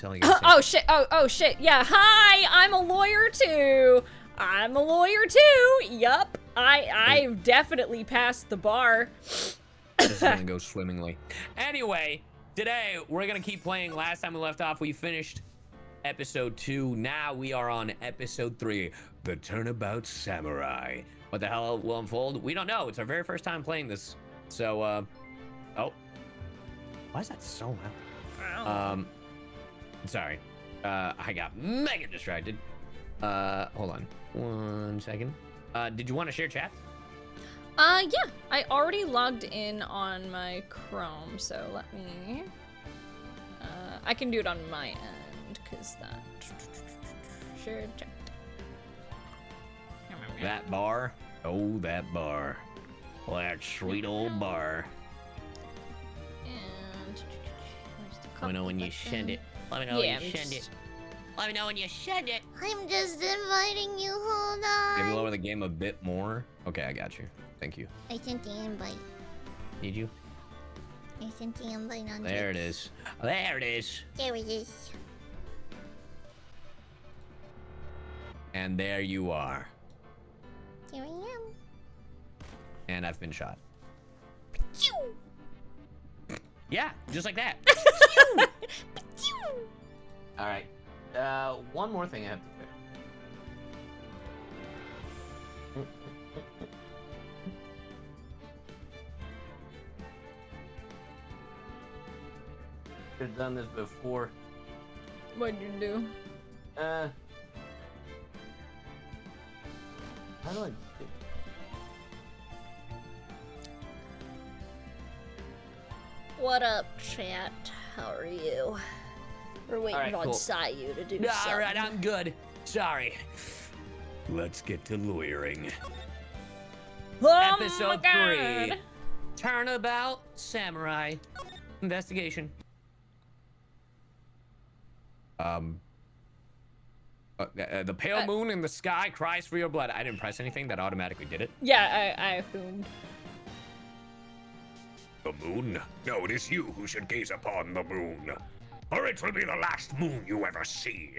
telling you. Oh shit! Oh shit! Yeah. Hi, I'm a lawyer too. I'm a lawyer too. Yup. I've definitely passed the bar. This is gonna go swimmingly. Anyway, today we're gonna keep playing. Last time we left off, we finished episode 2. Now we are on episode 3, the Turnabout Samurai. What the hell will unfold? We don't know. It's our very first time playing this. So, oh. Why is that so loud? Sorry. I got mega distracted. Hold on 1 second. Did you want to share chat? Yeah. I already logged in on my Chrome, so let me... I can do it on my end, because that... Share chat. That bar? Oh, that bar. Well, that sweet old bar. And... Let me know when you send it. Let me know when you send it. Let me know when you send it. I'm just inviting you, hold on. Maybe lower the game a bit more. Okay, I got you. Thank you. I sent the invite. Did you? I sent the invite on There it is. There it is. There it is. And there you are. There I am. And I've been shot. Yeah, just like that. All right. One more thing I have to fix. Should have done this before. What'd you do? How do I? What up, chat? How are you? We're waiting Alright, on cool. Sayu to do something. All right, I'm good. Sorry. Let's get to lawyering. Oh Episode my 3. God. Turnabout Samurai. Investigation. The pale moon in the sky cries for your blood. I didn't press anything. That automatically did it. Yeah, I assumed. The moon? No, it is you who should gaze upon the moon, or it will be the last moon you ever see.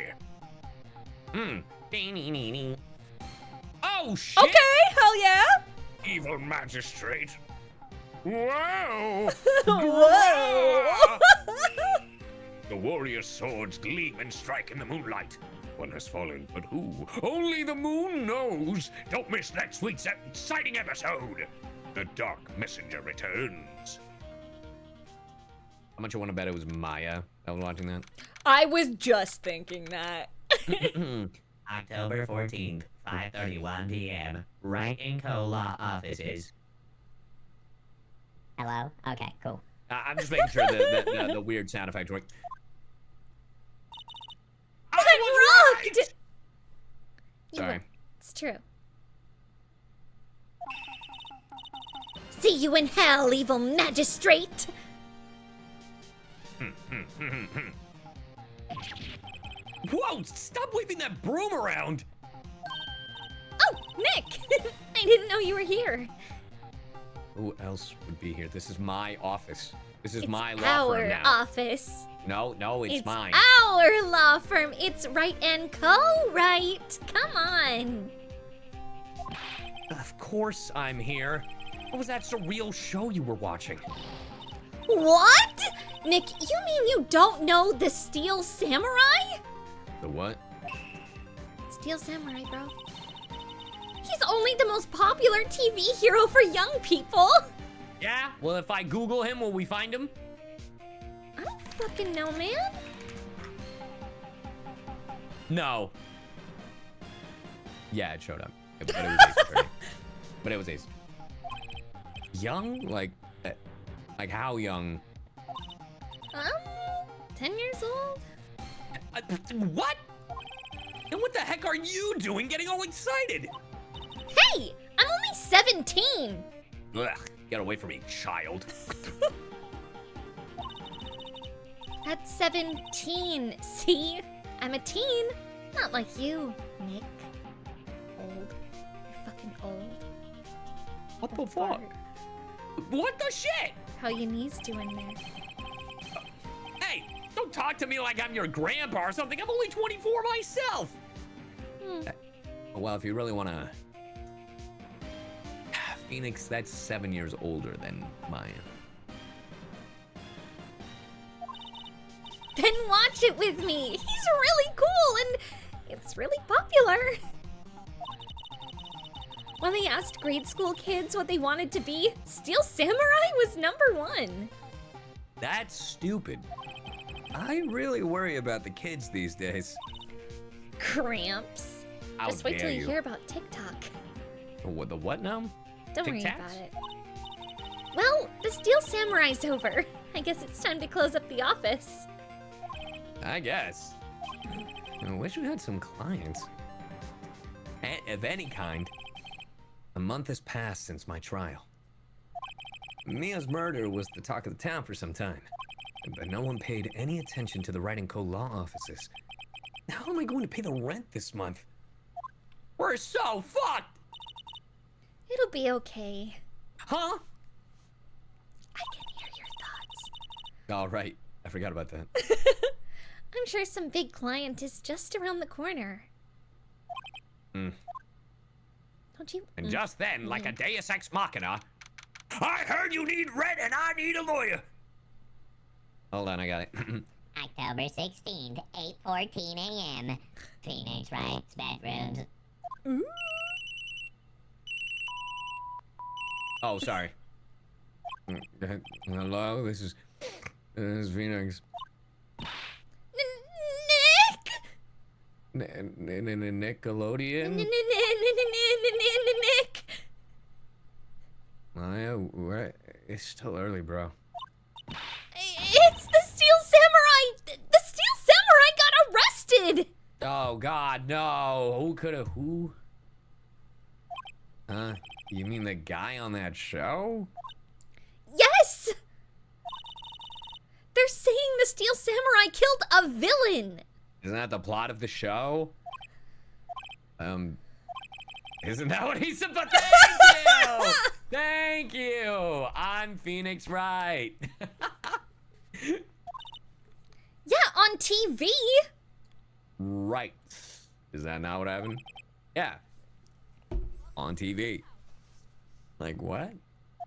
Oh, shit! Okay, hell yeah! Evil magistrate. Whoa! Whoa! The warrior's swords gleam and strike in the moonlight. One has fallen, but who? Only the moon knows. Don't miss next week's exciting episode. The Dark Messenger returns. How much you want to bet it was Maya that was watching that? I was just thinking that. October 14th, 5:31 p.m. Wright & Co. Law Offices. Hello? Okay, cool. I'm just making sure that the weird sound effect worked. I rocked! Sorry. It's true. See you in hell, evil magistrate! Whoa! Stop waving that broom around! Oh, Nick! I didn't know you were here. Who else would be here? This is my office. This is It's my law firm our now. office. No, it's mine. Our law firm. It's Wright & Co., right? Come on. Of course I'm here. What was that surreal show you were watching? What? Nick, you mean you don't know the Steel Samurai? The what? Steel Samurai, bro. He's only the most popular TV hero for young people. Yeah? Well, if I Google him, will we find him? I don't fucking know, man. No. Yeah, it showed up. But it was Ace Attorney. But it was Ace. Young? Like how young? 10 years old? What? And what the heck are you doing getting all excited? Hey, I'm only 17. Ugh, get away from me, child. That's 17. See? I'm a teen. Not like you, Nick. Old. You're fucking old. What the fuck? What the shit? How your knees doing there? Hey, don't talk talk to me like I'm your grandpa or something. I'm only 24 myself. Well, if you really want to... Phoenix, that's 7 years older than Maya. Then watch it with me. He's really cool and it's really popular. When they asked grade school kids what they wanted to be, Steel Samurai was #1. That's stupid. I really worry about the kids these days. Cramps. How Just wait till dare you hear about TikTok. What, the what now? Don't worry Tic-tacs? about it. Well, the Steel Samurai's over. I guess it's time to close up the office. I guess. I wish we had some clients. Of any kind. A month has passed since my trial. Mia's murder was the talk of the town for some time, but no one paid any attention to the Wright & Co. law offices. How am I going to pay the rent this month? We're so fucked! It'll be okay. Huh? I can hear your thoughts. All right, I forgot about that. I'm sure some big client is just around the corner. Hmm. Don't you? And just then, like a deus ex machina, I heard you need rent and I need a lawyer. Hold on, I got it. October 16th, 8:14 a.m. Phoenix Wright's bedrooms. Oh, sorry. Hello, this is Phoenix. Nick! Nickelodeon? Nick! Maya, it's still early, bro. It's the Steel Samurai! The Steel Samurai got arrested! Oh, God, no. Who? You mean the guy on that show? Yes! They're saying the Steel Samurai killed a villain! Isn't that the plot of the show? Isn't that what he's supposed to... Thank you! Thank you! I'm Phoenix Wright. Yeah, on TV! Right. Is that not what happened? Yeah. On TV. Like what?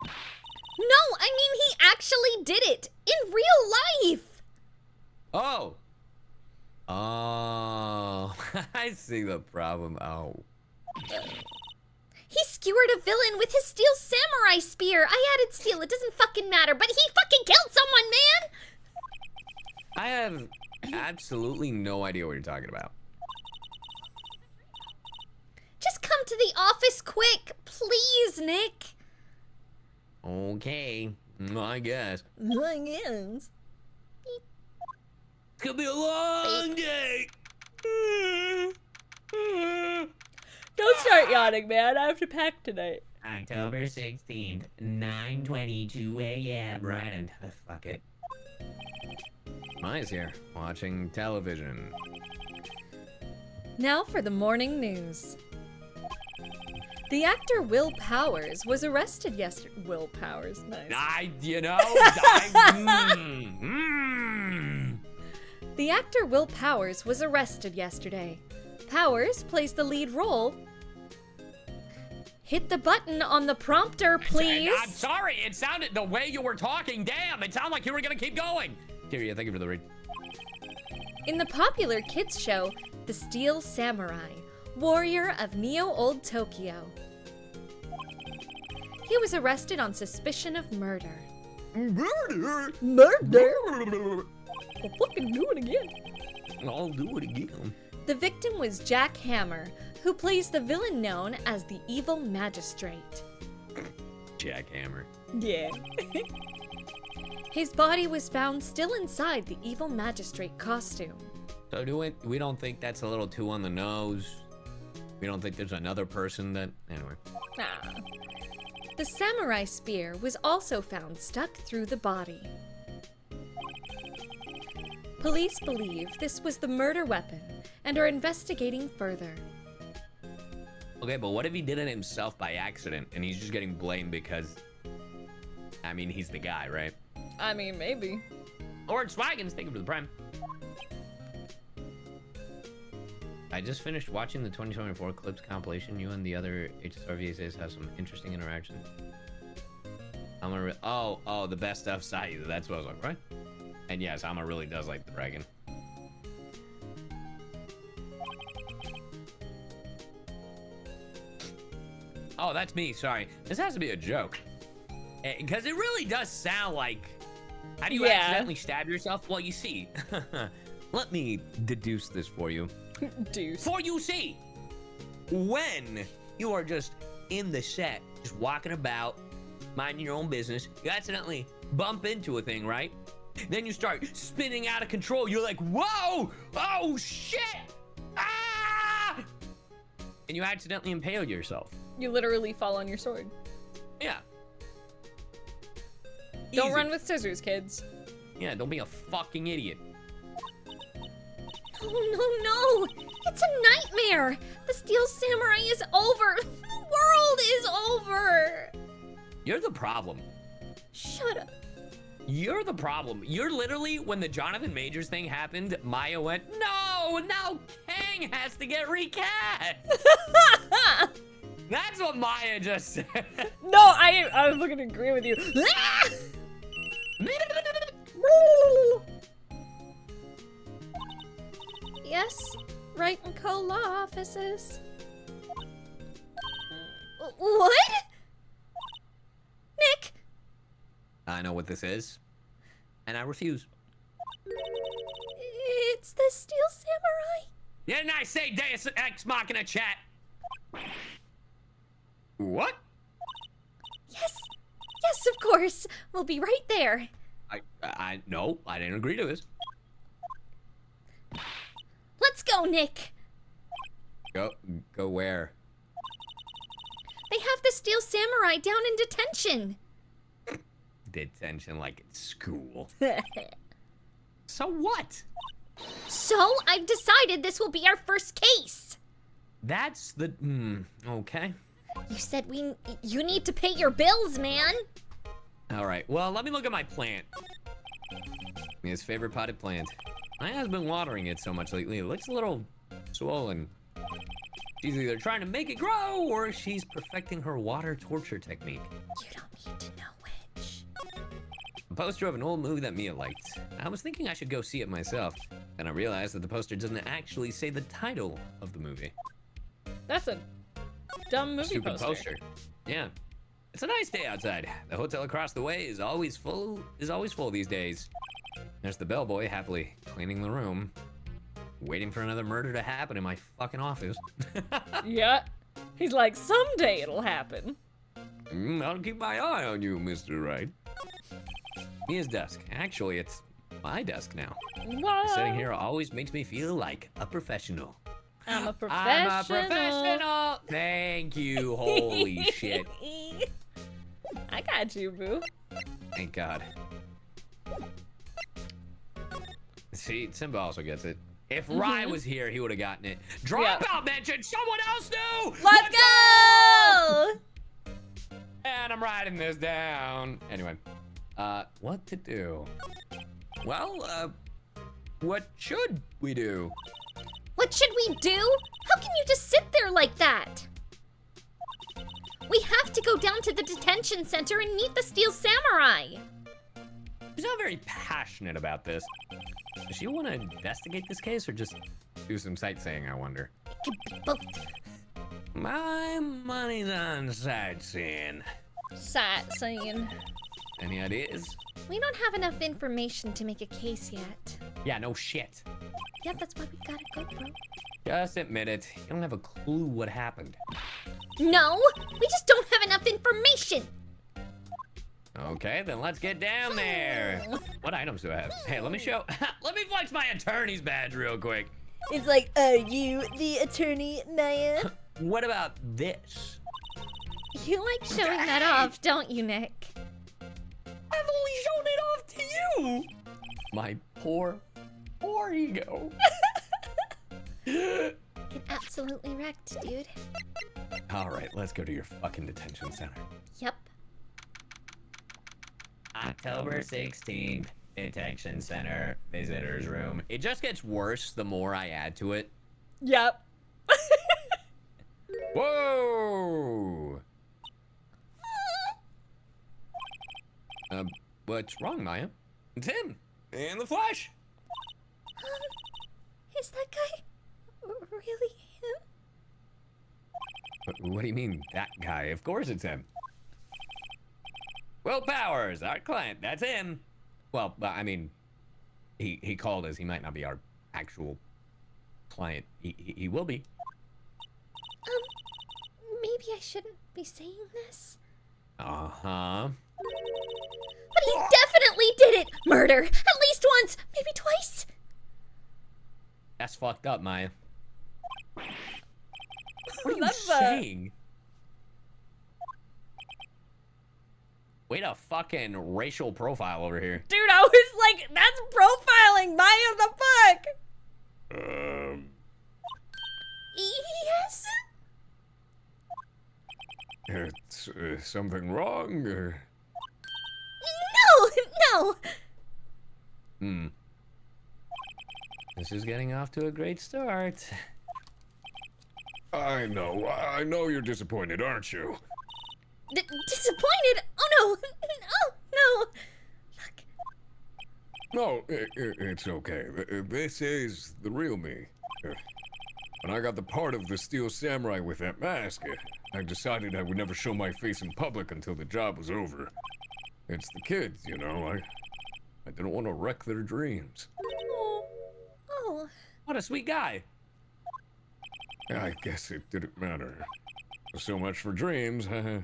No, I mean he actually did it! In real life! Oh. Oh. I see the problem. Oh. He skewered a villain with his Steel Samurai spear! I added steel, it doesn't fucking matter, but he fucking killed someone, man! I have absolutely no idea what you're talking about. Just come to the office quick, please, Nick. Okay. I guess. I guess. It's gonna be a long day. Don't start yawning, man. I have to pack tonight. October 16th, 9:22 a.m. Right into the fuck it. Maya's here, watching television. Now for the morning news. The actor Will Powers was arrested yesterday. Will Powers, nice. The actor Will Powers was arrested yesterday. Powers plays the lead role. Hit the button on the prompter, please. I'm sorry, it sounded, the way you were talking, damn, it sounded like you were gonna keep going. Tyria, thank you for the read. In the popular kids show, The Steel Samurai, warrior of Neo-Old Tokyo. He was arrested on suspicion of murder. Murder? Murder? I'll fucking do it again. I'll do it again. The victim was Jack Hammer, who plays the villain known as the Evil Magistrate. Jackhammer. Yeah. His body was found still inside the Evil Magistrate costume. So we don't think that's a little too on the nose? We don't think there's another person that... Anyway. Ah. The samurai spear was also found stuck through the body. Police believe this was the murder weapon and are investigating further. Okay, but what if he did it himself by accident and he's just getting blamed because... I mean, he's the guy, right? I mean, maybe. Lord Swaggins, thank you for the prime. I just finished watching the 2024 clips compilation. You and the other HSRVSAs have some interesting interactions. I'm gonna oh, the best stuff Sayu. That's what I was like, right? And yes, Amma really does like the dragon. Oh, that's me. Sorry. This has to be a joke. Because it really does sound like... How do you accidentally stab yourself? Well, you see. Let me deduce this for you. Deuce. For you see, when you are just in the set, just walking about, minding your own business, you accidentally bump into a thing, right? Then you start spinning out of control. You're like, whoa! Oh, shit! Ah! And you accidentally impale yourself. You literally fall on your sword. Yeah. Don't Easy. run with scissors, kids. Yeah, don't be a fucking idiot. Oh, no! It's a nightmare! The Steel Samurai is over! The world is over! You're the problem. Shut up. You're the problem. You're literally, when the Jonathan Majors thing happened, Maya went, no, now Kang has to get recast. That's what Maya just said. No, I was looking to agree with you. Yes, Wright and Co. law offices. What? Nick? I know what this is, and I refuse. It's the Steel Samurai. Didn't I say Deus Ex Machina chat? What? Yes, yes, of course. We'll be right there. No, I didn't agree to this. Let's go, Nick. Go where? They have the Steel Samurai down in detention. Detention like it's school. So what? So, I've decided this will be our first case. That's the, okay. You said you need to pay your bills, man. All right, well, let me look at my plant. His favorite potted plant. I have been watering it so much lately, it looks a little swollen. She's either trying to make it grow, or she's perfecting her water torture technique. You don't need to know which. A poster of an old movie that Mia liked. I was thinking I should go see it myself. Then I realized that the poster doesn't actually say the title of the movie. That's a dumb movie Stupid poster. Yeah. It's a nice day outside. The hotel across the way is always full these days. There's the bellboy happily cleaning the room, waiting for another murder to happen in my fucking office. Yeah. He's like, someday it'll happen. I'll keep my eye on you, Mr. Wright. Mia's desk. Actually, it's my desk now. What? Sitting here always makes me feel like a professional. I'm a professional. I'm a professional. Thank you. Holy shit. I got you, boo. Thank God. See, Simba also gets it. If Rye was here, he would have gotten it. Dropout mentioned someone else knew! Let's go! And I'm writing this down. Anyway, what to do? Well, what should we do? What should we do? How can you just sit there like that? We have to go down to the detention center and meet the Steel Samurai. She's not very passionate about this. Does she want to investigate this case or just do some sightseeing, I wonder? It could be both. My money's on sightseeing. Sightseeing. Any ideas? We don't have enough information to make a case yet. Yeah, no shit. Yeah, that's why we gotta go, bro. Just admit it. You don't have a clue what happened. No, we just don't have enough information. Okay, then let's get down there. What items do I have? Hey, let me show. Let me flex my attorney's badge real quick. It's like, are you the attorney, Maya? What about this? You like showing that off, don't you, Nick? I've only shown it off to you. My poor ego. Get absolutely wrecked, dude. All right, let's go to your fucking detention center. Yep. October 16th, Detention Center, visitors room. It just gets worse the more I add to it. Yep. Whoa! What's wrong, Maya? It's him, in the flesh. Is that guy really him? What do you mean, that guy? Of course it's him. Will Powers, our client, that's him. Well, I mean, he called us. He might not be our actual client. He will be. Maybe I shouldn't be saying this. Uh-huh. But he definitely did it! Murder! At least once! Maybe twice! That's fucked up, Maya. What are you That's, saying? Way to fucking racial profile over here. Dude, I was like, that's profiling. Maya, the fuck? Yes? It's something wrong, or? No! Hmm. This is getting off to a great start. I know you're disappointed, aren't you? Disappointed? Oh no! No! Look. No, it's okay. This is the real me. When I got the part of the Steel Samurai with that mask, I decided I would never show my face in public until the job was over. It's the kids, you know. I didn't want to wreck their dreams. Oh. What a sweet guy. I guess it didn't matter. So much for dreams. I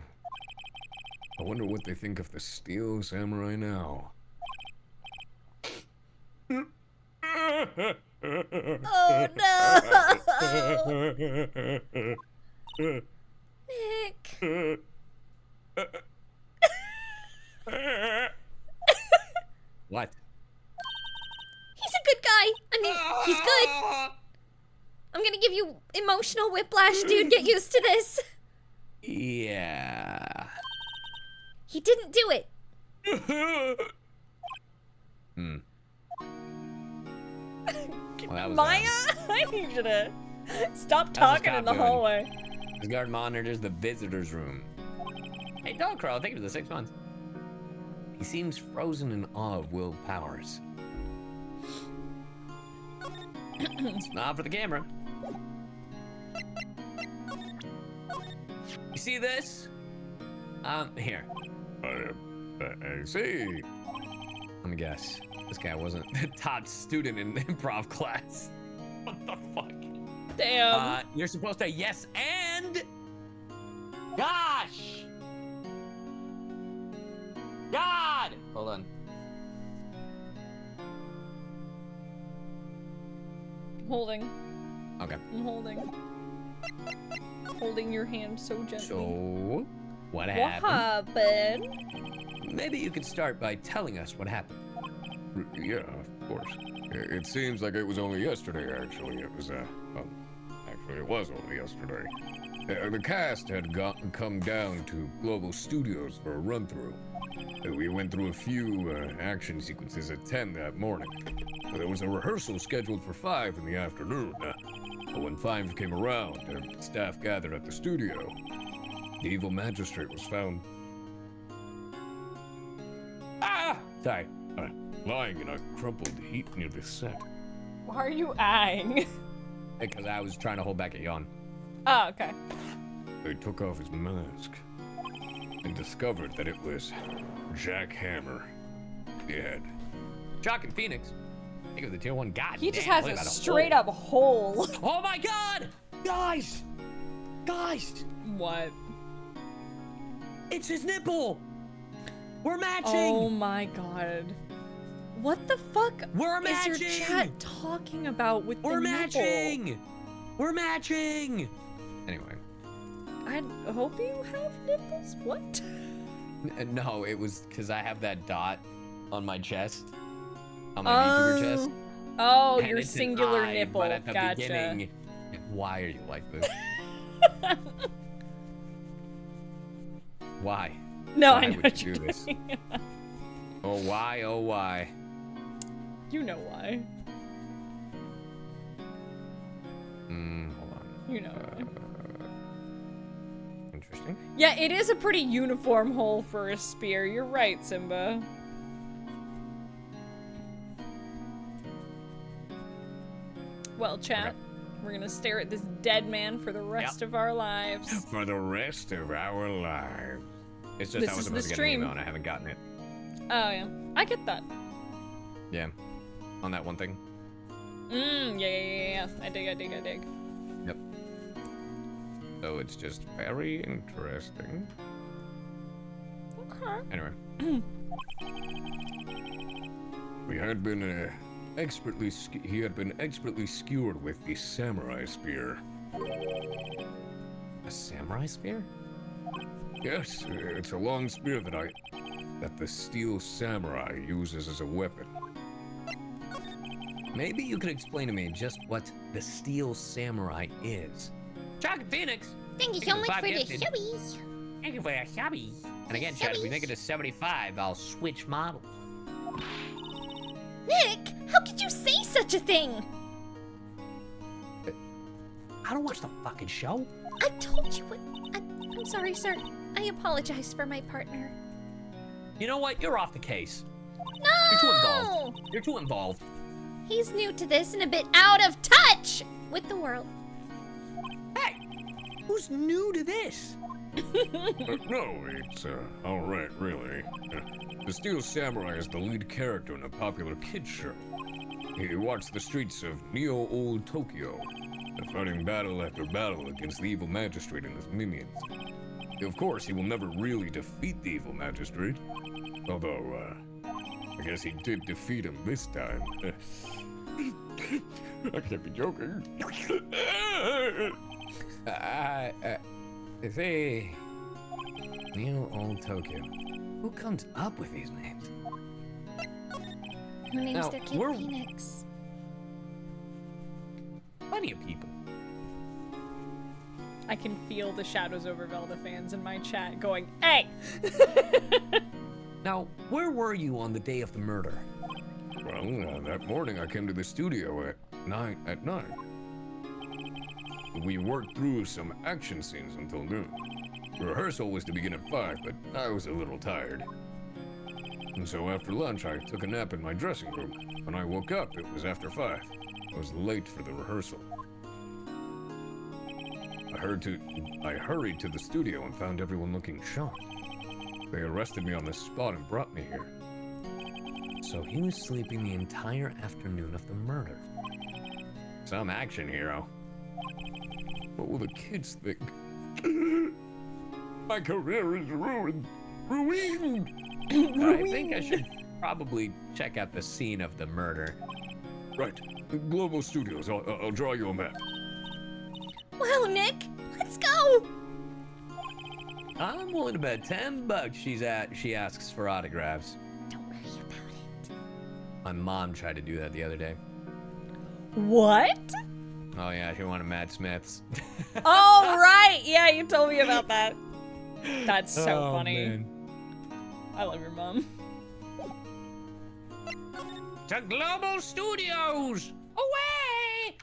wonder what they think of the Steel Samurai now. Oh no! Nick. What? He's a good guy. I mean, he's good. I'm gonna give you emotional whiplash, dude. Get used to this. Yeah. He didn't do it. Hmm. Well, that was, Maya, I need you to stop his talking cop in the doing? hallway. This guard monitors the visitor's room. Hey, Dog Crow, thank you for the 6 months. He seems frozen in awe of Will Powers. Smile for the camera. You see this? Here. I see. Let me guess. This guy wasn't the top student in improv class. What the fuck? Damn. You're supposed to yes and. Gosh! God! Hold on. I'm holding. Okay. I'm holding. Holding your hand so gently. So, what What happened? happened? Maybe you could start by telling us what happened. Yeah, of course. It seems like it was only yesterday, actually. It was, well, actually, it was only yesterday. The cast had come down to Global Studios for a run-through. We went through a few action sequences at 10 that morning. There was a rehearsal scheduled for 5 in the afternoon. But when 5 came around, staff gathered at the studio. The evil magistrate was found... Ah! Sorry. lying in a crumpled heap near the set. Why are you eyeing? Because I was trying to hold back a yawn. Oh, okay. They took off his mask and discovered that it was Jack Hammer, dead. Jock and Phoenix. Think of the tier 1 god. He just damn, has look a at that straight hole. up hole. Oh my god! Guys! Guys! What? It's his nipple! We're matching! Oh my god. What the fuck We're is your matching! chat talking about with We're the nipple? matching! We're matching! Anyway. I hope you have nipples. What? No, it was because I have that dot on my chest. On my VTuber chest. Oh, And your it's an singular eye, nipple. But at the Gotcha. beginning, why are you like this? Why? No, Why I know would what you you're do this? doing. Oh why? Oh why? You know why. Hold on. You know. Interesting. Yeah, it is a pretty uniform hole for a spear. You're right, Simba. Well, chat, Okay. we're gonna stare at this dead man for the rest of our lives. For the rest of our lives. It's just This I was is the supposed to get an stream. email and I haven't gotten it. Oh, yeah. I get that. Yeah. On that one thing. Yeah. I dig. Yep. So it's just very interesting. Okay. Anyway. He had been expertly skewered with the samurai spear. A samurai spear? Yes, it's a long spear that the steel samurai uses as a weapon. Maybe you could explain to me just what the steel samurai is. Chocolate Phoenix! Thank you so much Five for the gifted. subbies. Thank you for your hobby. And again, Chad, if we make it to 75, I'll switch models. Nick, how could you say such a thing? I don't watch the fucking show. I told you what. I'm sorry, sir. I apologize for my partner. You know what? You're off the case. No! You're too involved. You're too involved. He's new to this and a bit out of touch with the world. Hey! Who's new to this? No, it's alright, really. The Steel Samurai is the lead character in a popular kids show. He walks the streets of Neo-Old Tokyo, fighting battle after battle against the evil magistrate and his minions. Of course, he will never really defeat the evil magistrate, although, I guess he did defeat him this time. I can't be joking. Say, Neo-Old Tokyo. Who comes up with these names? Who names Now, their kid we're- Phoenix? Plenty of people. I can feel the Shadows over Velda fans in my chat going, hey! Now, where were you on the day of the murder? Well, that morning I came to the studio at 9. We worked through some action scenes until noon. Rehearsal was to begin at 5, but I was a little tired. And so after lunch, I took a nap in my dressing room. When I woke up, it was after 5. I was late for the rehearsal. I hurried to the studio and found everyone looking shocked. They arrested me on the spot and brought me here. So he was sleeping the entire afternoon of the murder. Some action hero. What will the kids think? My career is ruined. Ruined! I think I should probably check out the scene of the murder. Right. Global Studios. I'll draw you a map. Wow, Nick, let's go. I'm willing to bet $10 she asks for autographs. Don't worry about it. My mom tried to do that the other day. What? Oh yeah, she wanted Matt Smith's. Oh, right! Yeah, you told me about that. That's so funny. Man. I love your mom. To Global Studios! Away!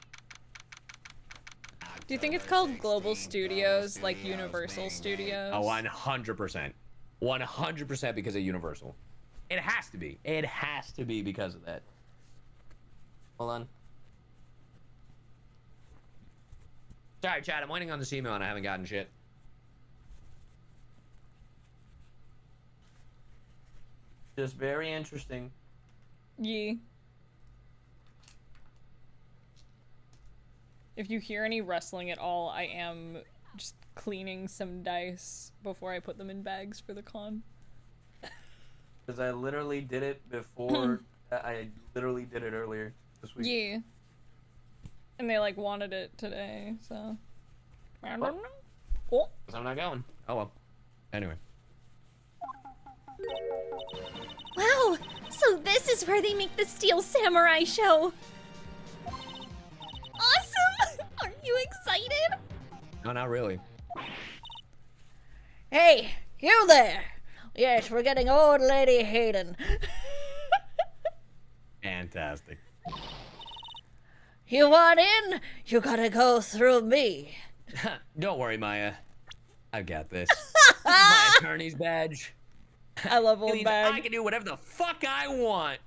Do you think it's called Global Studios, like Universal Studios? Oh, 100%. 100% because of Universal. It has to be. It has to be because of that. Hold on. Sorry, Chad. I'm waiting on this email and I haven't gotten shit. Just very interesting. Yeah. If you hear any rustling at all, I am just cleaning some dice before I put them in bags for the con. Because I literally did it before. I literally did it earlier this week. Yeah. And they like wanted it today, so. I don't know. Oh. So I'm not going. Oh well. Anyway. Wow, so this is where they make the Steel Samurai show. Awesome! Aren't you excited? No, not really. Hey, you there! Yes, we're getting old lady Hayden. Fantastic. You want in? You gotta go through me. Don't worry, Maya. I've got this. This is my attorney's badge. I love It old means I bag. can do whatever the fuck I want.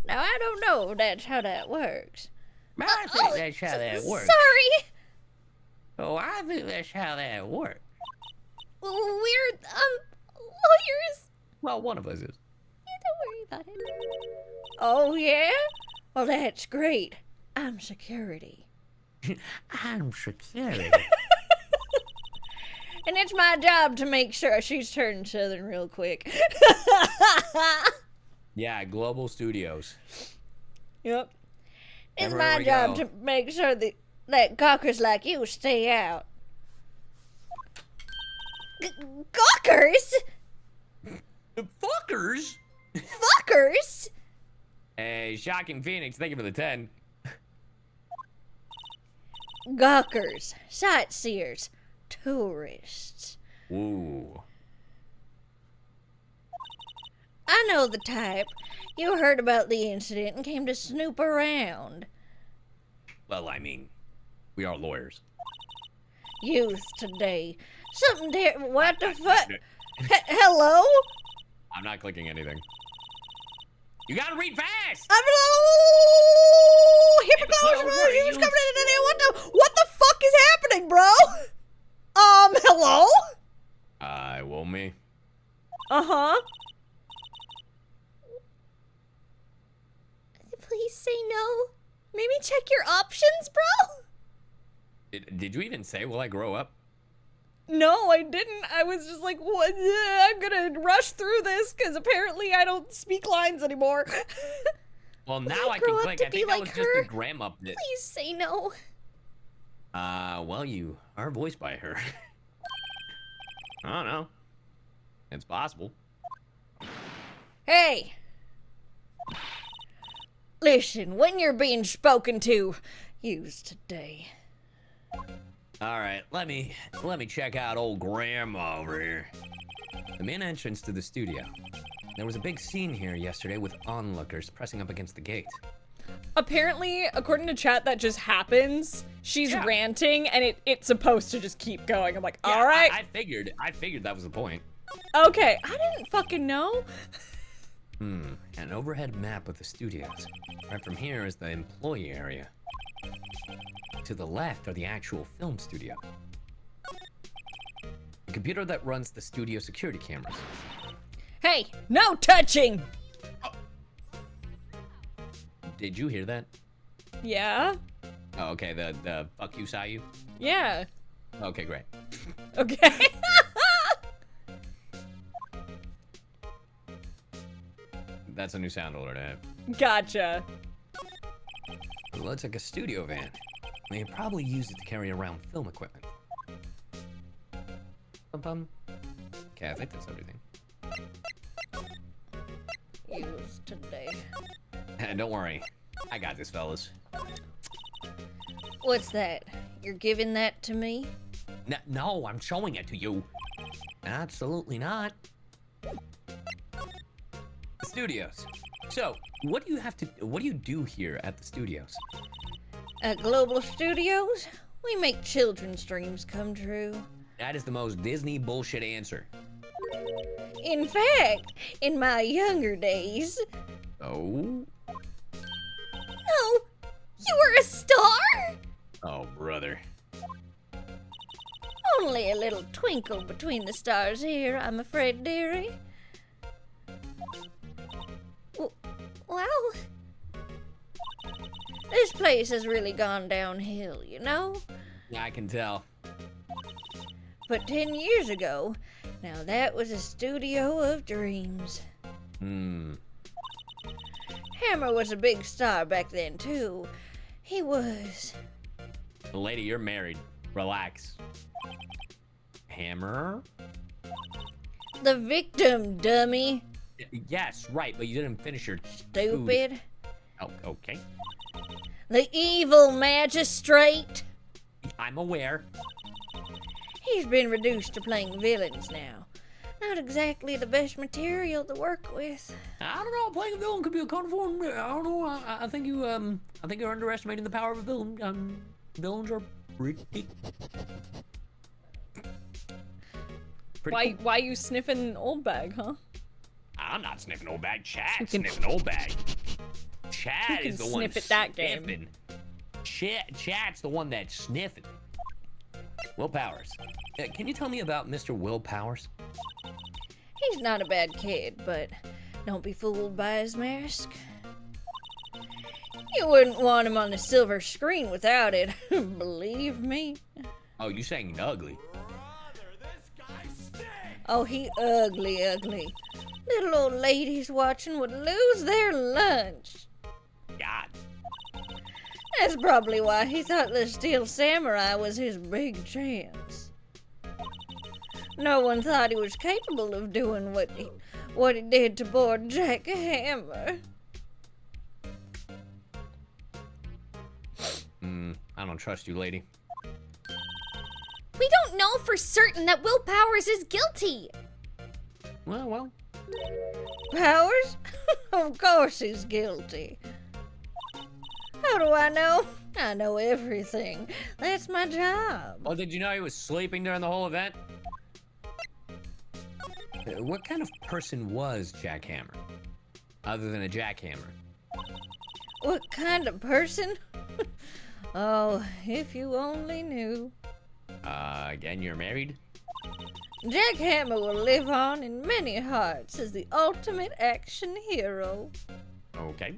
Now, I don't know if that's how that works. I think that's how that works. Sorry. Oh, I think that's how that works. We're, lawyers. Well, one of us is. Yeah, don't worry about it. Oh, yeah? Well, that's great. I'm security. I'm security. And it's my job to make sure she's turned southern real quick. Yeah, Global Studios. Yep. It's Everywhere my we job go. to make sure that gawkers like you stay out. Gawkers? The fuckers? Fuckers? Hey, Shocking Phoenix, thank you for the 10. Gawkers, sightseers, tourists. Ooh. I know the type. You heard about the incident and came to snoop around. Well, I mean, we are lawyers. Youth today. Something there. What the fuck? Hello? I'm not clicking anything. You gotta read fast! Hello? Hypocrisy, He was coming in there. What the fuck is happening, bro? Hello? Well, me. Uh-huh. Please say no. Maybe check your options, bro. Did you even say, will I grow up? No, I didn't. I was just like, what? I'm gonna rush through this because apparently I don't speak lines anymore. Well, now I I can grow up click. to I be think that like was just her? the grandma bit. Please say no. Well, you are voiced by her. I don't know. It's possible. Hey! Listen, when you're being spoken to, use today. All right, let me check out old grandma over here. The main entrance to the studio. There was a big scene here yesterday with onlookers pressing up against the gate. Apparently, according to chat, that just happens. She's Yeah. ranting, and it's supposed to just keep going. I'm like, Yeah, all right. I figured that was the point. Okay, I didn't fucking know. An overhead map of the studios. Right from here is the employee area. To the left are the actual film studio. The computer that runs the studio security cameras. Hey, no touching! Did you hear that? Yeah? Oh, okay, the fuck you saw you? Yeah. Okay, great. Okay. That's a new sound alert I have. Gotcha. It looks like a studio van. They probably used it to carry around film equipment. Bum. Okay, I think that's everything. Use today. And don't worry, I got this, fellas. What's that? You're giving that to me? No, I'm showing it to you. Absolutely not. The studios. So, what do you do here at the studios? At Global Studios, we make children's dreams come true. That is the most Disney bullshit answer. In fact, in my younger days... Oh? No. You were a star? Oh, brother. Only a little twinkle between the stars here, I'm afraid, dearie. Well, This place has really gone downhill, you know? Yeah, I can tell. But 10 years ago, now that was a studio of dreams. Hammer was a big star back then, too. He was. Lady, you're married. Relax. Hammer? The victim, dummy. Yes, right, but you didn't finish your Stupid. food. Oh, okay. The evil magistrate. I'm aware. He's been reduced to playing villains now. Not exactly the best material to work with. I don't know. Playing a villain could be a con form. I don't know. I think you're underestimating the power of a villain. Villains are pretty. Why you sniffing old bag, huh? I'm not sniffing old bag. Chad's sniffing old bag. Chad Who is can the one sniff at that game? sniffing. Chad's the one that's sniffing. Will Powers. Can you tell me about Mr. Will Powers? He's not a bad kid, but don't be fooled by his mask. You wouldn't want him on the silver screen without it, believe me. Oh, you saying ugly? Oh, he ugly. Little old ladies watching would lose their lunch. God. That's probably why he thought the Steel Samurai was his big chance. No one thought he was capable of doing what he did to poor Jack Hammer. I don't trust you, lady. We don't know for certain that Will Powers is guilty. Well. Powers? Of course he's guilty. How do I know? I know everything. That's my job. Well, did you know he was sleeping during the whole event? What kind of person was Jack Hammer? Other than a jackhammer? What kind of person? Oh, if you only knew. Again, you're married? Jack Hammer will live on in many hearts as the ultimate action hero. Okay.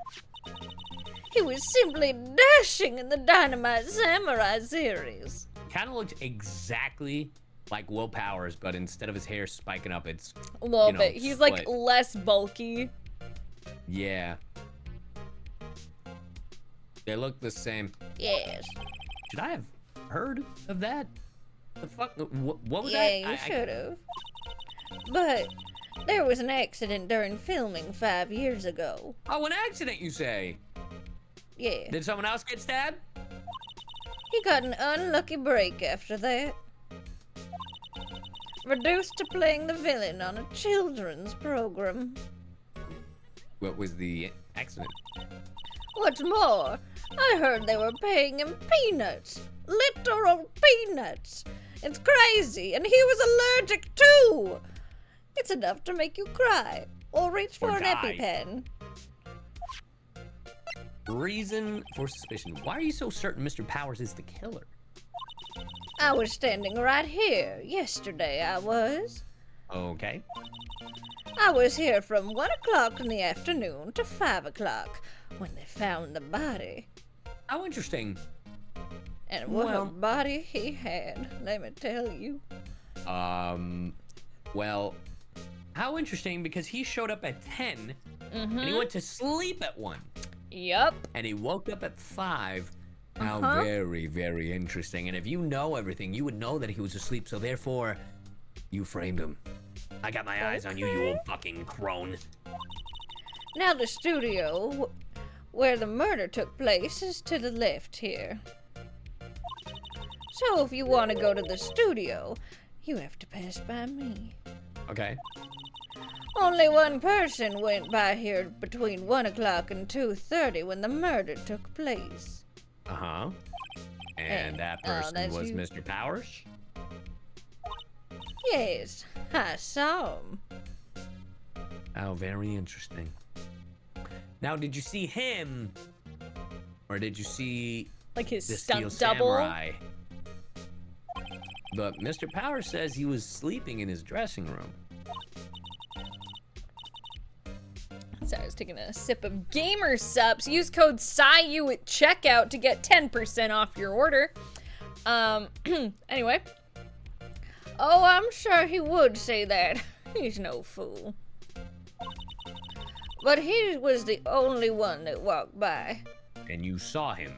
He was simply dashing in the Dynamite Samurai series. Kind of looked exactly like Will Powers, but instead of his hair spiking up, it's A little you know, bit. He's like split. less bulky. Yeah. They look the same. Yes. Should I have heard of that? The fuck? What was Yeah, that? you should have. But there was an accident during filming 5 years ago. Oh, an accident, you say? Yeah. Did someone else get stabbed? He got an unlucky break after that. Reduced to playing the villain on a children's program. What was the accident? What's more, I heard they were paying him peanuts. Literal peanuts. It's crazy, and he was allergic too. It's enough to make you cry or reach for Or an die. EpiPen. Reason for suspicion. Why are you so certain Mr. Powers is the killer? I was standing right here yesterday, I was. Okay. I was here from 1 o'clock in the afternoon to 5 o'clock when they found the body. How interesting. And what Well- a body he had, let me tell you. Well, how interesting, because he showed up at 10 and he went to sleep at 1 Yup. and he woke up at 5. How very, very interesting. And if you know everything, you would know that he was asleep, so therefore, you framed him. I got my eyes on you, you old fucking crone. Now the studio where the murder took place is to the left here. So if you want to go to the studio, you have to pass by me. Okay. Only one person went by here between 1 o'clock and 2:30 when the murder took place. Uh-huh. And that oh, person that's was you. Mr. Powers? Yes, I saw him. How very interesting. Now, did you see him? Or did you see Like his the stunt Steel double. Samurai? But Mr. Powers says he was sleeping in his dressing room. Sorry, I was taking a sip of Gamer Subs. Use code SCIU at checkout to get 10% off your order. Anyway. Oh, I'm sure he would say that. He's no fool. But he was the only one that walked by. And you saw him.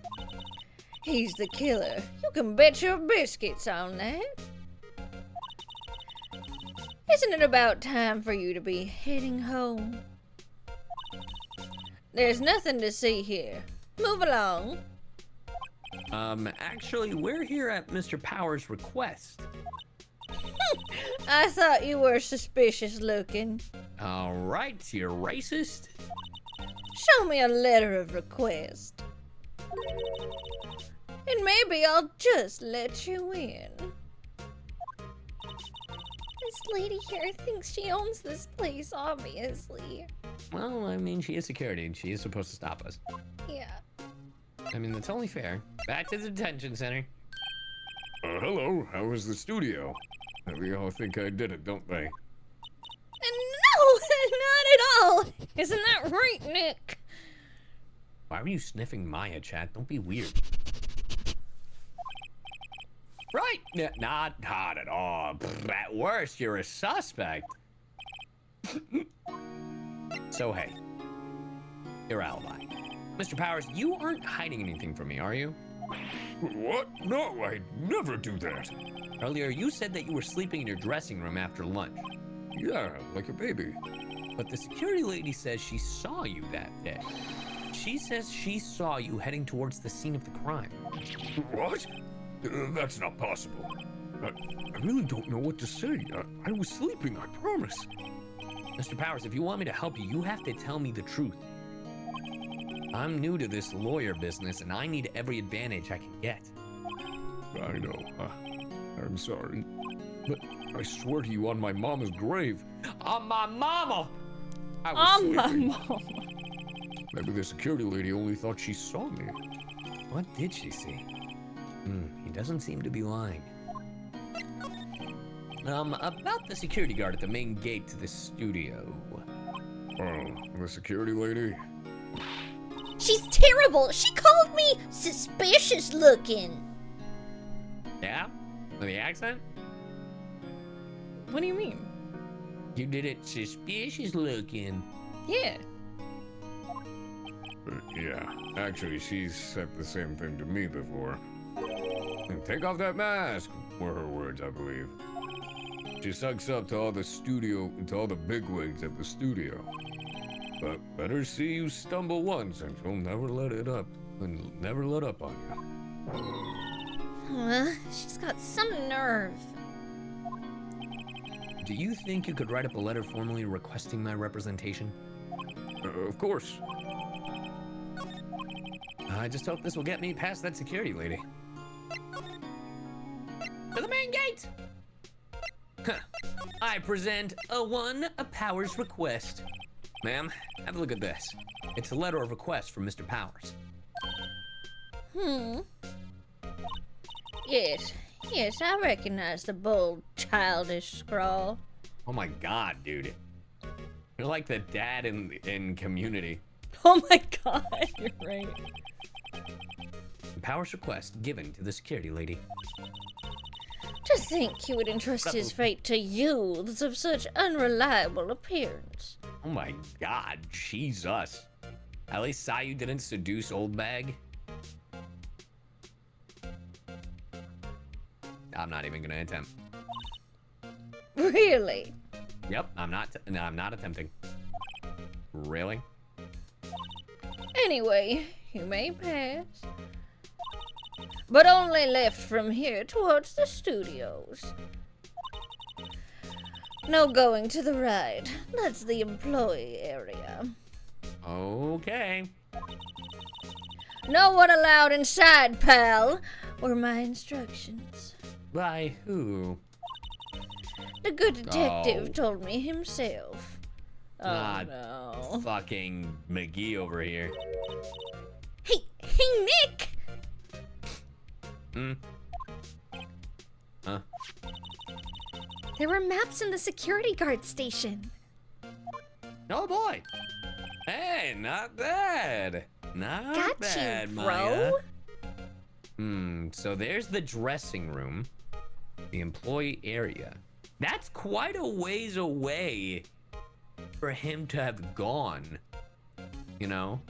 He's the killer. You can bet your biscuits on that. Isn't it about time for you to be heading home? There's nothing to see here. Move along. Actually, we're here at Mr. Powers' request. I thought you were suspicious looking. All right, you're racist. Show me a letter of request. And maybe I'll just let you in. This lady here thinks she owns this place, obviously. Well, I mean, she is security, and she is supposed to stop us. Yeah. I mean, that's only fair. Back to the detention center. Hello, how is the studio? They all think I did it, don't they? No, not at all. Isn't that right, Nick? Why were you sniffing Maya, chat? Don't be weird. Right? Not at all. At worst, you're a suspect. So, hey. Your alibi. Mr. Powers, you aren't hiding anything from me, are you? What? No, I'd never do that. Earlier, you said that you were sleeping in your dressing room after lunch. Yeah, like a baby. But the security lady says she saw you that day. She says she saw you heading towards the scene of the crime. What? That's not possible. I really don't know what to say. I was sleeping, I promise. Mr. Powers, if you want me to help you, you have to tell me the truth. I'm new to this lawyer business, and I need every advantage I can get. I know. I'm sorry. But I swear to you on my mama's grave. On my mama! I was Oh, my sleeping. mom. Maybe the security lady only thought she saw me. What did she see? He doesn't seem to be lying. About the security guard at the main gate to the studio. Oh, the security lady? She's terrible. She called me suspicious looking. Yeah? With the accent? What do you mean? You did it suspicious looking. Yeah. Yeah, actually, she's said the same thing to me before. Take off that mask, were her words, I believe. She sucks up to all the bigwigs at the studio. But better see you stumble once, and she'll never let up on you. She's got some nerve. Do you think you could write up a letter formally requesting my representation? Of course. I just hope this will get me past that security lady. To the main gate! Huh. I present a Powers request. Ma'am, have a look at this. It's a letter of request from Mr. Powers. Yes, I recognize the bold, childish scrawl. Oh my god, dude. You're like the dad in Community. Oh my god, you're right. Powers request given to the security lady. To think he would entrust his fate to youths of such unreliable appearance. Oh my god, Jesus. At least Sayu didn't seduce Old Bag. I'm not even gonna attempt. Really? Yep, I'm not attempting. Really? Anyway, you may pass. But only left from here towards the studios. No going to the right. That's the employee area. Okay. No one allowed inside, pal, were my instructions. By who? The good detective Oh. told me himself. Oh Not no. fucking McGee over here. Hey, Nick! Huh? There were maps in the security guard station. Oh boy. Hey, not bad. Not Got bad, you, Maya. bro. So there's the dressing room, the employee area. That's quite a ways away for him to have gone. You know?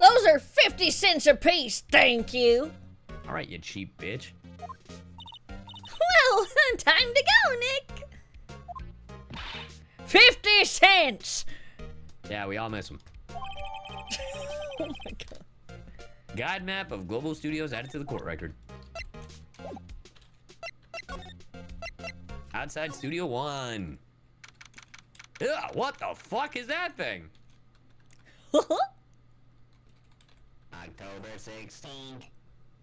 Those are 50 cents apiece, thank you. All right, you cheap bitch. Well, time to go, Nick. 50 cents. Yeah, we all miss him. Oh my god. Guide map of Global Studios added to the court record. outside Studio 1. Ugh, what the fuck is that thing? October 16th,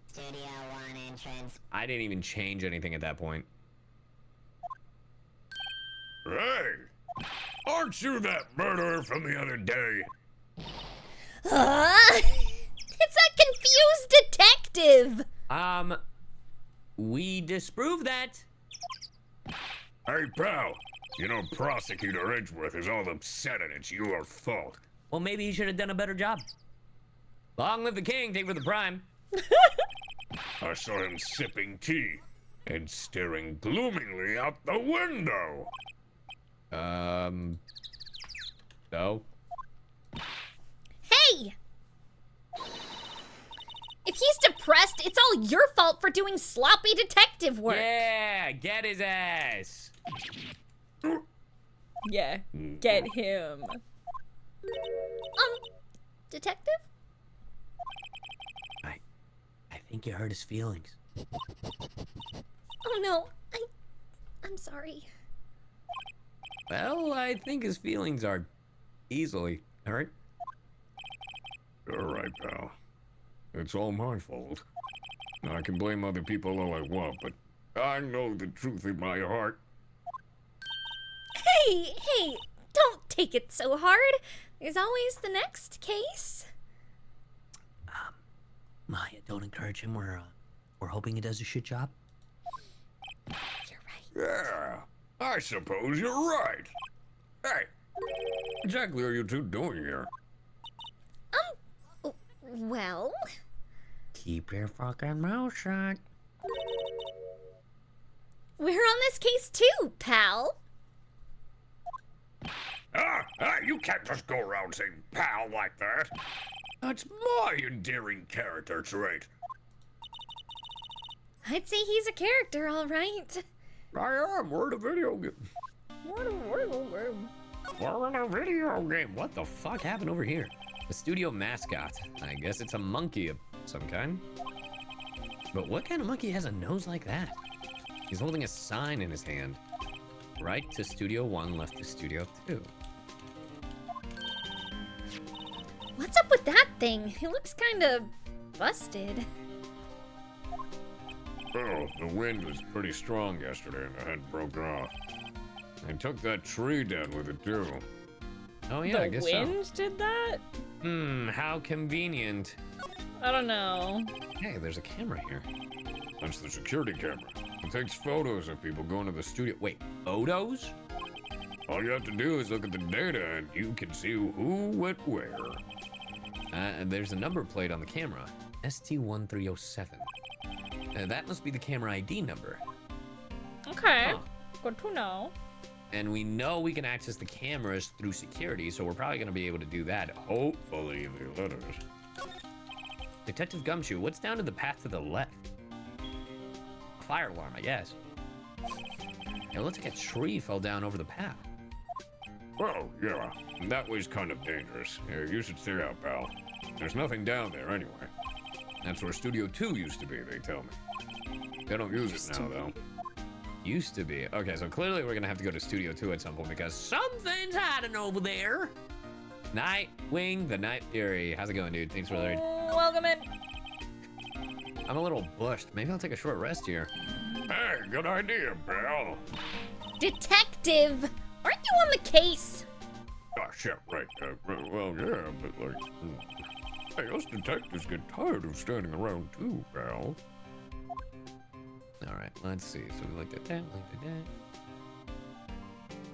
Studio 1 entrance. I didn't even change anything at that point. Hey! Aren't you that murderer from the other day? It's a confused detective. We disprove that. Hey, pal. You know Prosecutor Edgeworth is all upset and it's your fault. Well, maybe he should have done a better job. Long live the king, take for the prime. I saw him sipping tea and staring gloomingly out the window. So? Hey! If he's depressed, it's all your fault for doing sloppy detective work. Yeah, get his ass. Yeah, get him. Detective? I think you hurt his feelings. Oh no, I'm sorry. Well, I think his feelings are easily hurt. You're right, pal. It's all my fault. I can blame other people all I want, but I know the truth in my heart. Hey, don't take it so hard. There's always the next case. Maya, don't encourage him. We're hoping he does a shit job. You're right. Yeah, I suppose you're right. Hey, what exactly are you two doing here? Well, Keep your fucking mouth shut. we're on this case too, pal. You can't just go around saying pal like that. That's my endearing character trait. I'd say he's a character, all right. I am. We're in a video game. We're in a video game. What the fuck happened over here? The studio mascot. I guess it's a monkey of some kind. But what kind of monkey has a nose like that? He's holding a sign in his hand. Right to Studio 1, left to Studio 2. What's up with that thing? It looks kind of busted. Oh, the wind was pretty strong yesterday and the head broke off. I took that tree down with it too. Oh yeah, I guess wind did that? How convenient. I don't know. Hey, there's a camera here. That's the security camera. It takes photos of people going to the studio. Wait, photos? All you have to do is look at the data and you can see who went where. And there's a number plate on the camera. ST1307. That must be the camera ID number. Okay, Huh. good to know. And we know we can access the cameras through security, so we're probably gonna be able to do that. Hopefully they let us. Detective Gumshoe, what's down to the path to the left? A fire alarm, I guess. It looks like a tree fell down over the path. Well, yeah, that was kind of dangerous. Yeah, you should stay out, pal. There's nothing down there anyway. That's where Studio 2 used to be, they tell me. They don't use it now, though. Used to be. Okay, so clearly we're gonna have to go to Studio 2 at some point because something's hiding over there. Nightwing, the Night Fury. How's it going, dude? Thanks for the raid. Welcome in. I'm a little bushed. Maybe I'll take a short rest here. Hey, good idea, pal. Detective, aren't you on the case? Oh, shit, right. Well, yeah, but like... Hey, us detectives get tired of standing around too, pal. All right, let's see. So we looked at that, looked at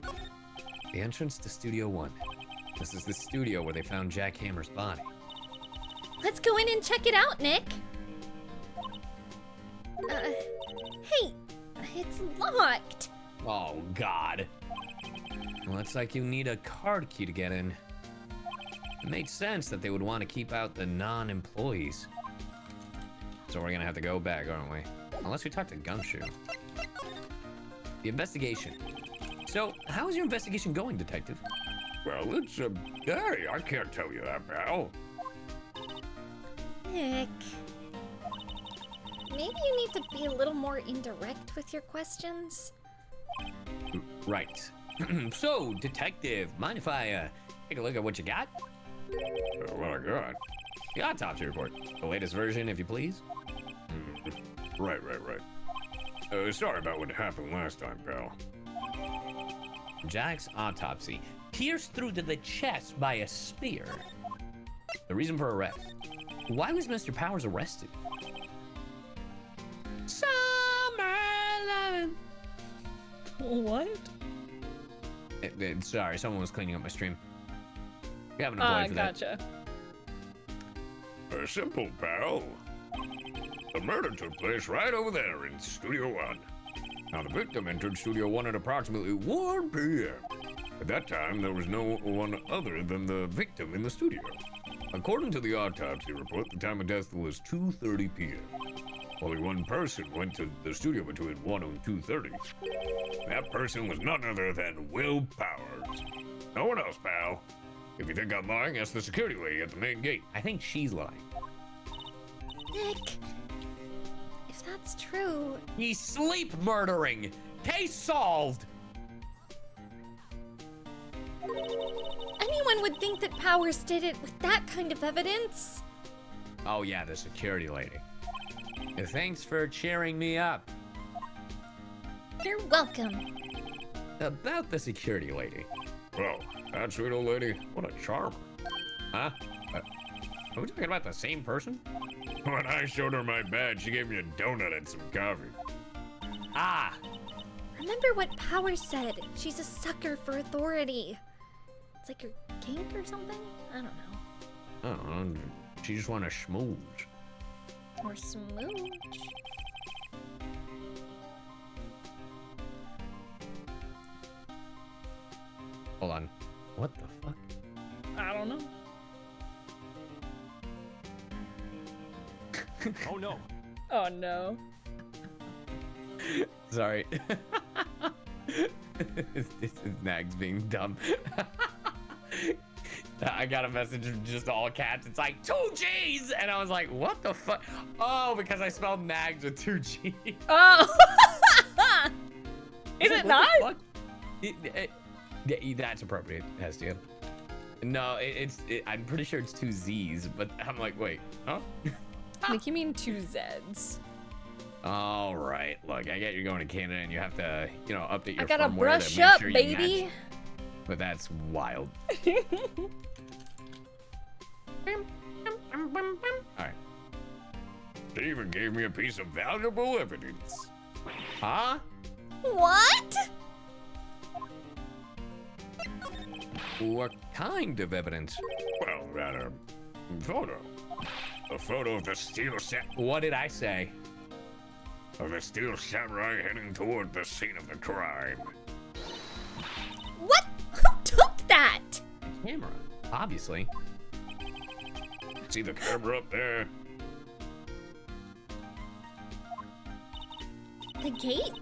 that. The entrance to Studio 1. This is the studio where they found Jack Hammer's body. Let's go in and check it out, Nick. Hey, it's locked. Oh, God. Looks like you need a card key to get in. It makes sense that they would want to keep out the non-employees. So we're gonna have to go back, aren't we? Unless we talk to Gumshoe. The investigation. So, how is your investigation going, Detective? Well, it's hey, I can't tell you that, pal. Nick, maybe you need to be a little more indirect with your questions. Right. So, detective, mind if I take a look at what you got? What I got? The autopsy report. The latest version, if you please. Right. Sorry about what happened last time, pal. Jack's autopsy. Pierced through to the chest by a spear. The reason for arrest. Why was Mr. Powers arrested? Summer lovin'. What? Sorry, someone was cleaning up my stream. We have an employee for Gotcha. Simple, pal. The murder took place right over there in Studio 1. Now, the victim entered Studio 1 at approximately 1 p.m. At that time, there was no one other than the victim in the studio. According to the autopsy report, the time of death was 2:30 p.m. Only one person went to the studio between 1 and 2:30. That person was none other than Will Powers. No one else, pal. If you think I'm lying, ask the security lady at the main gate. I think she's lying. Nick, if that's true, He's sleep murdering. Case solved. anyone would think that Powers did it with that kind of evidence. Oh yeah, the security lady. Thanks for cheering me up. You're welcome. About the security lady. Well, that sweet old lady, what a charmer. Huh? Are we talking about the same person? When I showed her my badge, she gave me a donut and some coffee. Ah, Remember what Powers said? She's a sucker for authority. It's like her kink or something? I don't know. I don't know. She just want to schmooze. Or smooch. Hold on. What the fuck? I don't know. Oh no. Oh no. Sorry. This is Nags being dumb. I got a message of just all caps. It's like 2 G's, and I was like, "What the fuck?" Oh, because I spelled Nags with 2 G's. Oh. Is it not? That's appropriate, Hestia. No, I'm pretty sure it's 2 Z's, but I'm like, wait, huh? Nick, you mean 2 Z's? All right, look, I get you're going to Canada and you have to, update your I gotta firmware brush to make up, sure you baby. match. But that's wild. All right. She even gave me a piece of valuable evidence. Huh? What? What kind of evidence? Well, that, photo. A photo of the steel What did I say? of the steel samurai heading toward the scene of the crime. What? Who took that? Camera, obviously. See the camera up there? The gate?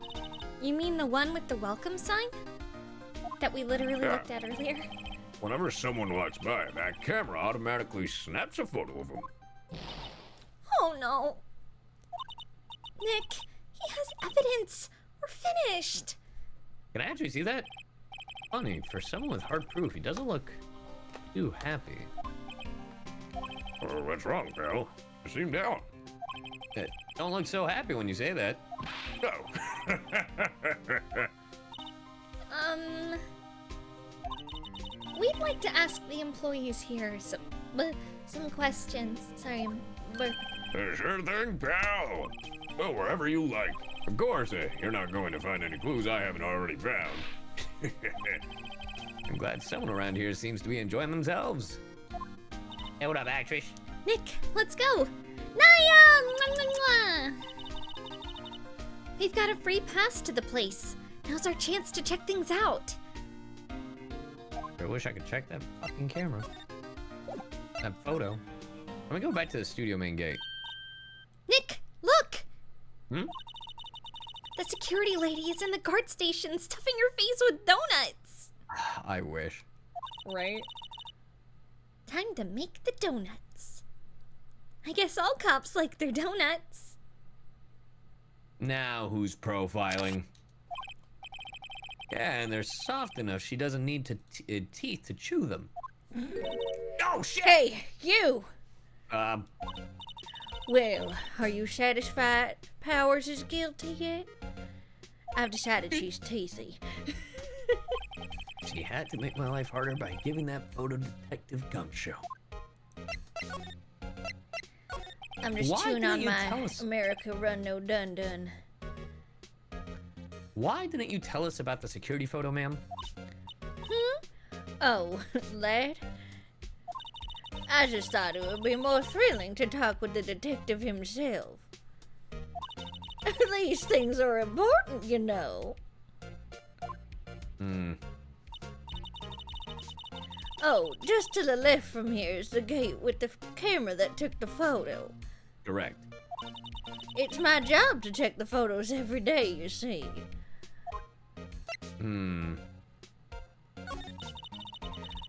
You mean the one with the welcome sign? That we literally Yeah. looked at earlier? Whenever someone walks by, that camera automatically snaps a photo of them. Oh no. Nick, he has evidence. We're finished. Can I actually see that? Funny, for someone with hard proof, he doesn't look too happy. Oh, what's wrong, pal? You seem down. Don't look so happy when you say that. No. We'd like to ask the employees here some questions. Sorry, Sure thing, pal. Go wherever you like. Of course, you're not going to find any clues I haven't already found. I'm glad someone around here seems to be enjoying themselves. Hey, what up, actress? Nick, let's go. Naya! Mwah, mwah, mwah. We've got a free pass to the place. Now's our chance to check things out. I wish I could check that fucking camera. That photo. Let me go back to the studio main gate. Nick, look! Hmm? The security lady is in the guard station stuffing her face with donuts. I wish. Right? Time to make the donuts. I guess all cops like their donuts. Now who's profiling? Yeah, and they're soft enough she doesn't need teeth to chew them. Oh, shit! Hey, you! Um, Well, are you satisfied Powers is guilty yet? I've decided she's teethy. she had to make my life harder by giving that photo detective gumshoe. I'm just Why chewing didn't on you my tell us? America Run No Dun Dun. Why didn't you tell us about the security photo, ma'am? Oh, lad. I just thought it would be more thrilling to talk with the detective himself. These things are important, you know. Hmm. Oh, just to the left from here is the gate with the camera that took the photo. Correct. It's my job to check the photos every day, you see. Hmm.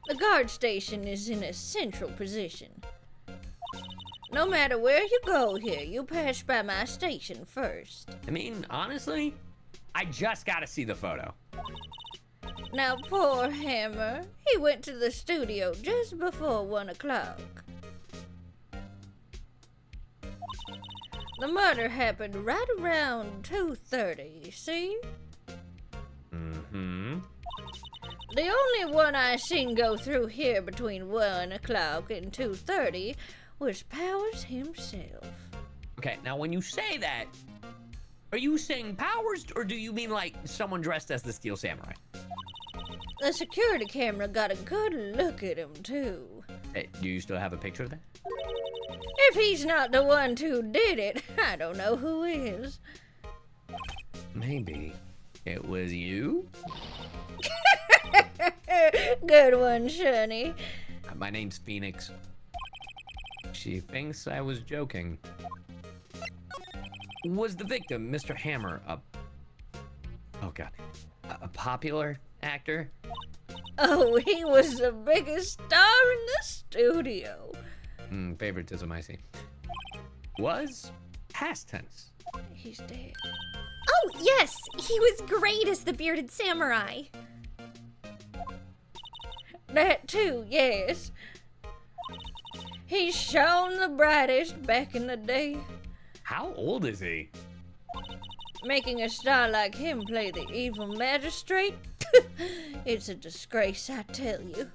The guard station is in a central position. No matter where you go here, you pass by my station first. I mean, honestly, I just gotta see the photo. Now, poor Hammer, he went to the studio just before 1 o'clock. The murder happened right around 2:30, see? Mm-hmm. The only one I seen go through here between 1 o'clock and 2:30 was Powers himself. Okay, now when you say that, are you saying Powers, or do you mean like someone dressed as the Steel Samurai? The security camera got a good look at him, too. Hey, do you still have a picture of that? If he's not the one who did it, I don't know who is. Maybe it was you? Good one, Shunny. My name's Phoenix. She thinks I was joking. Was the victim, Mr. Hammer, oh god, a popular actor? Oh, he was the biggest star in the studio. Favoritism, I see. Was past tense. He's dead. Oh, yes! He was great as the bearded samurai. That too, yes. He shone the brightest back in the day. How old is he? Making a star like him play the evil magistrate? It's a disgrace, I tell you.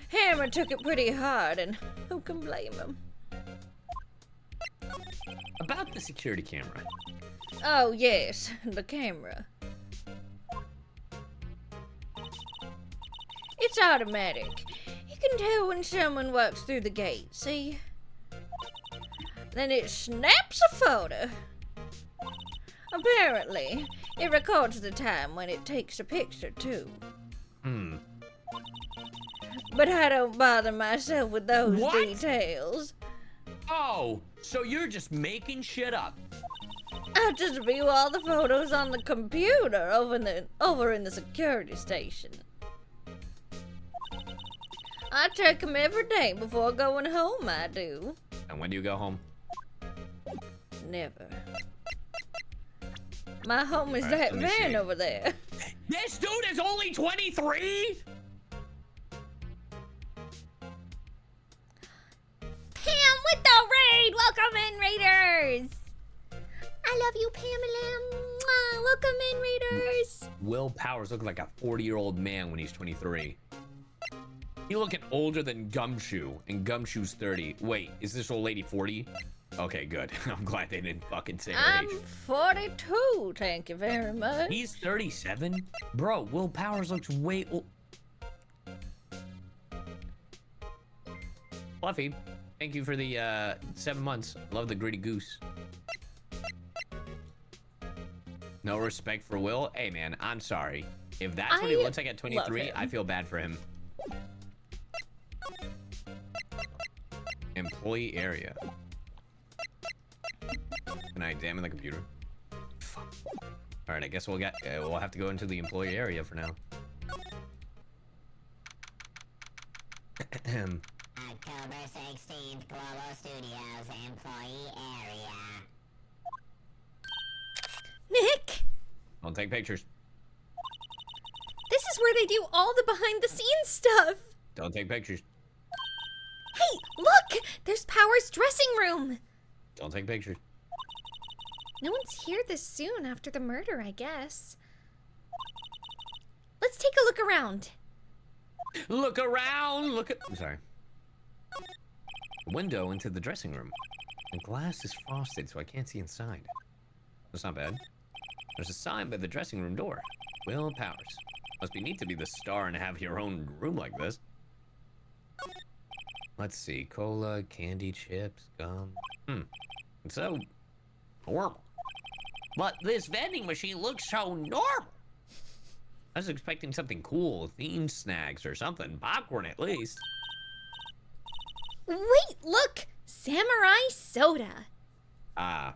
Hammer took it pretty hard, and who can blame him? About the security camera. Oh, yes, the camera. It's automatic. You can tell when someone walks through the gate, see? Then it snaps a photo. Apparently, it records the time when it takes a picture, too. But I don't bother myself with those What? details. Oh, so you're just making shit up. I just view all the photos on the computer over in the security station. I check them every day before going home, I do. And when do you go home? Never. My home is All right, that let me van see. over there. This dude is only 23? Pam with the raid! Welcome in, Raiders! I love you, Pamela. Mwah. Welcome in, Raiders. Will Powers look like a 40-year-old man when he's 23. He looking older than Gumshoe, and Gumshoe's 30. Wait, is this old lady 40? Okay, good. I'm glad they didn't fucking say her I'm age. 42, thank you very much. He's 37? Bro, Will Powers looks way old. Fluffy, thank you for the 7 months. Love the gritty goose. No respect for Will? Hey man, I'm sorry. If that's what he I looks like at 23, him. I feel bad for him. Employee area. Can I examine the computer? Fuck. All right, I guess we'll have to go into the employee area for now. October 16th, Global Studios employee area. Nick! Don't take pictures. is where they do all the behind-the-scenes stuff. Don't take pictures. Hey, look! There's Power's dressing room. Don't take pictures. No one's here this soon after the murder, I guess. Let's take a look around. Look around. Look at. I'm sorry. Window into the dressing room. The glass is frosted, so I can't see inside. That's not bad. There's a sign by the dressing room door. Will Powers. Must be neat to be the star and have your own room like this. Let's see. Cola, candy, chips, gum. It's so normal. But this vending machine looks so normal. I was expecting something cool, themed snacks or something. Popcorn at least. Wait, look! Samurai soda. Ah,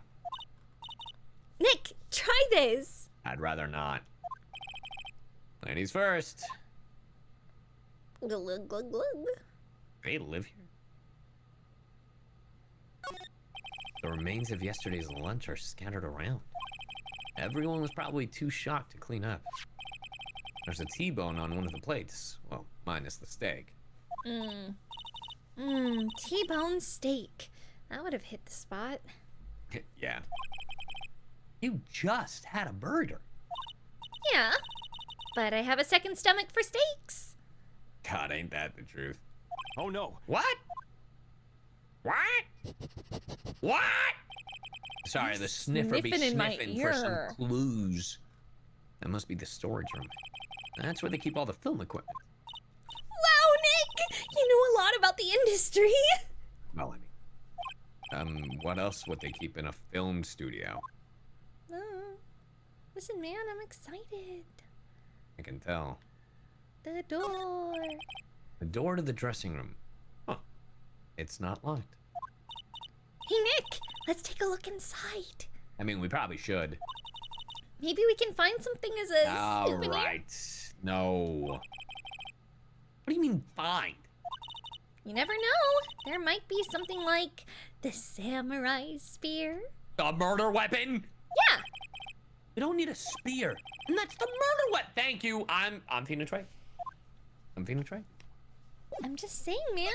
Nick, try this. I'd rather not. Ladies first. Glug, glug, glug. They live here. The remains of yesterday's lunch are scattered around. Everyone was probably too shocked to clean up. There's a T-bone on one of the plates. Well, minus the steak. T-bone steak. That would have hit the spot. Yeah. You just had a burger. Yeah, but I have a second stomach for steaks. God, ain't that the truth? Oh no. What? What? What? Sorry, the sniffer be sniffing in my sniffing for ear. some clues. That must be the storage room. That's where they keep all the film equipment. Wow, Nick! You know a lot about the industry. Well, I mean, what else would they keep in a film studio? Listen, man, I'm excited. I can tell. The door. The door to the dressing room. Huh. It's not locked. Hey, Nick, let's take a look inside. I mean, we probably should. Maybe we can find something as a All souvenir. right. No. What do you mean find? You never know. There might be something like the samurai spear. A murder weapon? Yeah. We don't need a spear. And that's the murder weapon. Thank you. I'm feeling Trey. I'm feeling Trey. I'm just saying, man.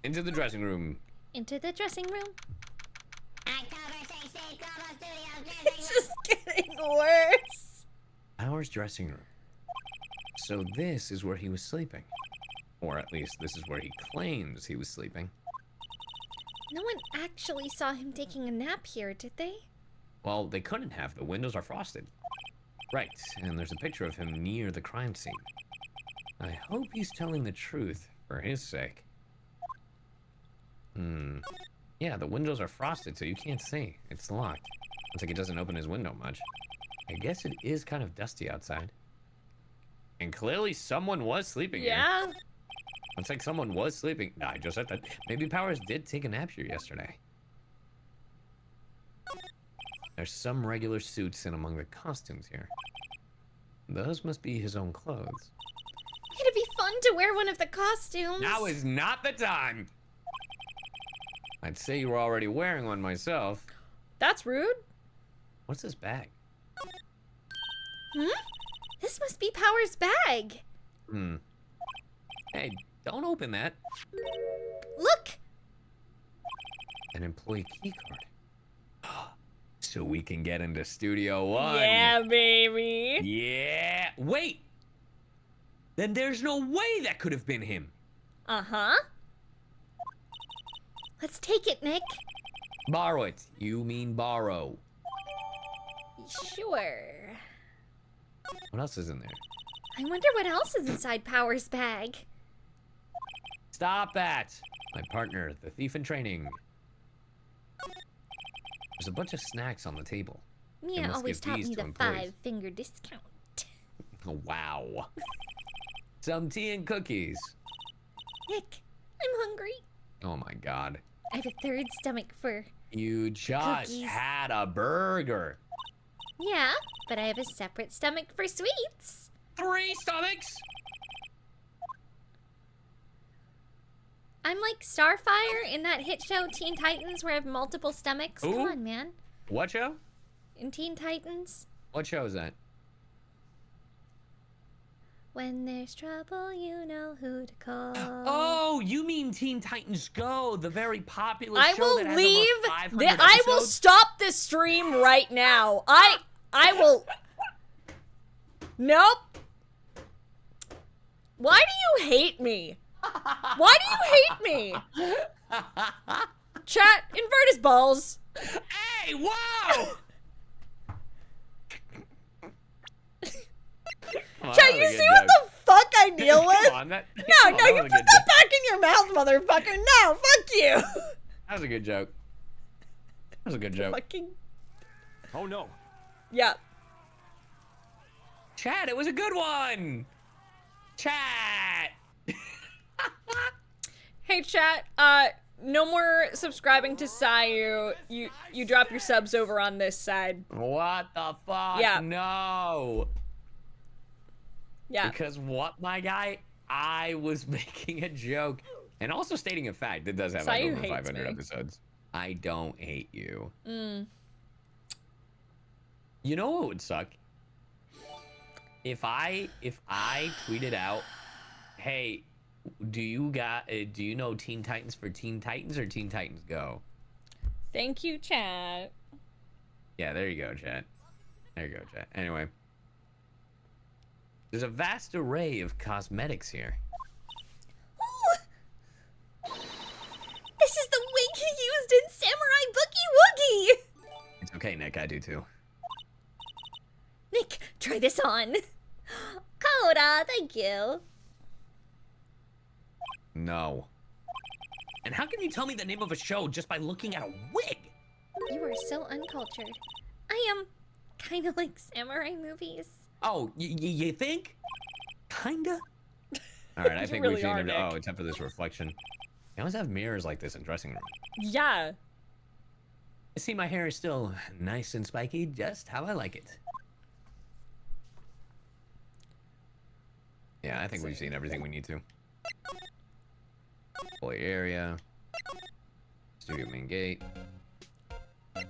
Into the dressing room. Into the dressing room. October 16th, Global Studios, It's just getting worse. Powers' dressing room. So this is where he was sleeping. Or at least this is where he claims he was sleeping. No one actually saw him taking a nap here, did they? Well, they couldn't have. The windows are frosted. Right, and there's a picture of him near the crime scene. I hope he's telling the truth for his sake. Yeah, the windows are frosted, so you can't see. It's locked. Looks like he doesn't open his window much. I guess it is kind of dusty outside. And clearly someone was sleeping here. Yeah. Looks like someone was sleeping. Nah, I just said that. Maybe Powers did take a nap here yesterday. There's some regular suits in among the costumes here. Those must be his own clothes. It'd be fun to wear one of the costumes. Now is not the time. I'd say you were already wearing one myself. That's rude. What's this bag? This must be Power's bag. Hey, don't open that. Look. An employee key card. So we can get into Studio One. Yeah, baby. Yeah. Wait. Then there's no way that could have been him. Uh-huh. Let's take it, Nick. Borrow it. You mean borrow. Sure. What else is in there? I wonder what else is inside Power's bag. Stop that. My partner, the thief in training. There's a bunch of snacks on the table. Mia must always give taught these me to the employees. 5-finger discount. Oh, wow. Some tea and cookies. Nick, I'm hungry. Oh my god. I have a third stomach for... You just Cookies. had a burger. Yeah, but I have a separate stomach for sweets. 3 stomachs? I'm like Starfire in that hit show Teen Titans where I have multiple stomachs. Come Who? on, man. What show? In Teen Titans. What show is that? When there's trouble, you know who to call. Oh, you mean Teen Titans Go, the very popular I show will that has leave. over 500 I will episodes? stop this stream right now. I will. Nope. Why do you hate me? Why do you hate me? Chat, invert his balls. Hey, whoa! Chat, you see what the fuck I deal with? On, No, you put that back in your mouth, motherfucker. No, fuck you. That was a good joke. That was a good joke. Fucking. Oh no. Yeah. Chat, it was a good one. Chat. Hey, chat. No more subscribing to Sayu. You drop your subs over on this side. What the fuck? Yeah. No. Yeah. Because what, my guy? I was making a joke. And also stating a fact, it does have like Sayu over hates 500 me. episodes. I don't hate you. You know what would suck? If I tweeted out, hey, do you know Teen Titans for Teen Titans or Teen Titans Go? Thank you, chat. Yeah, there you go, chat. There you go, chat. Anyway. There's a vast array of cosmetics here. This is the wig he used in Samurai Boogie Woogie. It's okay, Nick. I do too. Nick, try this on. Coda, thank you. No. And how can you tell me the name of a show just by looking at a wig? You are so uncultured. I am kind of like samurai movies. Oh, you think? Kinda? All right, I think really we've seen are, it. Nick. Oh, except for this reflection. They always have mirrors like this in dressing rooms. Yeah. I see my hair is still nice and spiky, just how I like it. Yeah, I think we've seen everything we need to. Employee area. Studio main gate.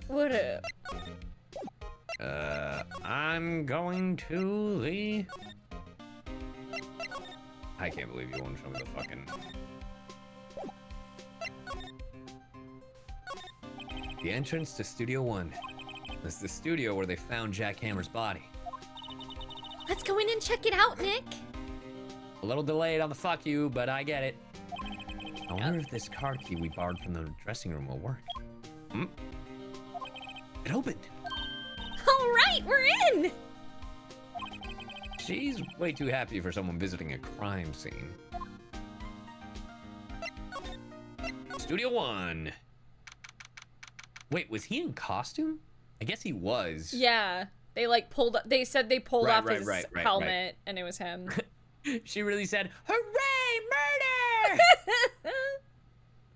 What up? I'm going to the... I can't believe you won't show me the fucking... The entrance to Studio 1. This is the studio where they found Jack Hammer's body. Let's go in and check it out, Nick. A little delayed on the fuck you, but I get it. I wonder if this card key we borrowed from the dressing room will work. It opened. All right, we're in. She's way too happy for someone visiting a crime scene. Studio 1. Wait, was he in costume? I guess he was. Yeah, they like pulled. They said they pulled off his right, helmet, and it was him. She really said, "Hooray, murder!"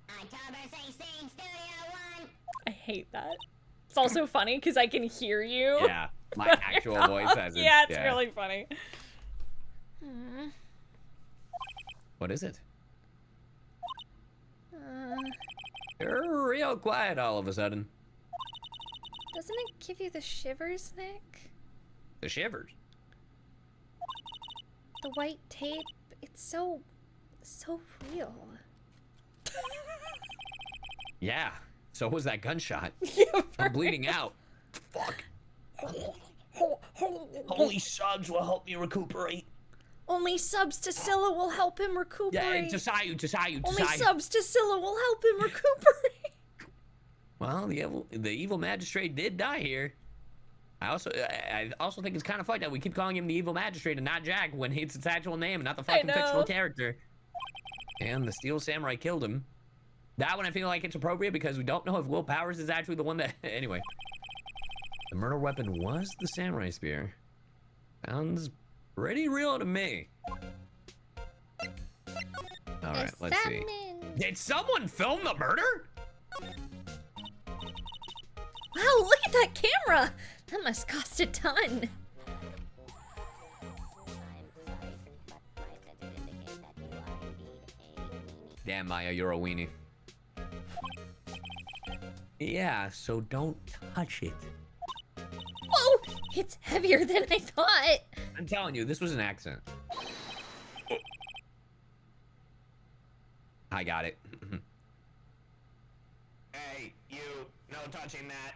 October 16, Studio 1. I hate that. It's also funny because I can hear you. Yeah, my actual voice has it. Yeah, it's really funny. What is it? You're real quiet all of a sudden. Doesn't it give you the shivers, Nick? The shivers. The white tape, it's so real. Yeah, so was that gunshot. I'm bleeding out. Fuck. Only subs will help me recuperate. Only subs to Sylla will help him recuperate. Yeah, and to Sayu. Only subs to Sylla will help him recuperate. Well, the evil magistrate did die here. I also think it's kind of funny that we keep calling him the evil magistrate and not Jack when it's his actual name and not the fucking fictional character. And the Steel Samurai killed him. That one I feel like it's appropriate because we don't know if Will Powers is actually the one that... Anyway. The murder weapon was the samurai spear. Sounds pretty real to me. Alright, let's see. Did someone film the murder? Wow, look at that camera! That must cost a ton. Damn, Maya, you're a weenie. Yeah, so don't touch it. Whoa! It's heavier than I thought. I'm telling you, this was an accident. I got it. Hey, you, no touching that.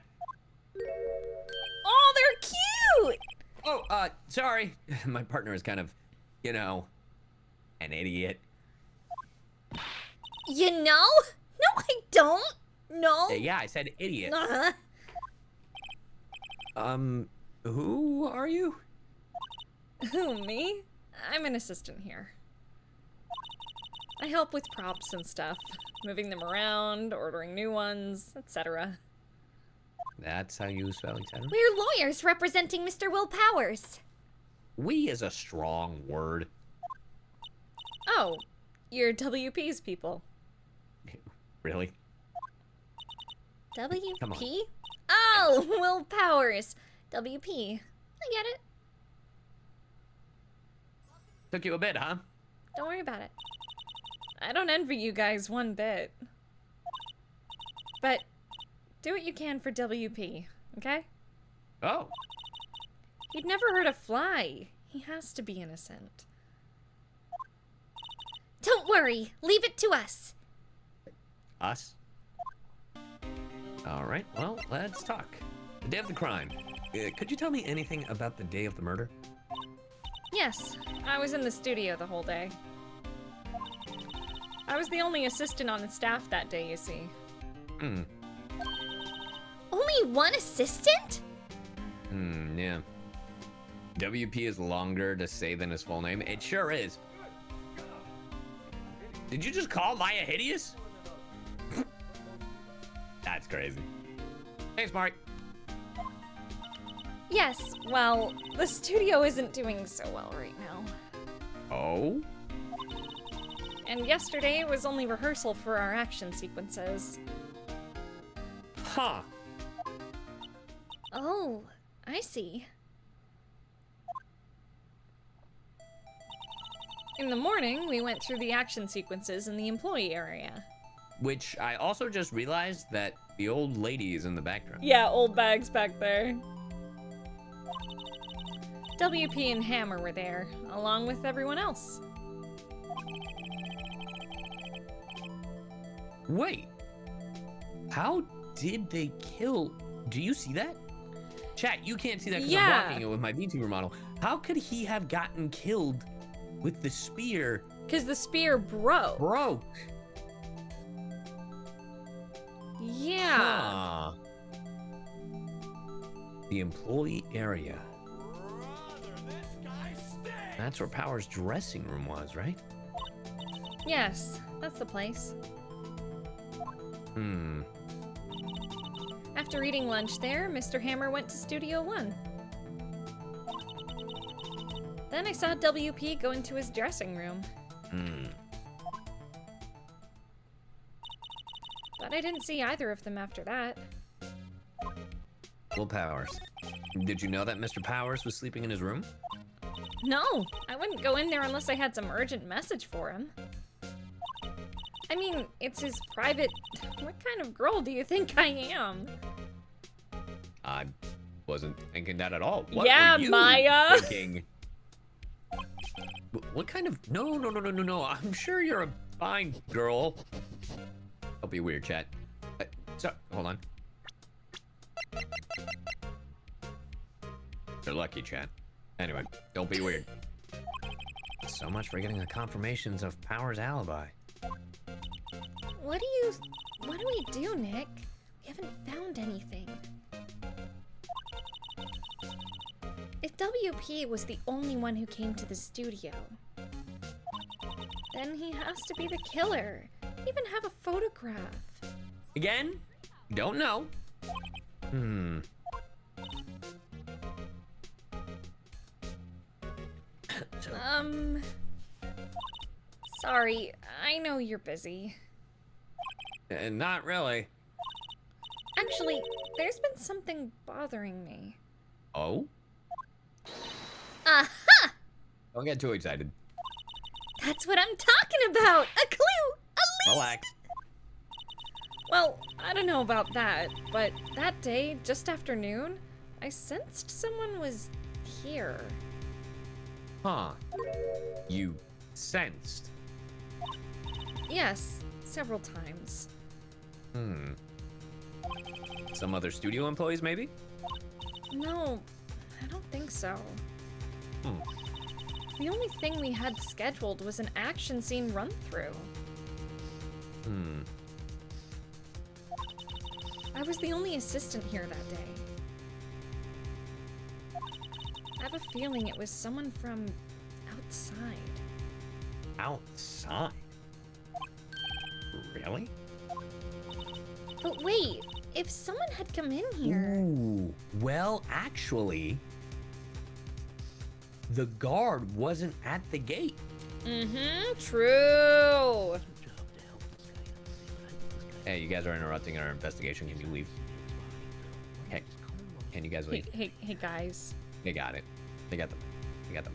Oh, they're cute! Oh, sorry. My partner is kind of, an idiot. You know? No, I don't. No. Yeah, I said idiot. Uh-huh. Who are you? Who, me? I'm an assistant here. I help with props and stuff, moving them around, ordering new ones, etc. That's how you spell etc. We're lawyers representing Mr. Will Powers. We is a strong word. Oh, you're WP's people. Really? WP? Come on. Oh, Will Powers. WP. I get it. Took you a bit, huh? Don't worry about it. I don't envy you guys one bit. But do what you can for WP, okay? Oh. He'd never hurt a fly. He has to be innocent. Don't worry. Leave it to us. Us? All right, well, let's talk. The day of the crime. Could you tell me anything about the day of the murder? Yes, I was in the studio the whole day. I was the only assistant on the staff that day, you see. Hmm. Only one assistant? Yeah. WP is longer to say than his full name. It sure is. Did you just call Maya hideous? That's crazy. Thanks, Mark. Yes, well, the studio isn't doing so well right now. Oh? And yesterday was only rehearsal for our action sequences. Huh. Oh, I see. In the morning, we went through the action sequences in the employee area. Which I also just realized that the old lady is in the background. Yeah, old bags back there. WP and Hammer were there, along with everyone else. Wait. How did they kill? Do you see that? Chat, you can't see that because Yeah. I'm blocking it with my VTuber model. How could he have gotten killed with the spear Because the spear broke. broke? Yeah. Huh. The employee area. That's where Power's dressing room was, right? Yes, that's the place. After eating lunch there, Mr. Hammer went to Studio 1. Then I saw WP go into his dressing room. But I didn't see either of them after that. Will Powers. Did you know that Mr. Powers was sleeping in his room? No, I wouldn't go in there unless I had some urgent message for him. I mean, it's his private... What kind of girl do you think I am? I wasn't thinking that at all. What Yeah, were you Maya. thinking? What kind of... No. I'm sure you're a fine girl. Don't be weird, chat. Hold on. You're lucky, chat. Anyway, don't be weird. So much for getting a confirmations of Power's alibi. What do we do, Nick? We haven't found anything. If WP was the only one who came to the studio, then he has to be the killer. Even have a photograph. Again? Don't know. Sorry, I know you're busy. Not really. Actually, there's been something bothering me. Oh? Aha! Don't get too excited. That's what I'm talking about! A clue! A lead! Relax. Well, I don't know about that, but that day, just after noon, I sensed someone was here. Huh. You sensed. Yes, several times. Some other studio employees, maybe? No, I don't think so. Hmm. The only thing we had scheduled was an action scene run-through. I was the only assistant here that day. I have a feeling it was someone from outside. Outside? Really? But wait, if someone had come in here... Ooh, well, actually, the guard wasn't at the gate. Mm-hmm, true. Hey, you guys are interrupting our investigation. Can you leave? Hey, can you guys leave? Hey guys. They got it. They got them. They got them.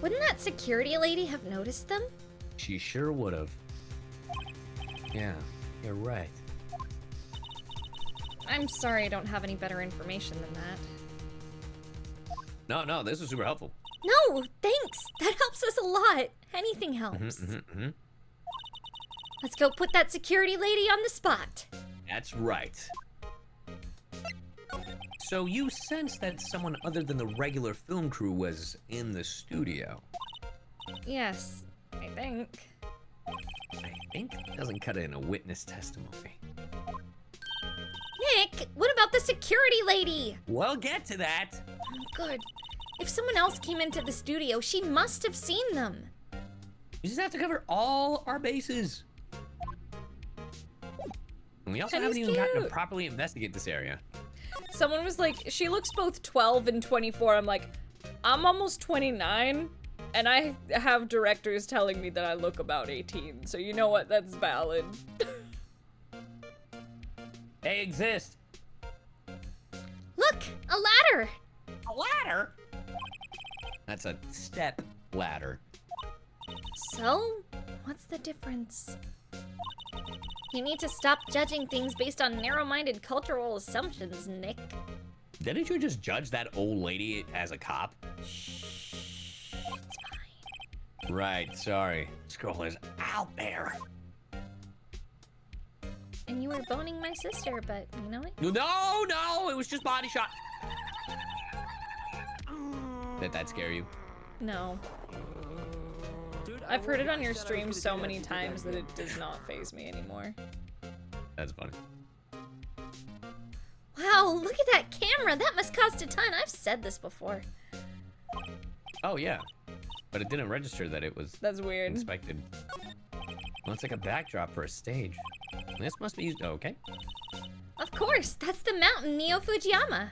Wouldn't that security lady have noticed them? She sure would have. Yeah, you're right. I'm sorry I don't have any better information than that. No, this is super helpful. No, thanks. That helps us a lot. Anything helps. Let's go put that security lady on the spot. That's right. So you sense that someone other than the regular film crew was in the studio? Yes, I think. I think it doesn't cut it in a witness testimony. Nick, what about the security lady? We'll get to that. Good. If someone else came into the studio, she must have seen them. We just have to cover all our bases. And we also Penny's haven't even gotten to cute. properly investigate this area. Someone was like, she looks both 12 and 24. I'm like, I'm almost 29, and I have directors telling me that I look about 18. So you know what? That's valid. They exist. Look, a ladder. A ladder? That's a step ladder. So, what's the difference? You need to stop judging things based on narrow-minded cultural assumptions, Nick. Didn't you just judge that old lady as a cop? Shh, it's fine. Right, sorry. This girl is out there. And you were boning my sister, but you know what? No, it was just body shot. Did that scare you? No. I've heard it on your stream so many times that it does not faze me anymore. That's funny. Wow, look at that camera! That must cost a ton! I've said this before. Oh, yeah. But it didn't register that it was That's weird. inspected. Well, it's like a backdrop for a stage. This must be used. Oh, okay. Of course, that's the mountain Neo Fujiyama.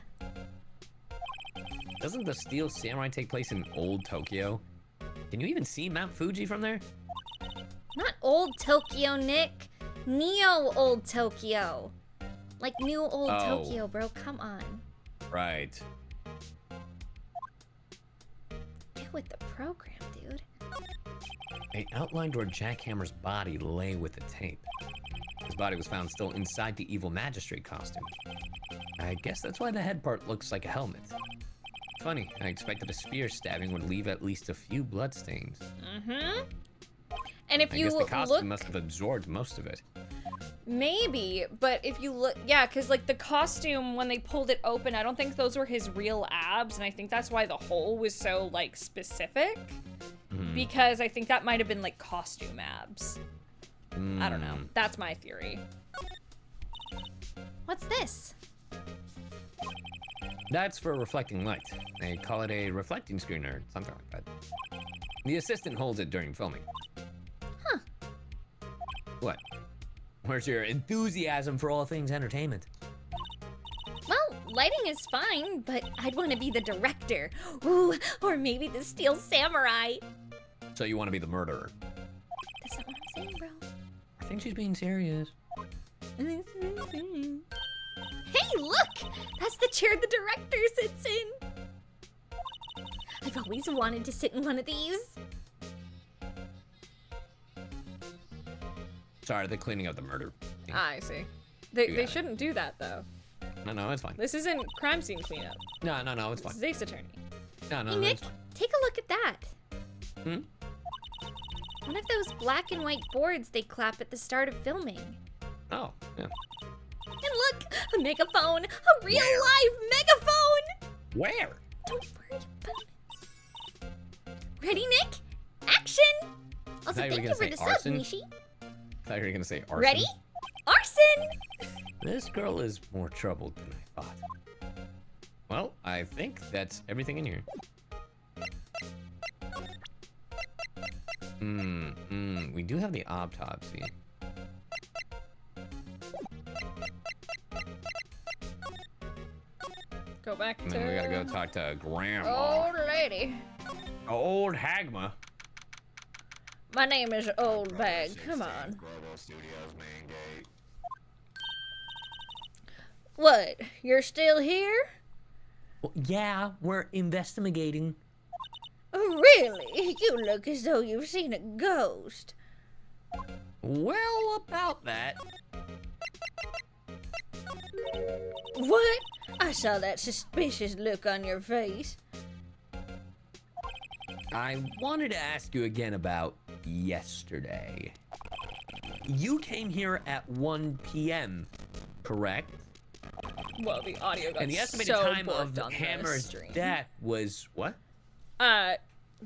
Doesn't the Steel Samurai take place in old Tokyo? Can you even see Mount Fuji from there? Not old Tokyo, Nick. Neo old Tokyo. Like new old Oh. Tokyo, bro. Come on. Right. Get with the program, dude. They outlined where Jack Hammer's body lay with the tape. His body was found still inside the evil magistrate costume. I guess that's why the head part looks like a helmet. Funny, I expected a spear stabbing would leave at least a few bloodstains. Mm-hmm. And if I you guess the costume look... must have absorbed most of it. Maybe, but if you look... Yeah, because, like, the costume, when they pulled it open, I don't think those were his real abs, and I think that's why the hole was so, like, specific. Because I think that might have been, like, costume abs. I don't know. That's my theory. What's this? That's for reflecting light. They call it a reflecting screen or something like that. The assistant holds it during filming. Huh. What? Where's your enthusiasm for all things entertainment? Well, lighting is fine, but I'd want to be the director. Ooh, or maybe the Steel Samurai. So you want to be the murderer? That's not what I'm saying, bro. I think she's being serious. Hey, look! That's the chair the director sits in. I've always wanted to sit in one of these. Sorry, they're cleaning up the murder. I see. You They got it. shouldn't do that, though. No, it's fine. This isn't crime scene cleanup. No, it's This fine. is Ace Attorney. No, Hey, Nick, it's fine. take a look at that. Hmm? One of those black and white boards they clap at the start of filming. Oh, yeah. And look, a megaphone, a real live megaphone. Where? Don't worry about it. Ready, Nick? Action! Also, thought you were thank gonna you for say the sub, arson. Nishi. I thought you were gonna say arson. Ready? Arson! This girl is more troubled than I thought. Well, I think that's everything in here. We do have the autopsy. Go back And to... then we gotta go talk to Grandma. Old lady. Old Hagma. My name is Old Bag. Come on. What? You're still here? Well, yeah, we're investigating. Really? You look as though you've seen a ghost. Well, about that. What? I saw that suspicious look on your face. I wanted to ask you again about yesterday. You came here at 1 p.m., correct? Well, the audio got And the estimated so time borked of on the Hammer's stream. death was what?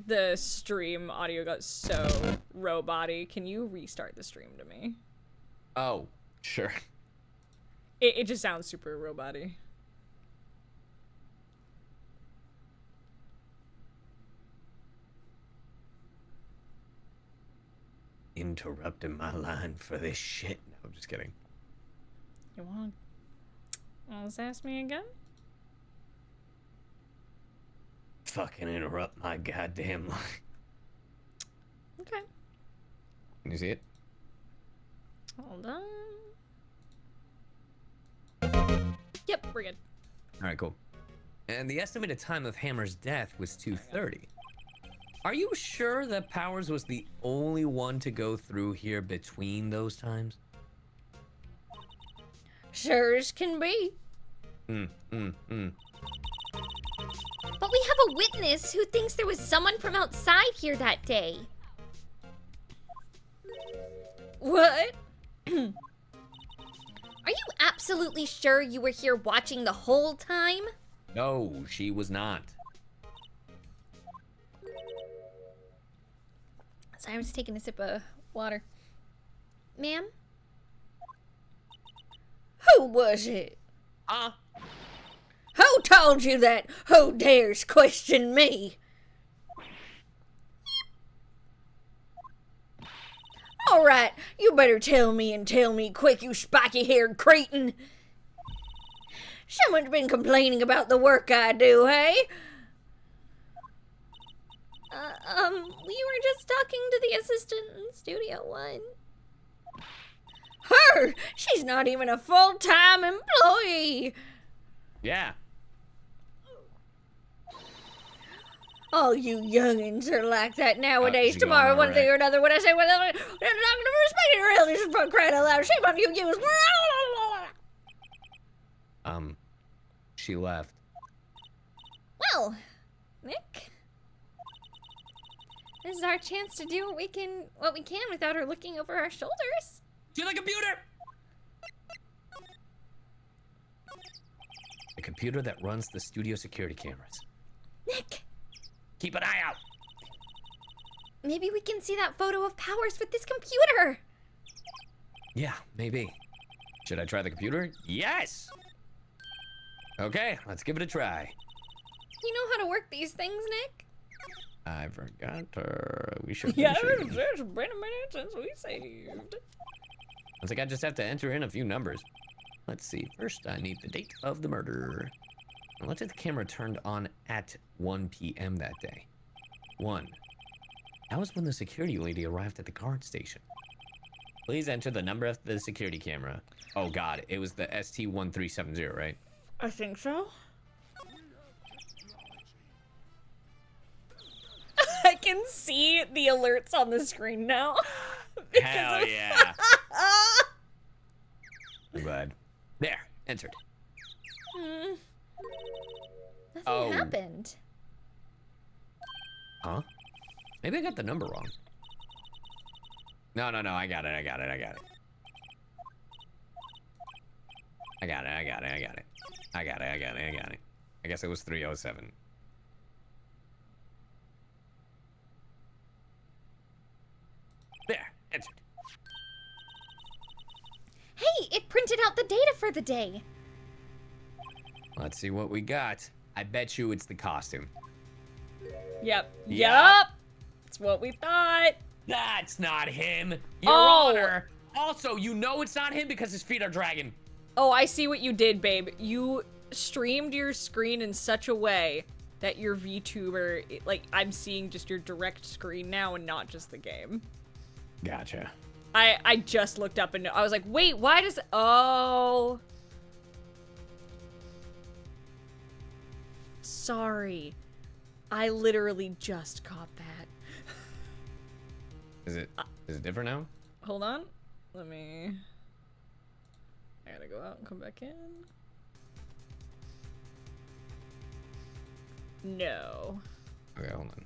The stream audio got so robot-y. Can you restart the stream to me? Oh, sure. It just sounds super robot-y. Interrupting my line for this shit. No, I'm just kidding. You want to ask me again? Fucking interrupt my goddamn line. Okay. Can you see it? Hold on. Yep, we're good. All right, cool. And the estimated time of Hammer's death was 2:30. Are you sure that Powers was the only one to go through here between those times? Sure as can be. But we have a witness who thinks there was someone from outside here that day. What? Are you absolutely sure you were here watching the whole time? No, she was not. Sorry, I was taking a sip of water. Ma'am? Who was it? Huh? Who told you that? Who dares question me? All right, you better tell me and tell me quick, you spiky-haired cretin. Someone's been complaining about the work I do, hey? We were just talking to the assistant in Studio One. Her! She's not even a full-time employee. Yeah. All you youngins are like that nowadays. she gone Tomorrow, one thing already? or another. When I say whatever, I'm not gonna respect your elders for crying out loud. Shame on you, you. She left. Well, Nick, this is our chance to do what we can without her looking over our shoulders. To the computer! The computer that runs the studio security cameras. Nick, Keep an eye out! maybe we can see that photo of Powers with this computer. Yeah, maybe. Should I try the computer? Yes! Okay, let's give it a try. You know how to work these things, Nick? I forgot her. We should. Yeah, we should- it's been a minute since we saved. Looks like I just have to enter in a few numbers. Let's see. First, I need the date of the murder. Now, let's say the camera turned on at 1 p.m. that day. 1. That was when the security lady arrived at the guard station. Please enter the number of the security camera. Oh God, it was the ST1370, right? I think so. I can see the alerts on the screen now. Hell yeah. I'm glad. There, entered. Nothing Oh. happened. Huh? Maybe I got the number wrong. No, I got it. I got it. I guess it was 307. There, answered. Hey, it printed out the data for the day. Let's see what we got. I bet you it's the costume. Yep. Yup. That's what we thought. That's not him, Your Oh. Honor. Also, you know it's not him because his feet are dragging. Oh, I see what you did, babe. You streamed your screen in such a way that your VTuber, like, I'm seeing just your direct screen now and not just the game. Gotcha. I just looked up and I was like, wait, why does... Oh. Sorry. I literally just caught that. Is it different now? Hold on. Let me... I gotta go out and come back in. No. Okay, hold on.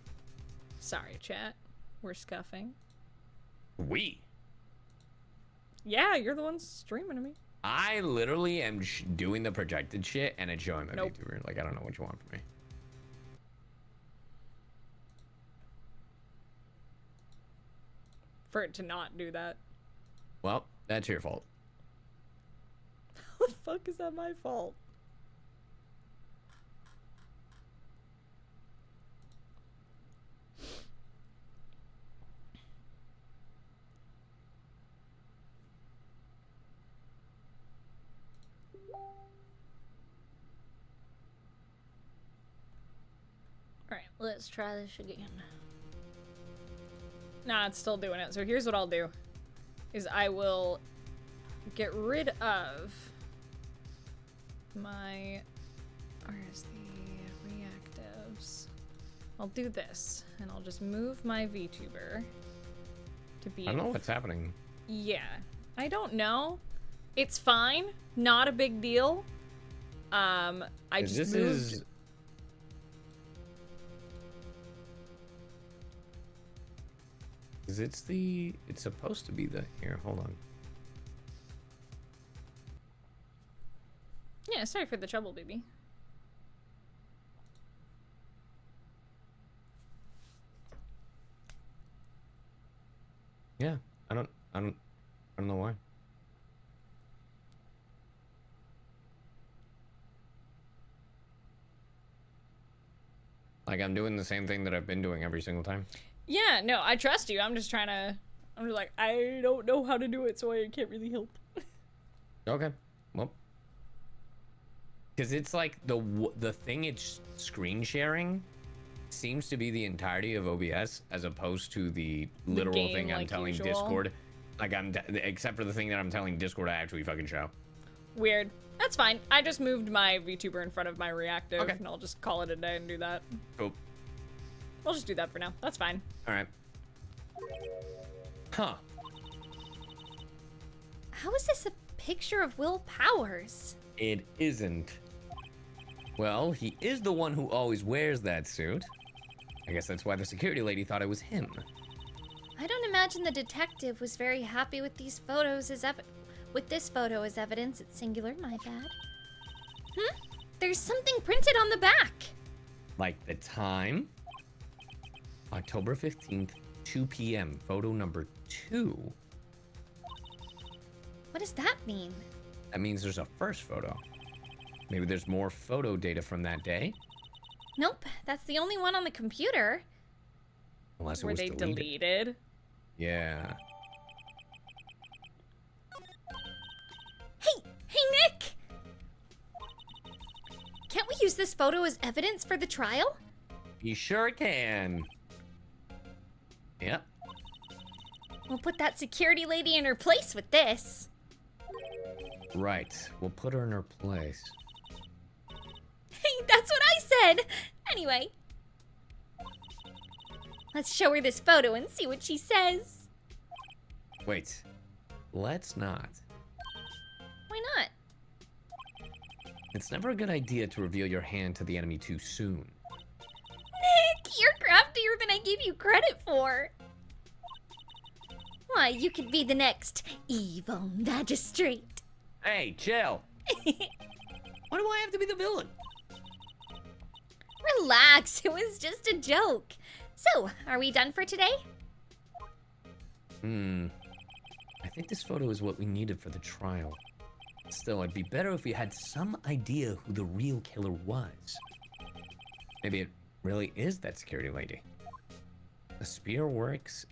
Sorry, chat. We're scuffing. We? Yeah, you're the one streaming to me. I literally am doing the projected shit and it's showing my Nope. VTuber. Like, I don't know what you want from me. For it to not do that. Well, that's your fault. How the fuck is that my fault? Alright, let's try this again. Nah, it's still doing it. So here's what I'll do. Is I will get rid of my... Where's the reactives? I'll do this, and I'll just move my VTuber to be... I don't know what's happening. Yeah. I don't know. It's fine. Not a big deal. I just This moved... is... It's supposed to be the... Here, hold on. Yeah, sorry for the trouble, baby. Yeah, I don't know why. Like, I'm doing the same thing that I've been doing every single time. Yeah, no, I trust you. I'm just trying to... I'm just like, I don't know how to do it, so I can't really help. Okay, well. Because it's like the thing it's screen sharing seems to be the entirety of OBS as opposed to the literal game, thing I'm like telling usual. Discord. Like, except for the thing that I'm telling Discord I actually fucking show. Weird. That's fine. I just moved my VTuber in front of my reactive, Okay. and I'll just call it a day and do that. Cool. We'll just do that for now. That's fine. All right. Huh. How is this a picture of Will Powers? It isn't. Well, he is the one who always wears that suit. I guess that's why the security lady thought it was him. I don't imagine the detective was very happy with these photos as with this photo as evidence. It's singular, my bad. There's something printed on the back. Like the time? October 15th, 2 p.m., photo number 2. What does that mean? That means there's a first photo. Maybe there's more photo data from that day? Nope, that's the only one on the computer. Unless it Were was they deleted? Yeah. Hey, Nick! Can't we use this photo as evidence for the trial? You sure can. Yep. We'll put that security lady in her place with this. Right. We'll put her in her place. Hey, that's what I said! Anyway. Let's show her this photo and see what she says. Wait. Let's not. Why not? It's never a good idea to reveal your hand to the enemy too soon. Nick, you're craftier than can I give you credit for? Why, you could be the next evil magistrate. Hey, chill. Why do I have to be the villain? Relax, it was just a joke. So, are we done for today? I think this photo is what we needed for the trial. Still, it'd be better if we had some idea who the real killer was. Maybe it really is that security lady. The spear works.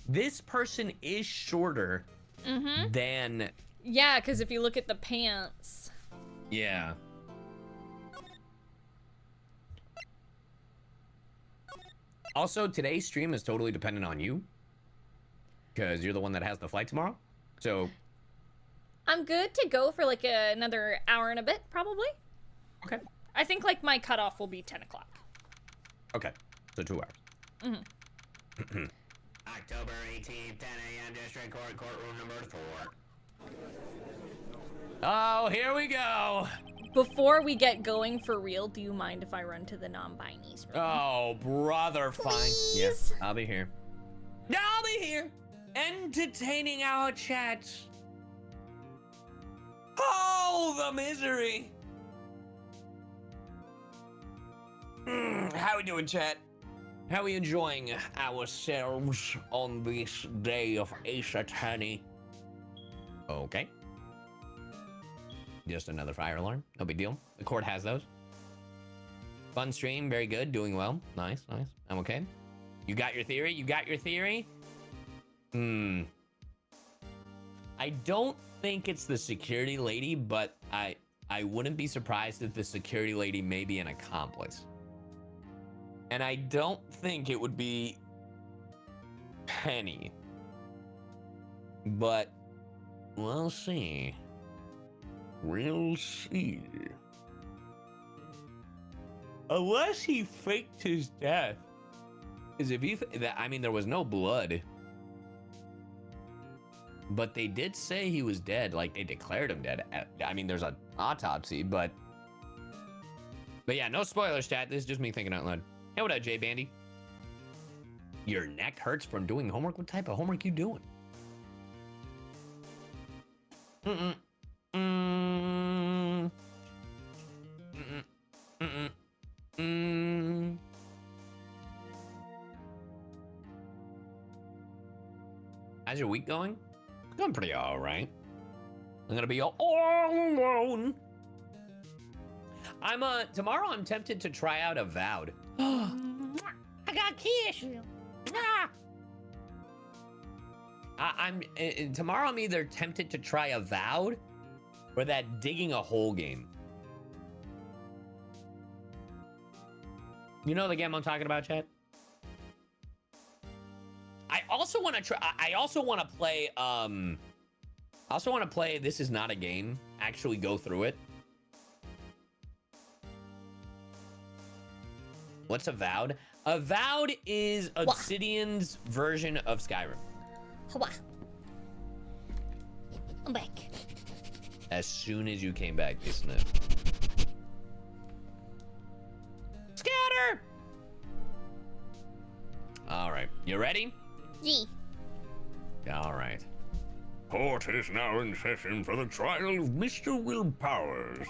This person is shorter than... Yeah, because if you look at the pants. Yeah. Also, today's stream is totally dependent on you. Because you're the one that has the flight tomorrow. So... I'm good to go for like another hour and a bit, probably. Okay. I think like my cutoff will be 10 o'clock. Okay. So 2 hours. October 18th, 10 a.m. District Court, courtroom number 4. Oh, here we go. Before we get going for real, do you mind if I run to the non-binies room? Oh, brother, fine. Yes, I'll be here. I'll be here, entertaining our chats. Oh, the misery. How we doing, chat? How we enjoying ourselves on this day of Ace Attorney? Okay. Just another fire alarm. No big deal. The court has those. Fun stream. Very good. Doing well. Nice, nice. I'm okay. You got your theory? You got your theory? I don't think it's the security lady, but I wouldn't be surprised if the security lady may be an accomplice. And I don't think it would be Penny. But we'll see. We'll see. Unless he faked his death. Because if you, I mean, there was no blood. But they did say he was dead. Like, they declared him dead. I mean, there's an autopsy, but yeah, no spoilers, chat. This is just me thinking out loud. Hey, what up, J Bandy? Your neck hurts from doing homework? What type of homework you doing? How's your week going? It's going pretty all right. I'm gonna be all alone. Tomorrow I'm tempted to try out Avowed. I got kiss. Tomorrow I'm either tempted to try Avowed or that digging a hole game. You know the game I'm talking about, chat? I also want to try. I also want to play. This Is Not a Game. Actually, go through it. What's Avowed? Avowed is Obsidian's version of Skyrim. I'm back. As soon as you came back, they sniff. Scatter! All right, you ready? Yee. All right. Court is now in session for the trial of Mr. Will Powers.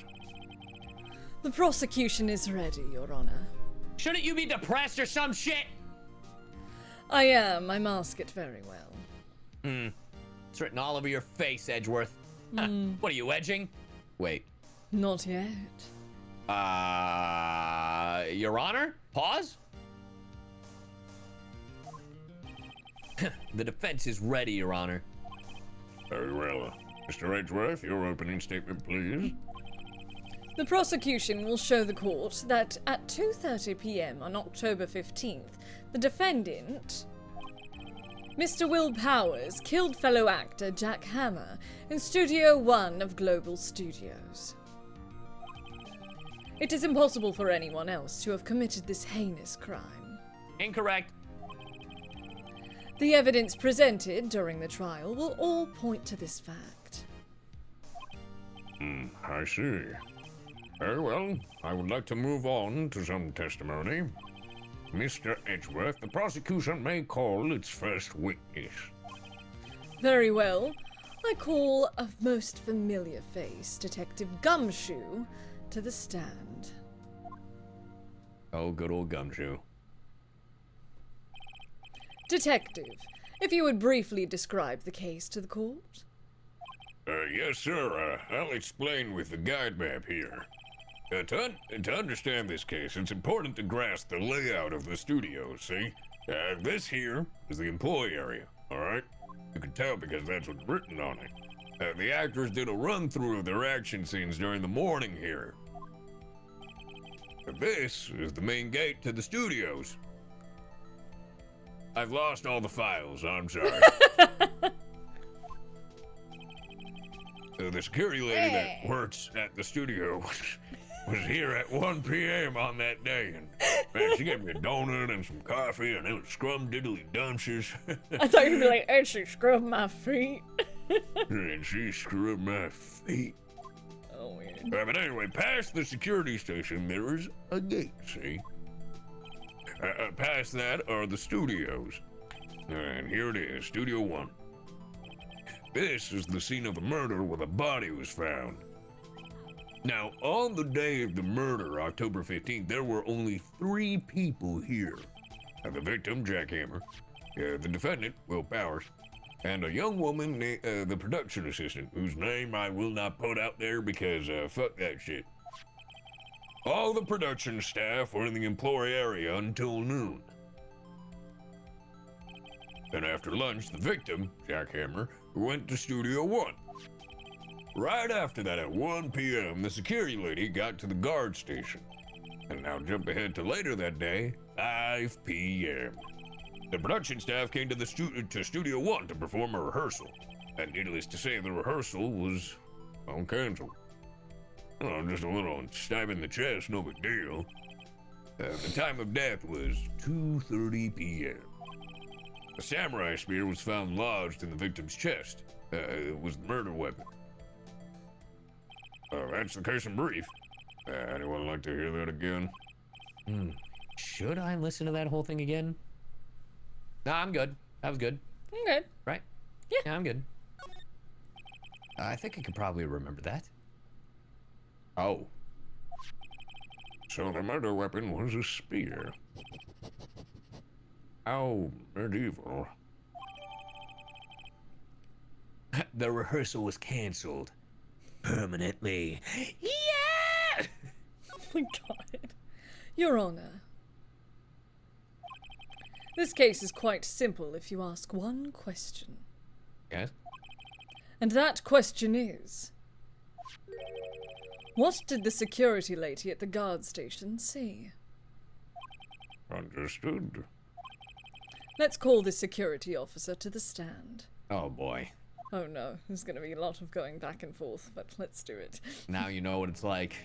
The prosecution is ready, Your Honor. Shouldn't you be depressed or some shit? I am. I mask it very well. It's written all over your face, Edgeworth. What are you, edging? Wait. Not yet. Your Honor? Pause? The defense is ready, Your Honor. Very well. Mr. Edgeworth, your opening statement, please. The prosecution will show the court that at 2:30 p.m. on October 15th, the defendant, Mr. Will Powers, killed fellow actor Jack Hammer in Studio 1 of Global Studios. It is impossible for anyone else to have committed this heinous crime. Incorrect. The evidence presented during the trial will all point to this fact. I see. Very well. I would like to move on to some testimony. Mr. Edgeworth, the prosecution may call its first witness. Very well. I call a most familiar face, Detective Gumshoe, to the stand. Oh, good old Gumshoe. Detective, if you would briefly describe the case to the court. Yes, sir. I'll explain with the guide map here. To understand this case, it's important to grasp the layout of the studio, see? This here is the employee area, alright? You can tell because that's what's written on it. The actors did a run-through of their action scenes during the morning here. This is the main gate to the studios. I've lost all the files, I'm sorry. The security lady that works at the studio was here at 1 p.m. on that day, and man, she gave me a donut and some coffee, and it was scrum-diddly-dumptious. I thought you'd be like, and she scrubbed my feet. And she scrubbed my feet. Oh, weird. But anyway, past the security station, there is a gate, see? Past that are the studios. And here it is, Studio 1. This is the scene of the murder where the body was found. Now, on the day of the murder, October 15th, there were only 3 people here. The victim, Jackhammer, the defendant, Will Powers, and a young woman, the production assistant, whose name I will not put out there because, fuck that shit. All the production staff were in the employee area until noon. Then after lunch, the victim, Jackhammer, went to Studio 1. Right after that, at 1 p.m., the security lady got to the guard station. And now jump ahead to later that day, 5 p.m. The production staff came to the Studio 1 to perform a rehearsal. And needless to say, the rehearsal was canceled. Oh, just a little stab in the chest, no big deal. The time of death was 2:30 p.m. A samurai spear was found lodged in the victim's chest. It was the murder weapon. That's the case in brief. Anyone like to hear that again? Should I listen to that whole thing again? No, I'm good. That was good. Okay. Right? Yeah, I'm good. I think I could probably remember that. Oh. So the murder weapon was a spear. How medieval. The rehearsal was canceled. Permanently. Yeah! Oh my god. Your Honor. This case is quite simple if you ask one question. Yes? And that question is... what did the security lady at the guard station see? Understood. Let's call the security officer to the stand. Oh boy. Oh no, there's gonna be a lot of going back and forth, but let's do it. Now you know what it's like.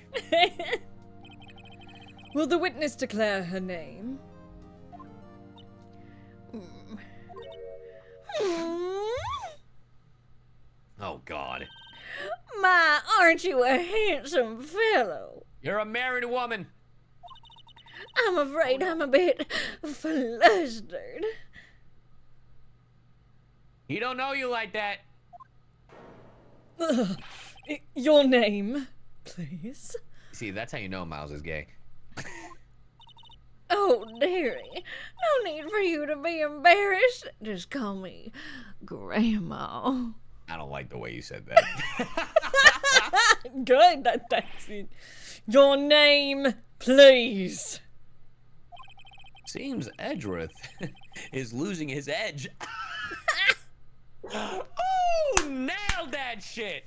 Will the witness declare her name? Oh god. My, aren't you a handsome fellow? You're a married woman. I'm afraid I'm a bit flustered. He don't know you like that. Ugh. Your name, please. See, that's how you know Miles is gay. Oh, dearie, no need for you to be embarrassed. Just call me Grandma. I don't like the way you said that. Good, that's it. Your name, please. Seems Edgeworth is losing his edge. Oh, nailed that shit!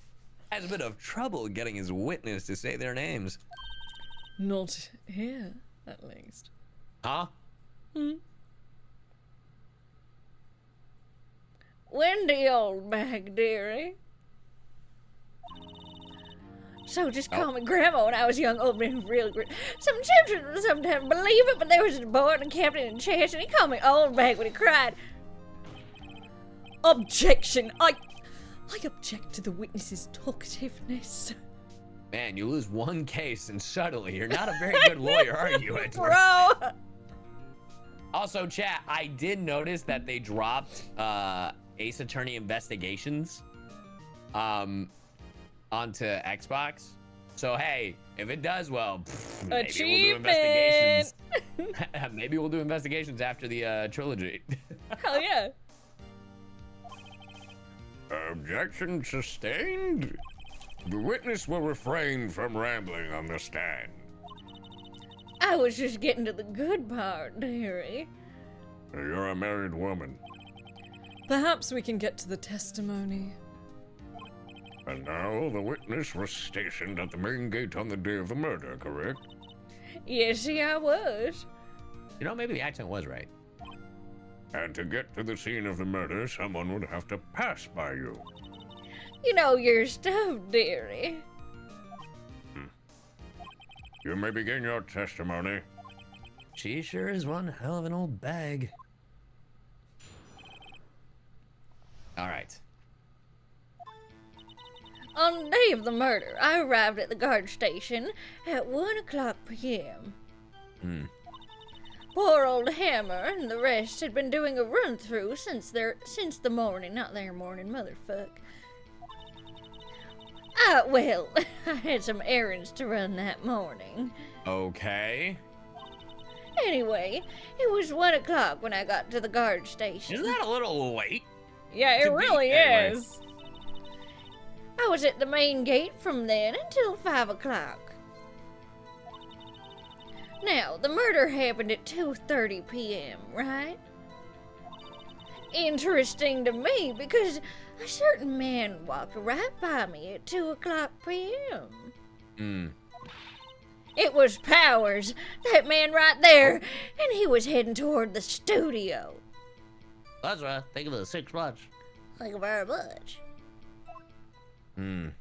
Has a bit of trouble getting his witness to say their names. Not here, at least. Huh? Wendy, old bag, dearie. So just call me Grandma. When I was young, old man, real great. Some children would sometimes believe it, but there was a boy and a captain in chest, and he called me old bag when he cried. Objection! I object to the witness's talkativeness. Man, you lose one case and suddenly you're not a very good lawyer, are you, Edgeworth? Bro! Also, chat, I did notice that they dropped Ace Attorney Investigations onto Xbox. So hey, if it does well, maybe we'll do investigations. Maybe we'll do investigations after the trilogy. Hell yeah. Objection sustained. The witness will refrain from rambling on the stand. I was just getting to the good part, dearie. You're a married woman. Perhaps we can get to the testimony. And now the witness was stationed at the main gate on the day of the murder, correct? Yes, I was. You know, maybe the accent was right. And to get to the scene of the murder, someone would have to pass by you. You know your stuff, dearie. You may begin your testimony. She sure is one hell of an old bag. All right. On the day of the murder, I arrived at the guard station at 1 o'clock p.m. Poor old Hammer and the rest had been doing a run-through since the morning, not their morning, motherfuck. Well, I had some errands to run that morning. Okay. Anyway, it was 1 o'clock when I got to the guard station. Isn't that a little late? Yeah, it To be- really anyway. is. I was at the main gate from then until 5 o'clock. Now, the murder happened at 2:30 p.m., right? Interesting to me because a certain man walked right by me at 2 o'clock p.m. It was Powers, that man right there, and he was heading toward the studio. That's right. Think of the 6 months. Thank you very much. You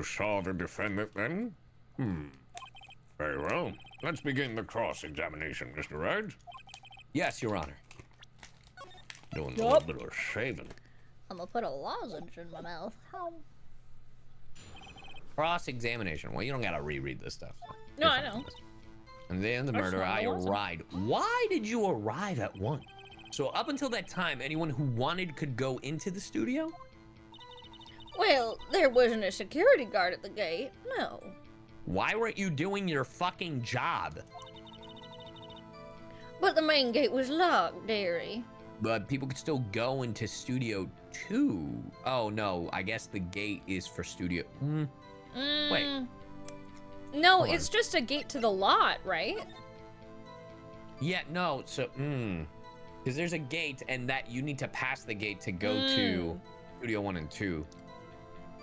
saw the defendant then? Very well. Let's begin the cross-examination, Mr. Wright. Yes, Your Honor. Doing a little bit of shaving. I'm gonna put a lozenge in my mouth. Cross-examination. Well, you don't gotta reread this stuff. No, You're I fine know. with this. And then the I just murder, wanted I to listen. arrived. Why did you arrive at 1? So up until that time, anyone who wanted could go into the studio? Well, there wasn't a security guard at the gate, no. Why weren't you doing your fucking job? But the main gate was locked, dearie. But people could still go into Studio 2. Oh, no. I guess the gate is for Studio... Wait. No, Hold it's on. just a gate to the lot, right? Yeah, no. So, because there's a gate, and that you need to pass the gate to go to Studio 1 and 2.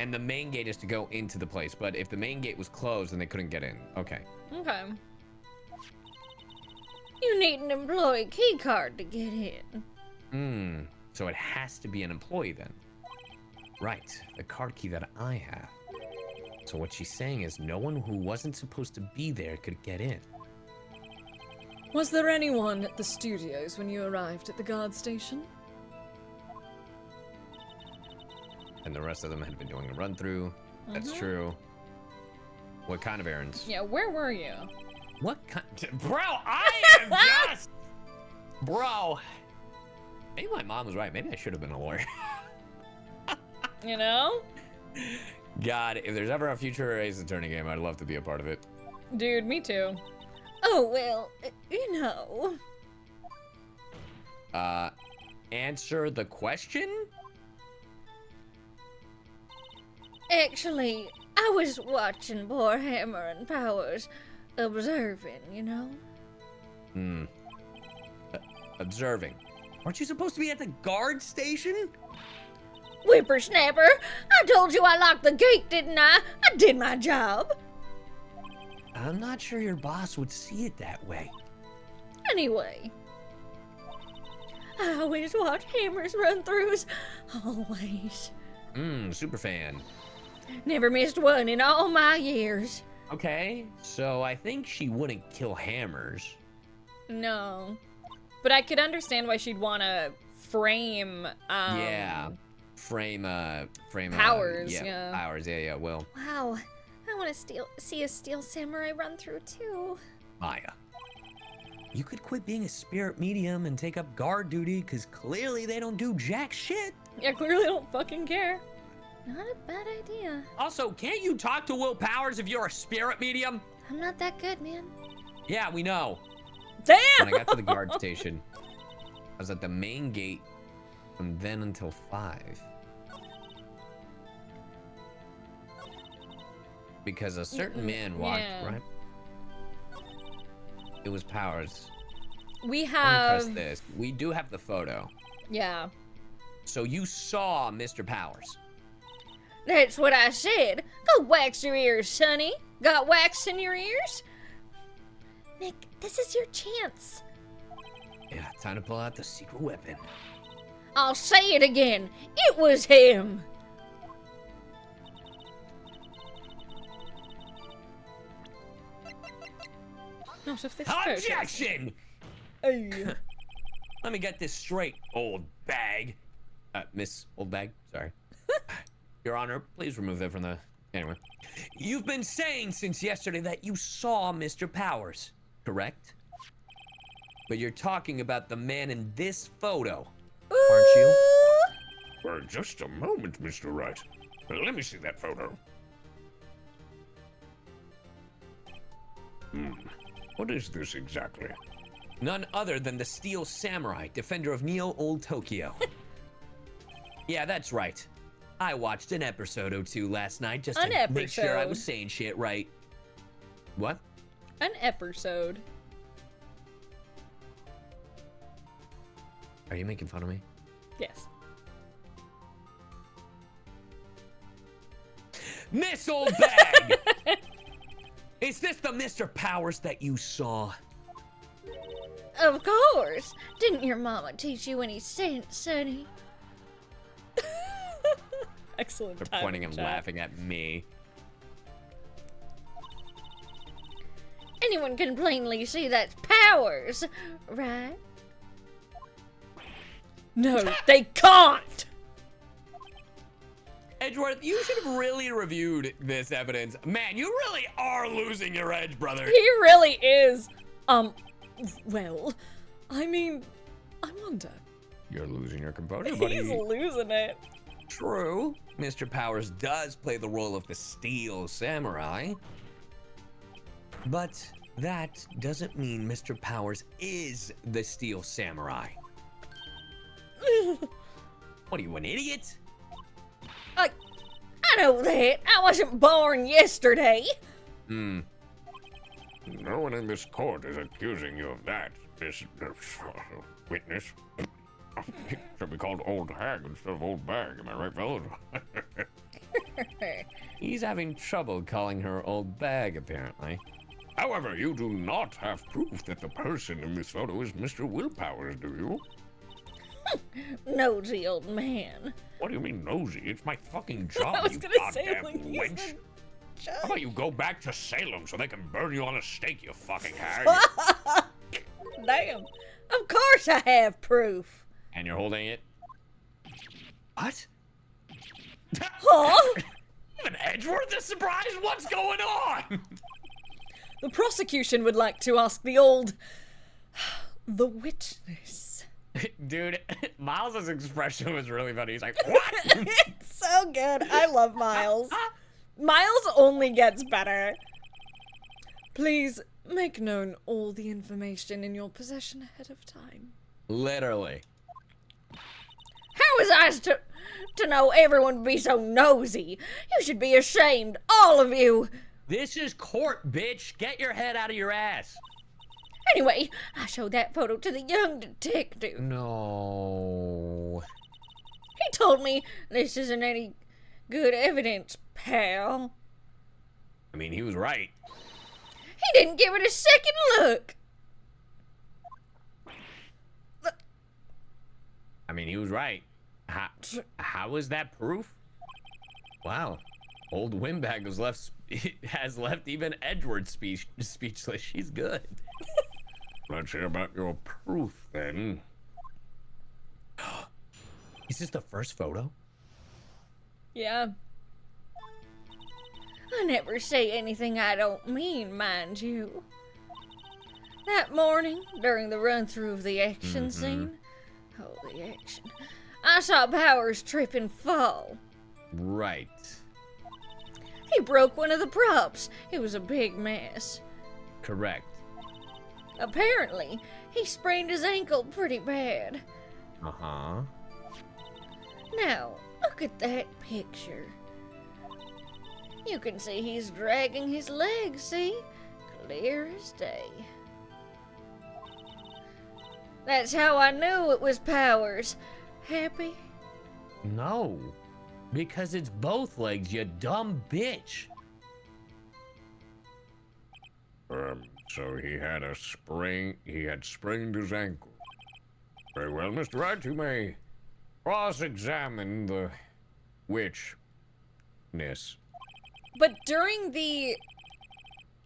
And the main gate is to go into the place. But if the main gate was closed, then they couldn't get in. Okay. Okay. You need an employee key card to get in. So it has to be an employee then. Right. The card key that I have. So what she's saying is no one who wasn't supposed to be there could get in. Was there anyone at the studios when you arrived at the guard station? And the rest of them had been doing a run through. That's true. What kind of errands? Yeah, where were you? What kind? Bro, I am just. Bro. Maybe my mom was right. Maybe I should have been a lawyer. You know? God, if there's ever a future Ace Attorney game, I'd love to be a part of it. Dude, me too. Oh, well, you know. Answer the question? Actually, I was watching poor Hammer and Powers observing, you know? Observing. Aren't you supposed to be at the guard station? Whippersnapper, I told you I locked the gate, didn't I? I did my job. I'm not sure your boss would see it that way. Anyway, I always watch Hammer's run-throughs. Always. Super fan. Never missed one in all my years. Okay, so I think she wouldn't kill Hammers. No. But I could understand why she'd want to frame, Yeah. Frame Powers, yeah. yeah. Powers, yeah, well, Wow. I want to see a Steel Samurai run through too. Maya. you could quit being a spirit medium and take up guard duty, because clearly they don't do jack shit. Yeah, clearly don't fucking care. Not a bad idea. Also, can't you talk to Will Powers if you're a spirit medium? I'm not that good, man. Yeah, we know. Damn! When I got to the guard station, I was at the main gate from then until 5. Because a certain man walked, Yeah. right? It was Powers. We Let me have... press this. We do have the photo. Yeah. So you saw Mr. Powers. That's what I said. Go wax your ears, Sonny. Got wax in your ears? Nick, this is your chance. Yeah, time to pull out the secret weapon. I'll say it again. It was him. Not of this photo. Objection! Ay. Let me get this straight, old bag. Miss Old Bag, sorry. Your Honor, please remove that from the... Anyway. You've been saying since yesterday that you saw Mr. Powers, correct? But you're talking about the man in this photo, aren't you? For just a moment, Mr. Wright. Let me see that photo. What is this exactly? None other than the Steel Samurai, defender of Neo Old Tokyo. Yeah, that's right. I watched an episode or two last night just to make sure I was saying shit right. What? An episode. Are you making fun of me? Yes. Miss Old Bag! Is this the Mr. Powers that you saw? Of course. Didn't your mama teach you any sense, Sonny? Excellent. They're time pointing in and chat. laughing at me. Anyone can plainly see that's Powers, right? No, they can't! Edgeworth, you should have really reviewed this evidence. Man, you really are losing your edge, brother. He really is. Well, I mean, I wonder. You're losing your composure, buddy. He's losing it. True. Mr. Powers does play the role of the Steel Samurai. But that doesn't mean Mr. Powers is the Steel Samurai. What are you, an idiot? I know that. I wasn't born yesterday. Hmm. No one in this court is accusing you of that, Miss witness. Should be called Old Hag instead of Old Bag, am I right, fellas? He's having trouble calling her Old Bag, apparently. However, you do not have proof that the person in this photo is Mr. Will Powers, do you? Nosy old man. What do you mean nosy? It's my fucking job, I was you gonna say, goddamn like, he's wench. How about you go back to Salem so they can burn you on a stake, you fucking hag? Damn. Of course I have proof. And you're holding it? What? Huh? Even Edgeworth is surprised? What's going on? The prosecution would like to ask the witness. Dude, Miles's expression was really funny. He's like, what? It's so good. I love Miles. Miles only gets better. Please make known all the information in your possession ahead of time. Literally. How was I to know everyone would be so nosy? You should be ashamed, all of you. This is court, bitch. Get your head out of your ass. Anyway, I showed that photo to the young detective. No. He told me this isn't any good evidence, pal. I mean, he was right. He didn't give it a second look. I mean, he was right. How is that proof? Wow. Old Windbag has left even Edward speechless. She's good. Let's hear about your proof, then. Is this the first photo? Yeah. I never say anything I don't mean, mind you. That morning, during the run-through of the action scene, oh, the action, I saw Powers trip and fall. Right. He broke one of the props. It was a big mess. Correct. Apparently, he sprained his ankle pretty bad. Uh-huh. Now, look at that picture. You can see he's dragging his legs, see? Clear as day. That's how I knew it was Powers. Happy? No. Because it's both legs, you dumb bitch. So he had sprained his ankle. Very well, Mr. Wright, you may cross-examine the witchness. But during the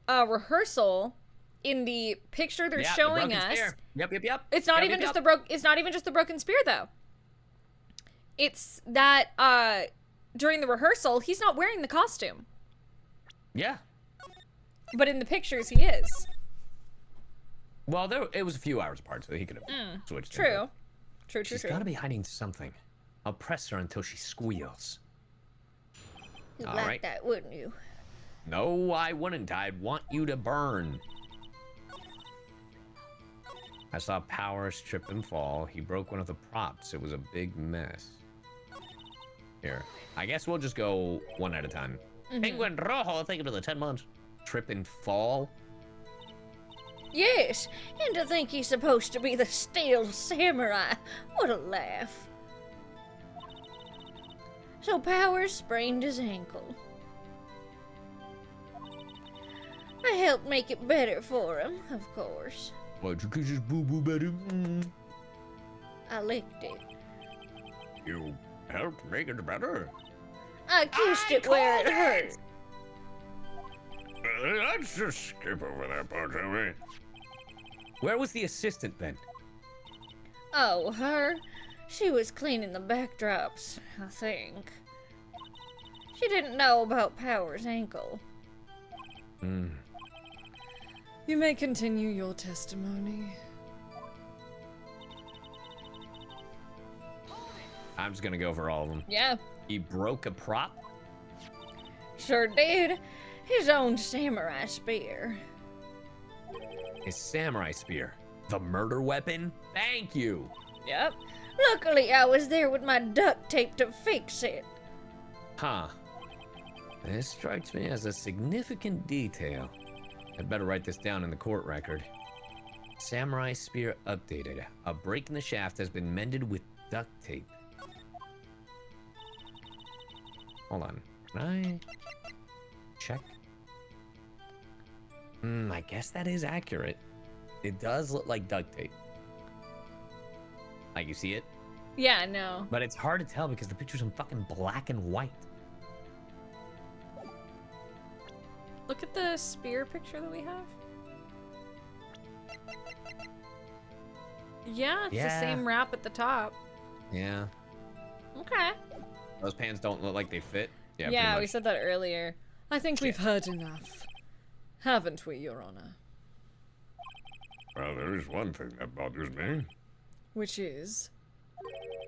rehearsal, in the picture they're Yeah, showing the broken us, spear. Yep. it's not Yep, even yep, just yep. it's not even just the broken spear though. It's that during the rehearsal, he's not wearing the costume. Yeah. But in the pictures he is. Well, it was a few hours apart, so he could have switched. True. True. She's gotta be hiding something. I'll press her until she squeals. You'd All like right. that, wouldn't you? No, I wouldn't. I'd want you to burn. I saw Powers trip and fall. He broke one of the props. It was a big mess. Here. I guess we'll just go one at a time. Penguin Rojo, thank you for the 10 months. Trip and fall? Yes, and to think he's supposed to be the Steel Samurai. What a laugh. So Powers sprained his ankle. I helped make it better for him, of course. Why'd you kiss his boo-boo better? I licked it. You helped make it better? I kissed it where it hurt. Let's just skip over that part, shall we? Where was the assistant then? Oh, her? She was cleaning the backdrops, I think. She didn't know about Powers' ankle. You may continue your testimony. I'm just gonna go over all of them. Yeah. He broke a prop? Sure did. His own samurai spear. His samurai spear. The murder weapon? Thank you. Yep. Luckily, I was there with my duct tape to fix it. Huh. This strikes me as a significant detail. I'd better write this down in the court record. Samurai spear updated. A break in the shaft has been mended with duct tape. Hold on. Can I check? I guess that is accurate. It does look like duct tape. Like, you see it? Yeah, no. But it's hard to tell because the picture's in fucking black and white. Look at the spear picture that we have. Yeah, it's the same wrap at the top. Yeah. Okay. Those pants don't look like they fit. Yeah, Yeah, pretty we much. said that earlier. I think we've heard enough. Haven't we, Your Honor? Well, there is one thing that bothers me. Which is?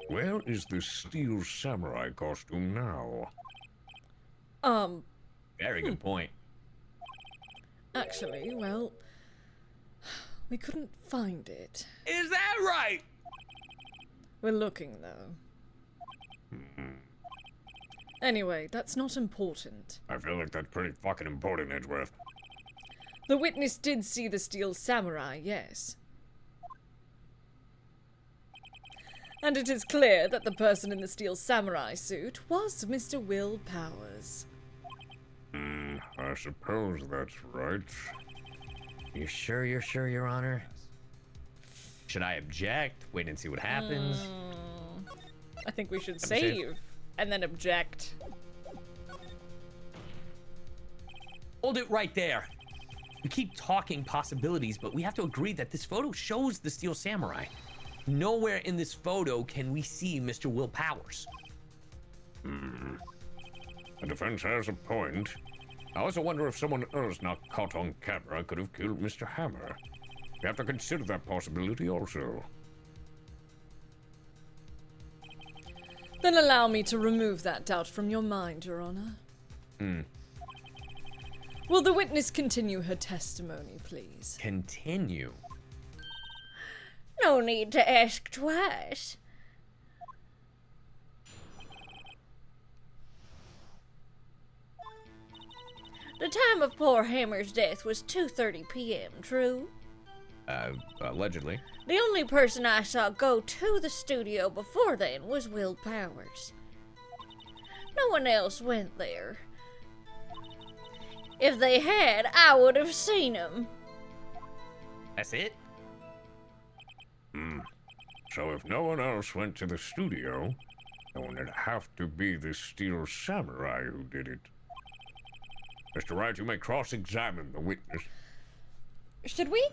Where is the Steel Samurai costume now? Very good point. Actually, well, we couldn't find it. Is that right? We're looking, though. Anyway, that's not important. I feel like that's pretty fucking important, Edgeworth. The witness did see the Steel Samurai, yes. And it is clear that the person in the Steel Samurai suit was Mr. Will Powers. I suppose that's right. You sure, Your Honor? Should I object? Wait and see what happens? I think we should safe. save and then object. Hold it right there. We keep talking possibilities, but we have to agree that this photo shows the Steel Samurai. Nowhere in this photo can we see Mr. Will Powers. The defense has a point. I also wonder if someone else not caught on camera could have killed Mr. Hammer. You have to consider that possibility also. Then allow me to remove that doubt from your mind, Your Honor. Will the witness continue her testimony, please? Continue. No need to ask twice. The time of poor Hammer's death was 2:30 p.m., true? Allegedly. The only person I saw go to the studio before then was Will Powers. No one else went there. If they had, I would have seen him. That's it? So if no one else went to the studio, then it'd have to be the Steel Samurai who did it. Mr. Wright, you may cross-examine the witness. Should we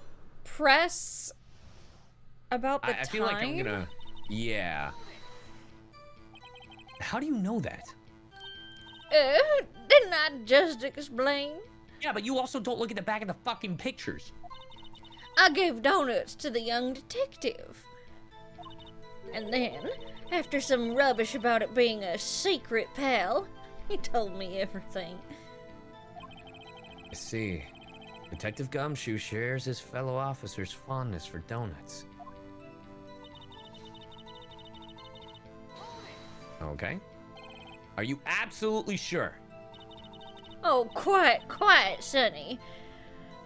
press about the time? I feel like I'm gonna... Yeah. How do you know that? Didn't I just explain? Yeah, but you also don't look at the back of the fucking pictures. I gave donuts to the young detective. And then, after some rubbish about it being a secret, pal, he told me everything. I see. Detective Gumshoe shares his fellow officer's fondness for donuts. Okay. Are you absolutely sure? Oh, quiet, Sonny.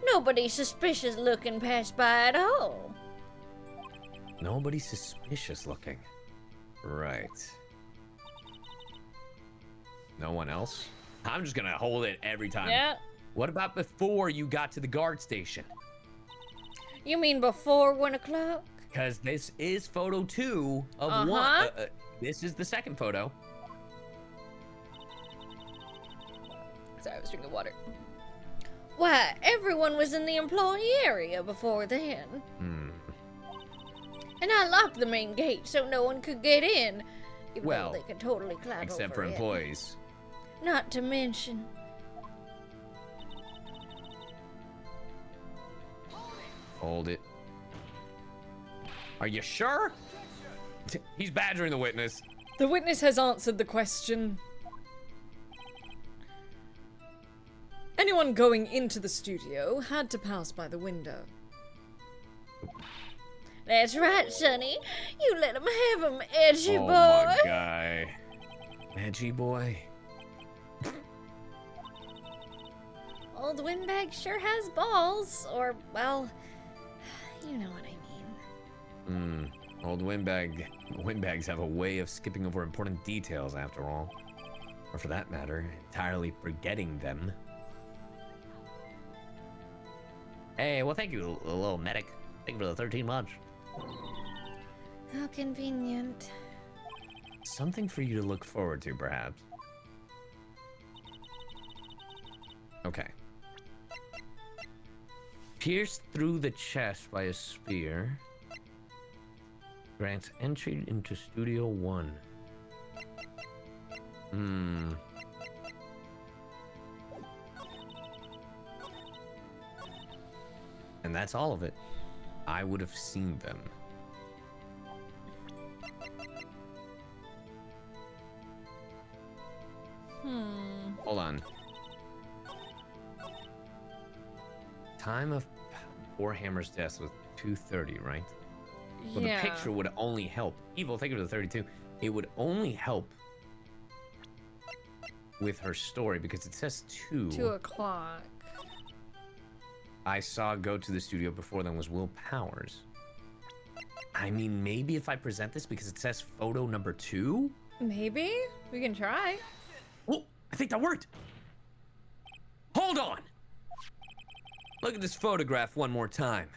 Nobody suspicious looking passed by at all. Nobody suspicious looking. Right. No one else? I'm just gonna hold it every time. Yeah. What about before you got to the guard station? You mean before 1 o'clock? Because this is photo 2 of Uh-huh. one. This is the second photo. Sorry, I was drinking water. Why, everyone was in the employee area before then. And I locked the main gate so no one could get in. Even Well, though they could totally climb Except over for it. employees. Not to mention... Hold it. Are you sure? He's badgering the witness. The witness has answered the question. Anyone going into the studio had to pass by the window. That's right, Sonny. You let him have him, edgy Oh boy. my guy. Edgy boy. Old Windbag sure has balls. Or, well, you know what I mean. Old windbags have a way of skipping over important details after all. Or for that matter, entirely forgetting them. Hey, well thank you, little medic. Thank you for the 13 months. How convenient. Something for you to look forward to, perhaps. Okay. Pierced through the chest by a spear. Grants entry into Studio 1. And that's all of it. I would have seen them. Hold on. Time of poor Hammer's death was 2:30, right? Well, Yeah. the picture would only help. Evil, thank you for the 32. It would only help with her story because it says 2. 2 o'clock. I saw go to the studio before then was Will Powers. I mean, maybe if I present this because it says photo number 2? Maybe? We can try. Oh, I think that worked. Hold on. Look at this photograph one more time.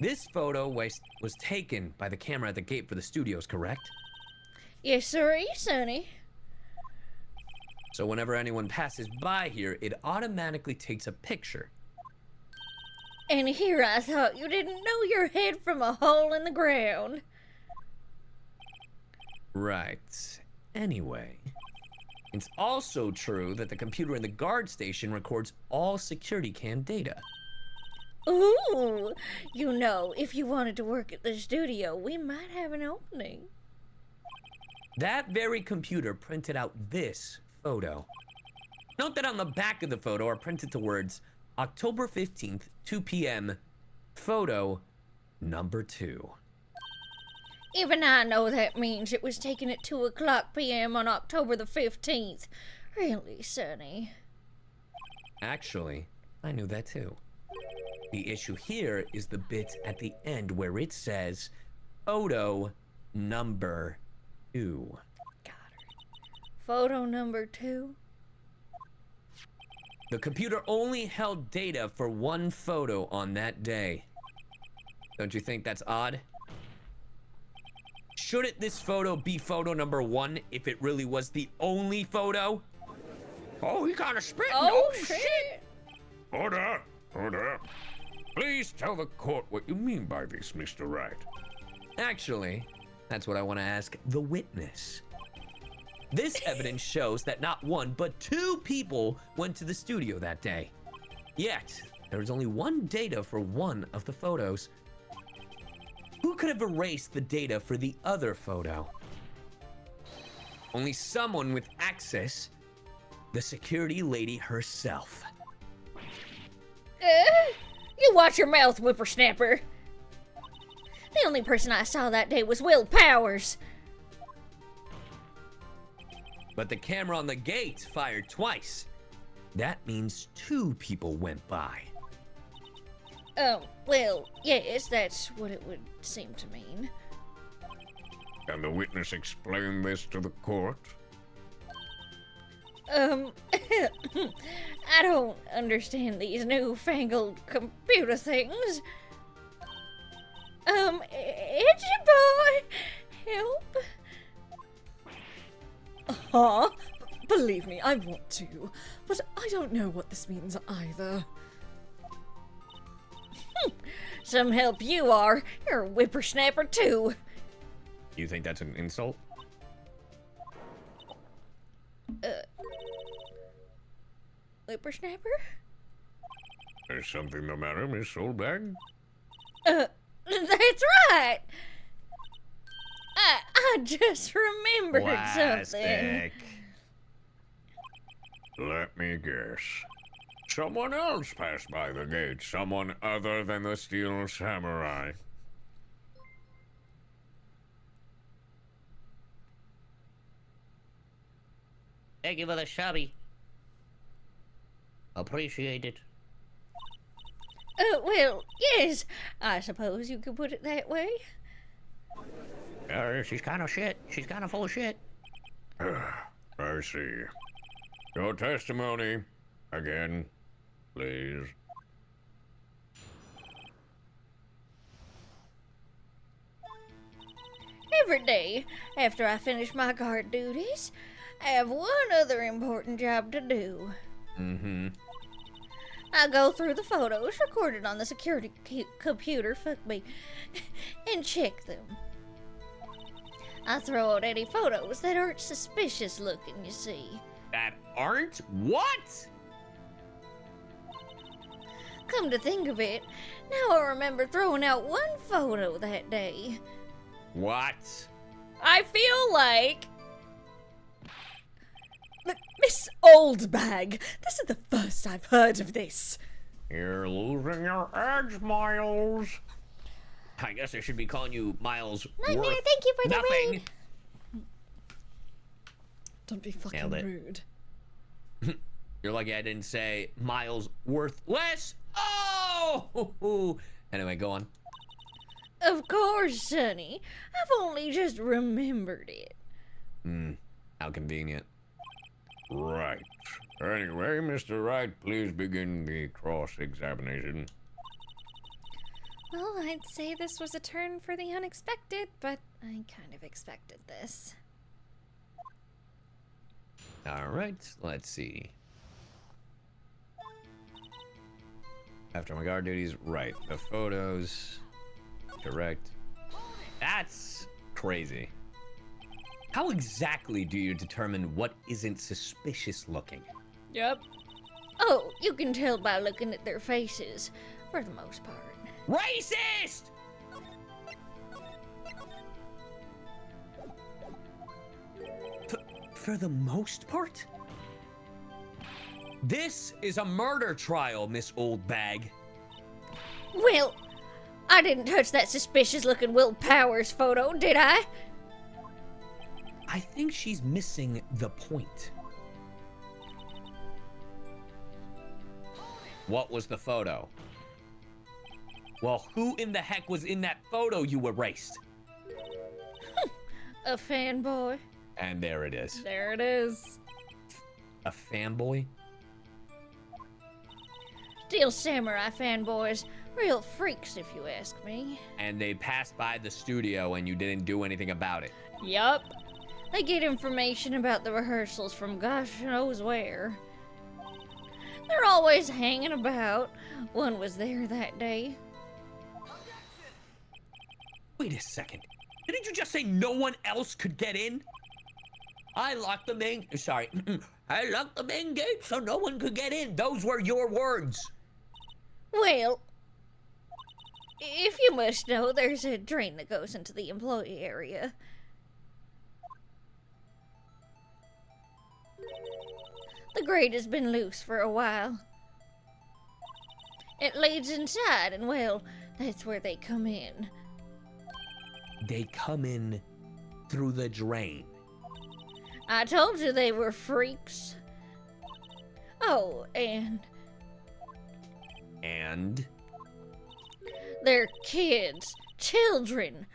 This photo was taken by the camera at the gate for the studios, correct? Yes, sirree, Sonny. So whenever anyone passes by here, it automatically takes a picture. And here I thought you didn't know your head from a hole in the ground. Right. Anyway, it's also true that the computer in the guard station records all security cam data. Ooh, you know, if you wanted to work at the studio, we might have an opening. That very computer printed out this photo. Note that on the back of the photo are printed the words October 15th, 2 p.m., photo number 2. Even I know that means it was taken at 2 o'clock p.m. on October the 15th. Really, Sonny? Actually, I knew that too. The issue here is the bit at the end where it says photo number 2. Photo number 2? The computer only held data for one photo on that day. Don't you think that's odd? Shouldn't this photo be photo number 1 if it really was the only photo? Oh, he kind of spit. Oh, shit! Order! Order! Please tell the court what you mean by this, Mr. Wright. Actually, that's what I want to ask the witness. This evidence shows that not one, but 2 people went to the studio that day. Yet, there is only one data for one of the photos. Who could have erased the data for the other photo? Only someone with access, the security lady herself. You watch your mouth, whippersnapper. The only person I saw that day was Will Powers. But the camera on the gate fired twice. That means 2 people went by. Well, yes, that's what it would seem to mean. Can the witness explain this to the court? I don't understand these newfangled computer things. It's your boy. Help. Huh? Believe me, I want to. But I don't know what this means either. Some help you are. You're a whippersnapper too. You think that's an insult? Whippersnapper? Is something the matter, Miss Soulbag? That's right. I just remembered something. Let me guess. Someone else passed by the gate. Someone other than the Steel Samurai. Thank you for the shabby. Appreciate it. Well, yes. I suppose you could put it that way. She's kind of shit. She's kind of full of shit. I see. Your testimony. Again, please. Every day, after I finish my guard duties, I have one other important job to do. Mm-hmm. I go through the photos recorded on the security computer, fuck me, and check them. I throw out any photos that aren't suspicious looking, you see. That aren't? What? Come to think of it, now I remember throwing out one photo that day. What? I feel like Miss Oldbag, this is the first I've heard of this. You're losing your edge, Miles. I guess I should be calling you Miles Nightmare, Worth thank you for the nothing. ring. Don't be fucking Nailed it. rude. You're lucky I didn't say Miles Worth less. Oh! Anyway, go on. Of course, Sonny. I've only just remembered it. How convenient. Right. Anyway, Mr. Wright, please begin the cross-examination. Well, I'd say this was a turn for the unexpected, but I kind of expected this. All right, let's see. After my guard duties, right. The photos, direct. That's crazy. How exactly do you determine what isn't suspicious looking? Yep. Oh, you can tell by looking at their faces. For the most part. Racist! For the most part? This is a murder trial, Miss Old Bag. Well, I didn't touch that suspicious looking Will Powers photo, did I? I think she's missing the point. What was the photo? Well, who in the heck was in that photo you erased? A fanboy. And there it is. There it is. A fanboy? Steel Samurai fanboys. Real freaks, if you ask me. And they passed by the studio and you didn't do anything about it. Yup. They get information about the rehearsals from gosh knows where. They're always hanging about. One was there that day. Wait a second. Didn't you just say no one else could get in? I locked the main... Sorry. I locked the main gate so no one could get in. Those were your words. Well, if you must know, there's a drain that goes into the employee area. The grate has been loose for a while. It leads inside, and well, that's where they come in. They come in through the drain. I told you they were freaks. Oh, and And? they're kids, children,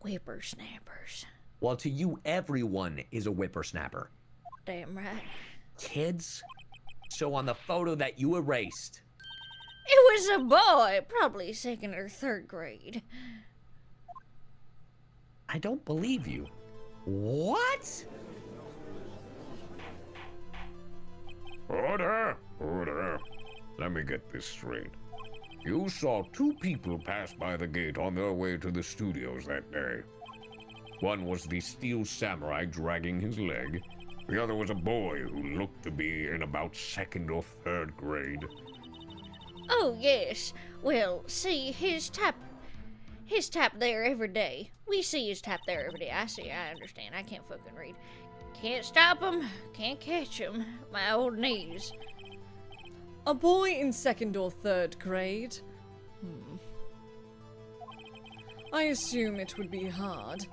whippersnappers. Well, to you, everyone is a whippersnapper. Damn right. Kids? So on the photo that you erased, It was a boy, probably second or third grade. I don't believe you. What? Order! Order! Let me get this straight. You saw two people pass by the gate on their way to the studios that day. One was the Steel Samurai dragging his leg. The other was a boy who looked to be in about second or third grade. Oh, yes. Well, see, his tap there every day. We see his tap there every day. I understand. I can't fucking read. Can't stop him, can't catch him. My old knees. A boy in second or third grade? I assume it would be hard,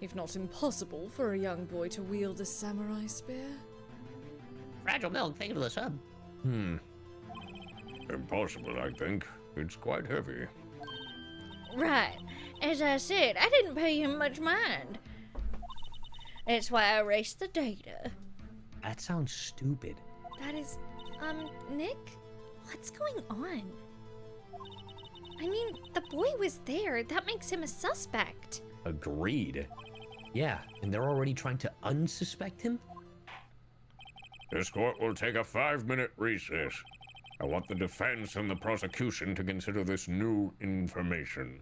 if not impossible, for a young boy to wield a samurai spear. Fragile Milk, thank you for the sub. Impossible, I think. It's quite heavy. Right. As I said, I didn't pay him much mind. That's why I erased the data. That sounds stupid. That is, Nick? What's going on? I mean, the boy was there. That makes him a suspect. Agreed. Yeah, and they're already trying to unsuspect him? This court will take a 5-minute recess. I want the defense and the prosecution to consider this new information.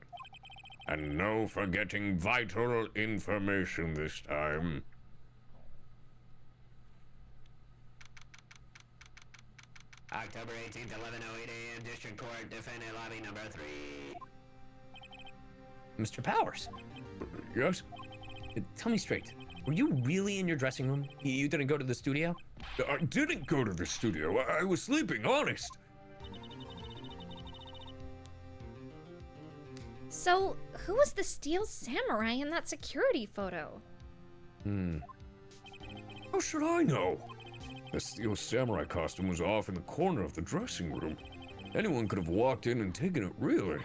And no forgetting vital information this time. October 18th, 11:08 a.m. District Court, defendant lobby number 3. Mr. Powers, Yes? tell me straight. Were you really in your dressing room? You didn't go to the studio? I didn't go to the studio. I was sleeping, honest. So, who was the Steel Samurai in that security photo? How should I know? The Steel Samurai costume was off in the corner of the dressing room. Anyone could have walked in and taken it, really.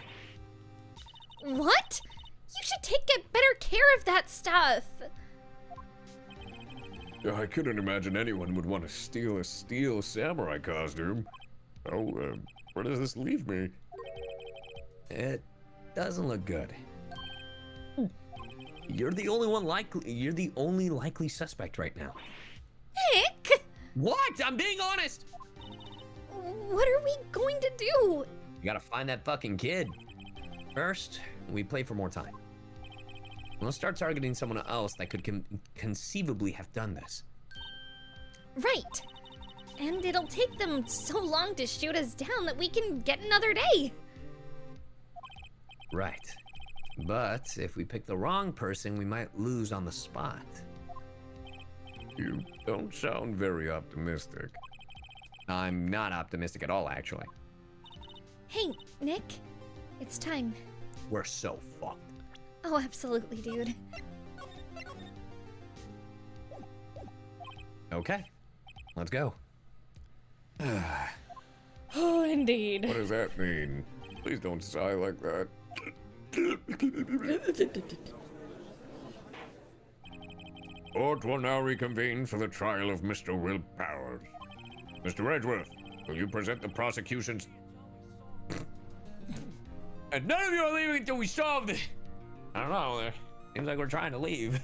What? You should get better care of that stuff. I couldn't imagine anyone would want to steal a Steel Samurai costume. Oh, where does this leave me? It doesn't look good. You're the only likely suspect right now. Nick! What? I'm being honest! What are we going to do? You gotta find that fucking kid. First, we play for more time. Let's start targeting someone else that could conceivably have done this. Right. And it'll take them so long to shoot us down that we can get another day. Right. But if we pick the wrong person, we might lose on the spot. You don't sound very optimistic. I'm not optimistic at all, actually. Hey, Nick. It's time. We're so fucked. Oh, absolutely, dude. Okay, let's go. Oh, indeed. What does that mean? Please don't sigh like that. Court will now reconvene for the trial of Mr. Will Powers. Mr. Edgeworth, will you present the prosecution's... And none of you are leaving until we solve this. I don't know. Seems like we're trying to leave.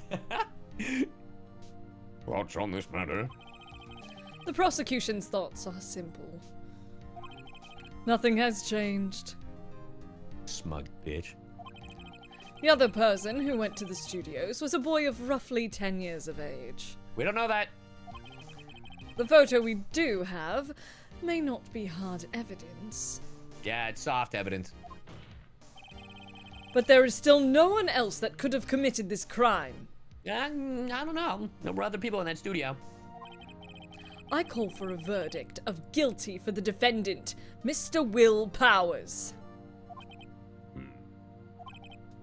thoughts on this matter? The prosecution's thoughts are simple. Nothing has changed. Smug bitch. The other person who went to the studios was a boy of roughly 10 years of age. We don't know that. The photo we do have may not be hard evidence, Yeah, it's soft evidence. but there is still no one else that could have committed this crime. I don't know. There were other people in that studio. I call for a verdict of guilty for the defendant, Mr. Will Powers.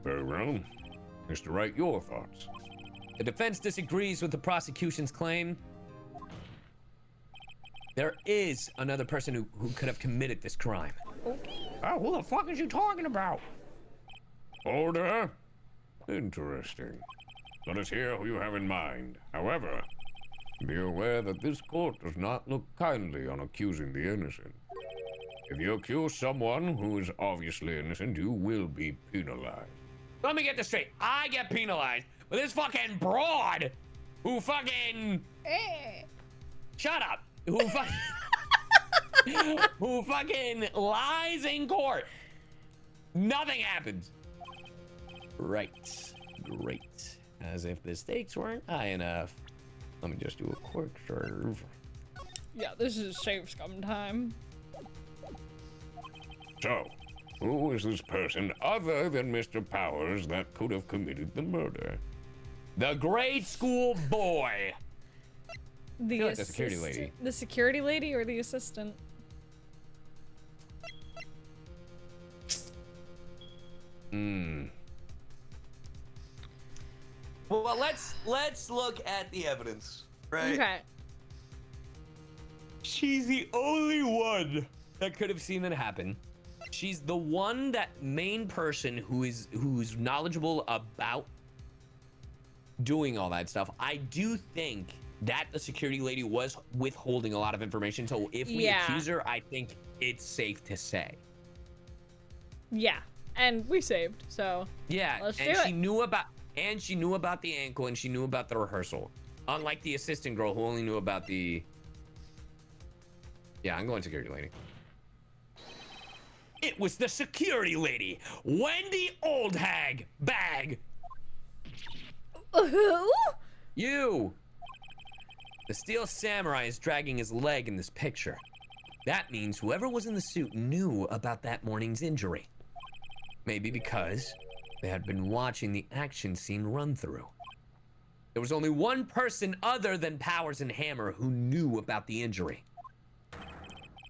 Very well. Mr. Wright, your thoughts? The defense disagrees with the prosecution's claim. There is another person who could have committed this crime. Oh, who the fuck is you talking about? Order? Interesting. Let us hear who you have in mind. However, be aware that this court does not look kindly on accusing the innocent. If you accuse someone who is obviously innocent, you will be penalized. Let me get this straight. I get penalized, but this fucking broad who fucking... Shut up. Who fucking... who fucking lies in court. Nothing happens. Right. Great. As if the stakes weren't high enough. Let me just do a quick serve. Yeah, this is save scum time. So, who is this person other than Mr. Powers that could have committed the murder? The grade school boy. The feel like the security lady. The security lady or the assistant? Well, let's look at the evidence, right? Okay. She's the only one that could have seen it happen. She's the one, that main person who's knowledgeable about doing all that stuff. I do think that the security lady was withholding a lot of information. So if we accuse her, I think it's safe to say. Yeah, and we saved, so Yeah, let's do and it. she knew about the ankle, and she knew about the rehearsal. Unlike the assistant girl who only knew about the... Yeah, I'm going security lady. It was the security lady, Wendy Old Hag Bag. Who? You. The steel samurai is dragging his leg in this picture. That means whoever was in the suit knew about that morning's injury. Maybe because they had been watching the action scene run through. There was only one person other than Powers and Hammer who knew about the injury.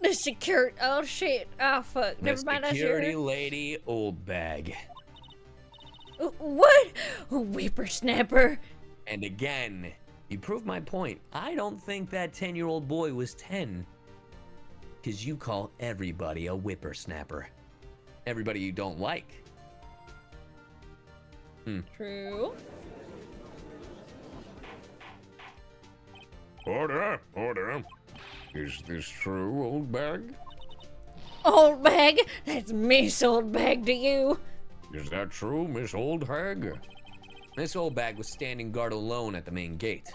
The security. Oh shit. Oh fuck. Never mind. The I hear security her. lady Old Bag. What? Whippersnapper. And again, you proved my point. I don't think that 10-year-old boy was 10. Because you call everybody a whippersnapper. Everybody you don't like. True. Order, order. Is this true, Old Bag? Old Bag? That's Miss Old Bag to you. Is that true, Miss Old Hag? Miss Old Bag was standing guard alone at the main gate.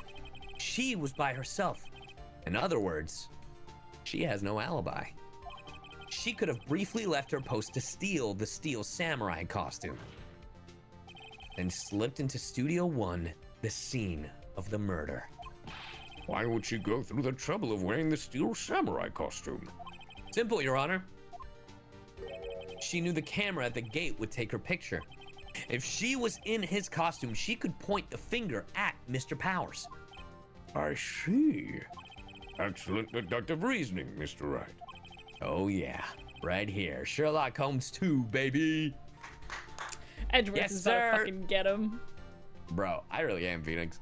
She was by herself. In other words, she has no alibi. She could have briefly left her post to steal the steel samurai costume, then slipped into Studio 1, the scene of the murder. Why would she go through the trouble of wearing the steel samurai costume? Simple, Your Honor. she knew the camera at the gate would take her picture. If she was in his costume, she could point the finger at Mr. Powers. I see. Excellent deductive reasoning, Mr. Wright. Oh yeah, right here. Sherlock Holmes 2, baby. Edgeworth Yes, is about to sir. fucking get him. Bro, I really am Phoenix.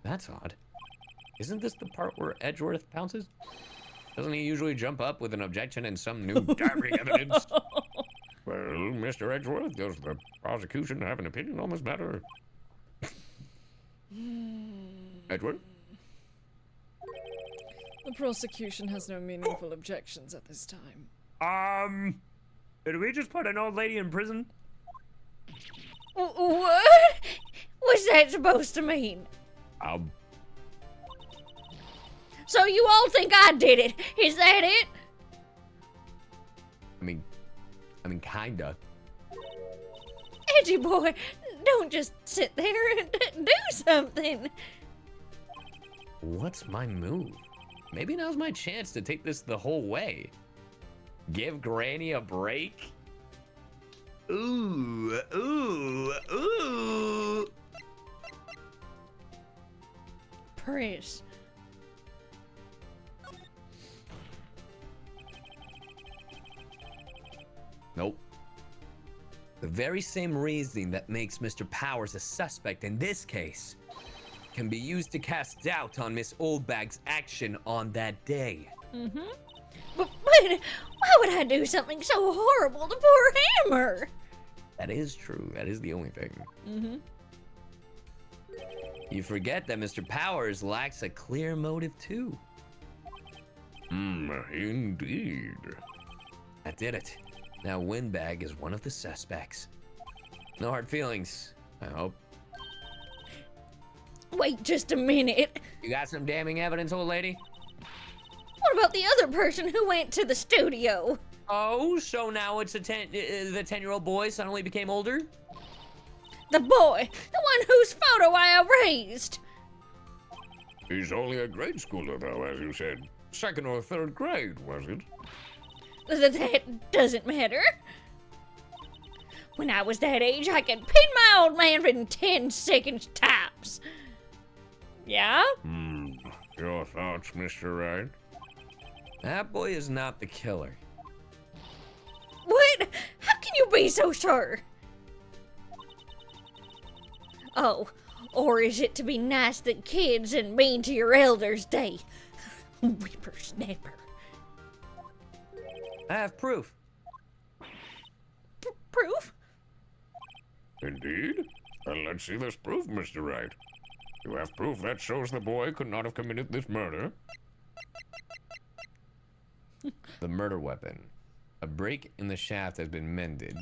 That's odd. Isn't this the part where Edgeworth pounces? Doesn't he usually jump up with an objection and some new damning evidence? Well, Mr. Edgeworth, does the prosecution have an opinion on this matter? Edgeworth? The prosecution has no meaningful objections at this time. Did we just put an old lady in prison? What? What's that supposed to mean? So you all think I did it? Is that it? I mean, kinda. Edgy boy, don't just sit there and do something. What's my move? Maybe now's my chance to take this the whole way. Give Granny a break? Ooh, ooh, ooh. Press. Nope. The very same reasoning that makes Mr. Powers a suspect in this case can be used to cast doubt on Miss Oldbag's action on that day. But why would I do something so horrible to poor Hammer? That is true. That is the only thing. You forget that Mr. Powers lacks a clear motive too. Indeed. I did it. Now Windbag is one of the suspects. No hard feelings, I hope. Wait just a minute. You got some damning evidence, old lady? What about the other person who went to the studio? Oh, so now it's the 10-year-old boy suddenly became older? The boy, the one whose photo I erased. He's only a grade schooler, though, as you said. Second or third grade, was it? That doesn't matter. When I was that age, I could pin my old man in 10 seconds tops. Yeah? Your thoughts, Mr. Wright? That boy is not the killer. What? How can you be so sure? Oh, or is it to be nice to kids and mean to your elders' day? Whippersnapper. I have proof. Proof? Indeed? Well, let's see this proof, Mr. Wright. You have proof that shows the boy could not have committed this murder. The murder weapon. A break in the shaft has been mended.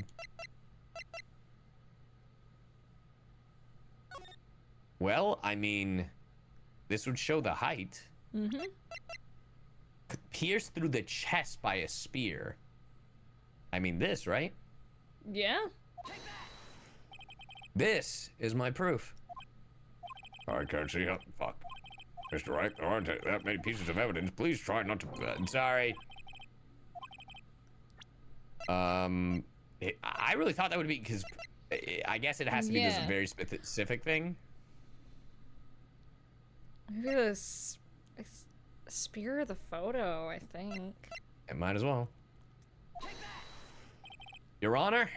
Well, I mean, this would show the height. Pierced through the chest by a spear. I mean this, right? Yeah. This is my proof. I can't see how. Fuck. Mr. Wright, there aren't that many pieces of evidence. Please try not to. Sorry. I really thought that would be, because I guess it has to be this Yeah. very specific thing. Maybe this spear of the photo, I think. It might as well. Your Honor,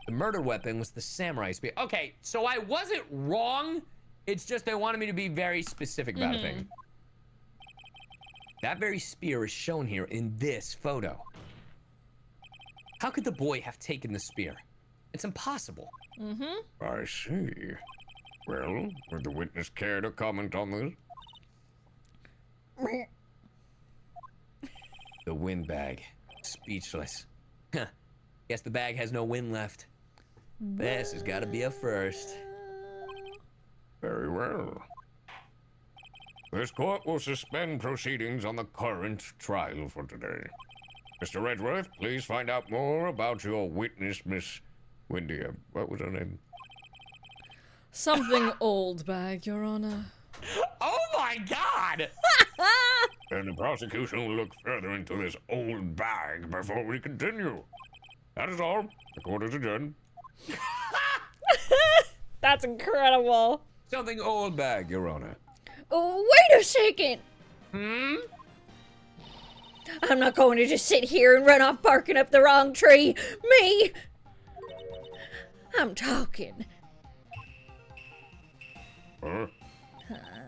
the murder weapon was the samurai spear. Okay, so I wasn't wrong. It's just they wanted me to be very specific about a thing. That very spear is shown here in this photo. How could the boy have taken the spear? It's impossible. I see. Well, would the witness care to comment on this? The windbag. Speechless. Huh. Guess the bag has no wind left. This has got to be a first. Very well. This court will suspend proceedings on the current trial for today. Mr. Edgeworth, please find out more about your witness, Miss Wendy. What was her name? Something old bag, Your Honor. Oh my God! then the prosecution will look further into this old bag before we continue. That is all. The court is adjourned. That's incredible. Something old bag, Your Honor. Oh, wait a second. I'm not going to just sit here and run off barking up the wrong tree. Me! I'm talking. Huh?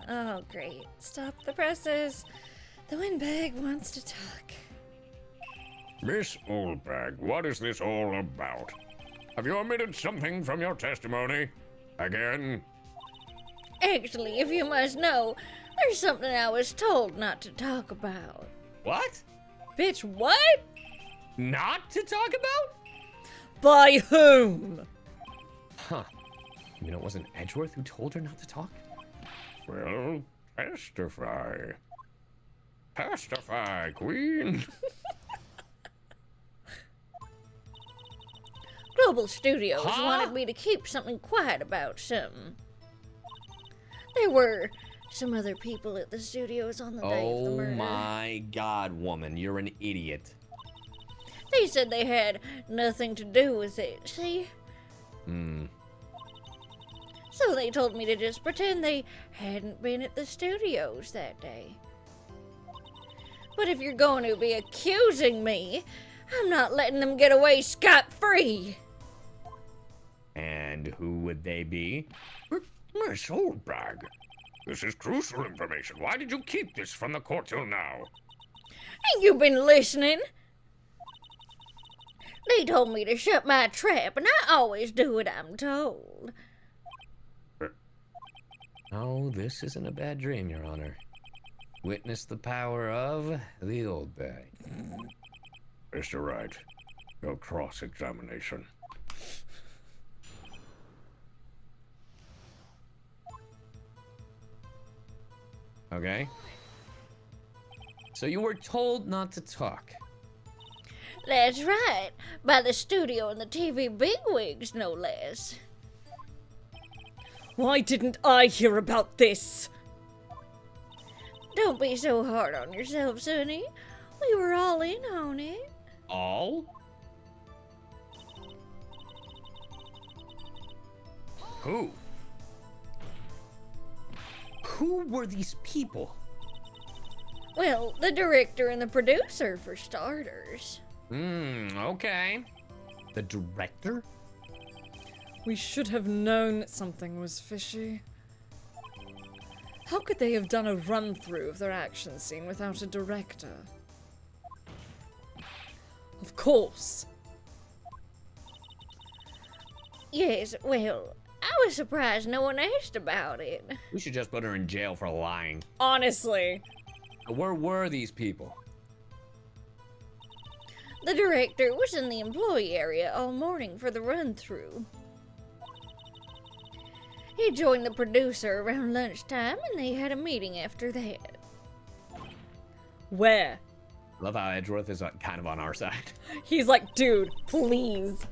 Oh, great. Stop the presses. The windbag wants to talk. Miss Oldbag, what is this all about? Have you omitted something from your testimony? Again? Actually, if you must know, there's something I was told not to talk about. What? Bitch, what? Not to talk about? By whom? Huh. You mean it wasn't Edgeworth who told her not to talk? Well, testify. Testify, Queen. Global Studios Huh? wanted me to keep something quiet about something. There were some other people at the studios on the day of the Oh murder. my god, woman, you're an idiot. They said they had nothing to do with it, see? So they told me to just pretend they hadn't been at the studios that day. But if you're going to be accusing me, I'm not letting them get away scot-free. And who would they be? Miss Oldbag, this is crucial information. Why did you keep this from the court till now? Ain't you been listening? They told me to shut my trap, and I always do what I'm told. Oh, this isn't a bad dream, Your Honor. Witness the power of the old bag. Mr. Wright, your cross-examination. Okay. So you were told not to talk. That's right, by the studio and the TV bigwigs, no less. Why didn't I hear about this? Don't be so hard on yourself, Sonny. We were all in on it. All? Who? Who were these people? Well, the director and the producer, for starters. Okay. The director? We should have known something was fishy. How could they have done a run-through of their action scene without a director? Of course. Yes, well, I was surprised no one asked about it. We should just put her in jail for lying. Honestly. Where were these people? The director was in the employee area all morning for the run-through. He joined the producer around lunchtime, and they had a meeting after that. Where? Love how Edgeworth is kind of on our side. He's like, dude, please.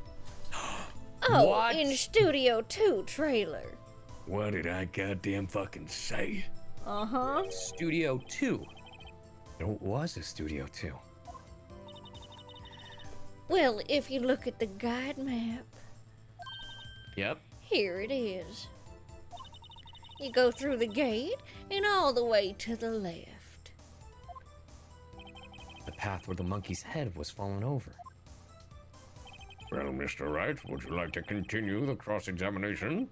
Oh, What? in Studio 2 trailer. What did I goddamn fucking say? Uh-huh. Studio 2. There was a Studio 2. Well, if you look at the guide map, Yep. here it is. You go through the gate and all the way to the left. The path where the monkey's head was fallen over. Well, Mr. Wright, would you like to continue the cross-examination?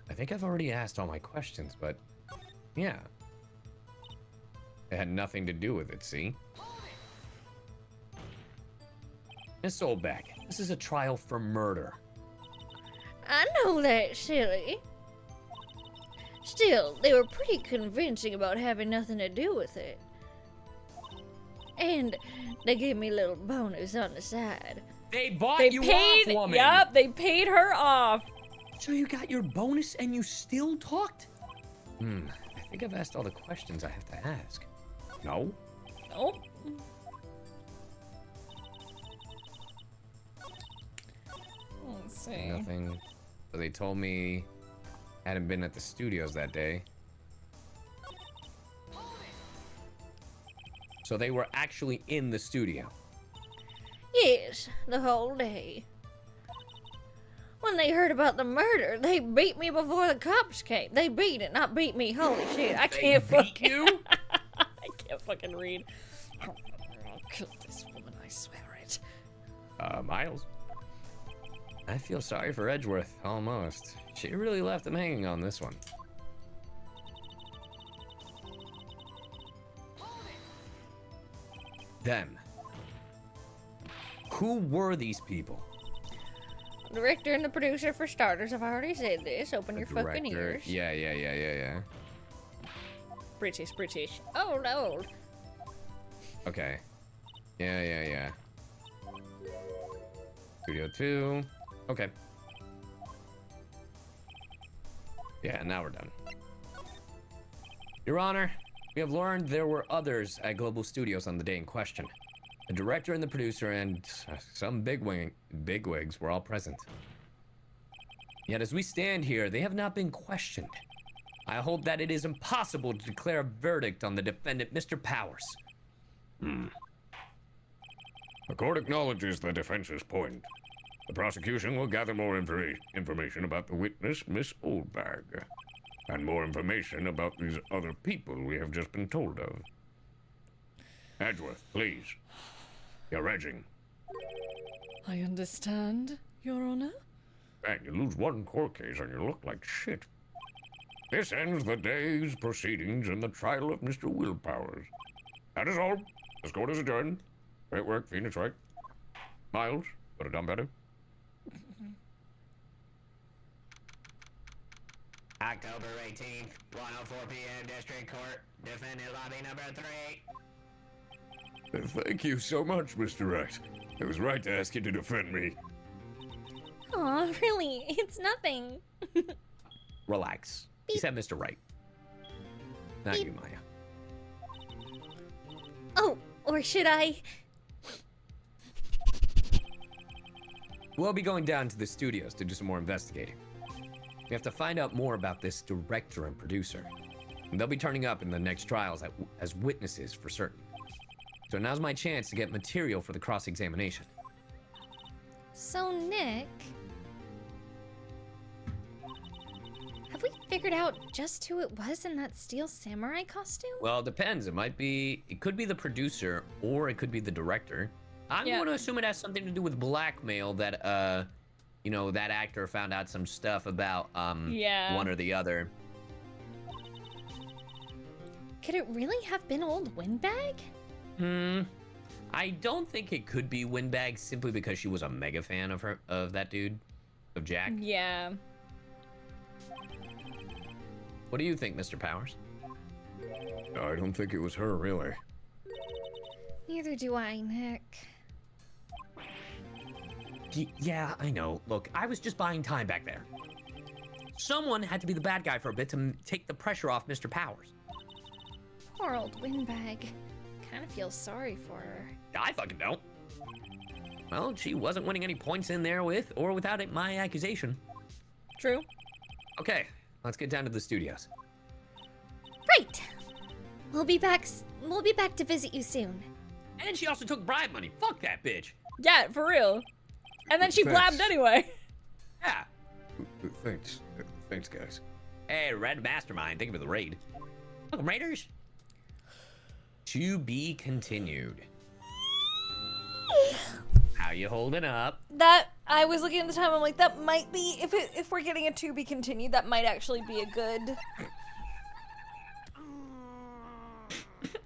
I think I've already asked all my questions, but yeah. It had nothing to do with it, see? Miss Solbeck, this is a trial for murder. I know that, silly. Still, they were pretty convincing about having nothing to do with it. And they gave me a little bonus on the side. They bought They you paid, off, woman! yup, they paid her off. So you got your bonus and you still talked? I think I've asked all the questions I have to ask. No? Nope. Let's see. Nothing. So they told me I hadn't been at the studios that day. So they were actually in the studio. Yes, the whole day. When they heard about the murder, they beat me before the cops came. They beat it, not beat me. Holy shit, I can't fucking... you? I can't fucking read. I'll kill this woman, I swear it. Miles. I feel sorry for Edgeworth, almost. She really left him hanging on this one. Them. Who were these people? Director and the producer for starters. I've already said this. Open your fucking Director. ears. Yeah. British. Old. Okay. Yeah. Studio 2. Okay. Yeah, now we're done. Your Honor, we have learned there were others at Global Studios on the day in question. The director and the producer and some bigwigs were all present. Yet as we stand here, they have not been questioned. I hold that it is impossible to declare a verdict on the defendant, Mr. Powers. The court acknowledges the defense's point. The prosecution will gather more information about the witness, Miss Oldbag, and more information about these other people we have just been told of. Edgeworth, please. You're edging. I understand, Your Honor. Man, you lose one court case and you look like shit. This ends the day's proceedings in the trial of Mr. Will Powers. That is all. This court is adjourned. Great work, Phoenix Wright. Miles, could have done better. October 18th, 1:04 p.m. District Court. Defendant lobby number 3. Thank you so much, Mr. Wright. It was right to ask you to defend me. Aw, really? It's nothing. Relax. He said Mr. Wright. Not you, Maya. Oh, or should I? We'll be going down to the studios to do some more investigating. We have to find out more about this director and producer. And they'll be turning up in the next trials as witnesses for certain. So now's my chance to get material for the cross-examination. So, Nick, have we figured out just who it was in that steel samurai costume? Well, it depends. It could be the producer or it could be the director. I'm going to assume it has something to do with blackmail that, that actor found out some stuff about, one or the other. Could it really have been old Windbag? I don't think it could be Windbag simply because she was a mega fan of that dude, of Jack. Yeah. What do you think, Mr. Powers? I don't think it was her, really. Neither do I, Nick. Yeah, I know. Look, I was just buying time back there. Someone had to be the bad guy for a bit to take the pressure off Mr. Powers. Poor old Windbag. Kind of feel sorry for her. I fucking don't. Well, she wasn't winning any points in there with or without it, my accusation. True. Okay, let's get down to the studios. Right. We'll be back to visit you soon. And she also took bribe money. Fuck that bitch. Yeah, for real. And then she Thanks. blabbed anyway. Yeah. Thanks. Thanks, guys. Hey, Red Mastermind, thank you for the raid. Welcome, Raiders. To be continued. How you holding up? That, I was looking at the time, I'm like, that might be, if we're getting a to be continued, that might actually be a good...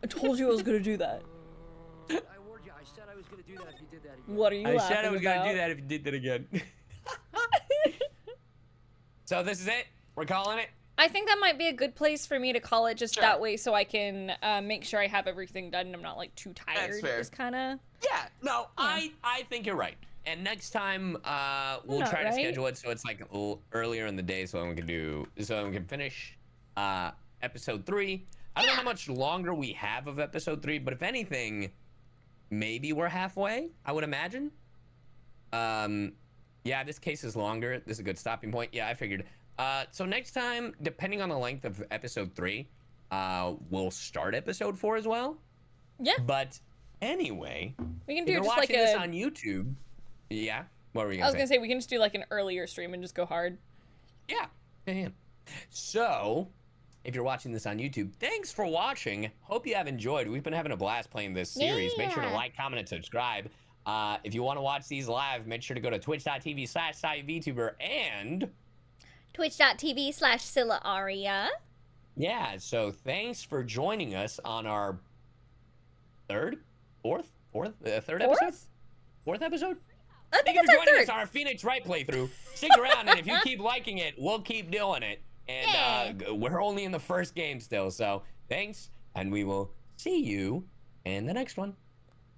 I told you I was gonna do that. I warned you. I said I was gonna do that if you did that again. What are you laughing about? I said I was gonna do that if you did that again. So this is it? We're calling it? I think that might be a good place for me to call it, just that way so I can make sure I have everything done and I'm not, like, too tired. That's fair. Just kinda... Yeah, no, I think you're right. And next time, we'll Not try to right. schedule it so it's like a little earlier in the day so we can finish episode 3. I don't know how much longer we have of episode 3, but if anything, maybe we're halfway, I would imagine. Yeah, this case is longer. This is a good stopping point. Yeah, I figured. So next time, depending on the length of episode 3, we'll start episode 4 as well. Yeah, But anyway, we can if do you're just like watching this a. on YouTube, yeah. What were you I was gonna gonna say? say we can just do like an earlier stream and just go hard. Yeah. Yeah. So, if you're watching this on YouTube, thanks for watching. Hope you have enjoyed. We've been having a blast playing this series. Make sure to Yeah. like, comment, and subscribe. If you want to watch these live, make sure to go to twitch.tv/VTuber and Twitch.tv/Sylla Aria. yeah, so thanks for joining us on our third episode? Fourth episode? I Thank think you it's for our joining third. us on our Phoenix Wright playthrough. Stick around, and if you keep liking it, we'll keep doing it. And we're only in the first game still, so thanks, and we will see you in the next one.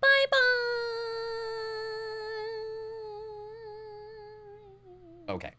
Bye bye. Okay.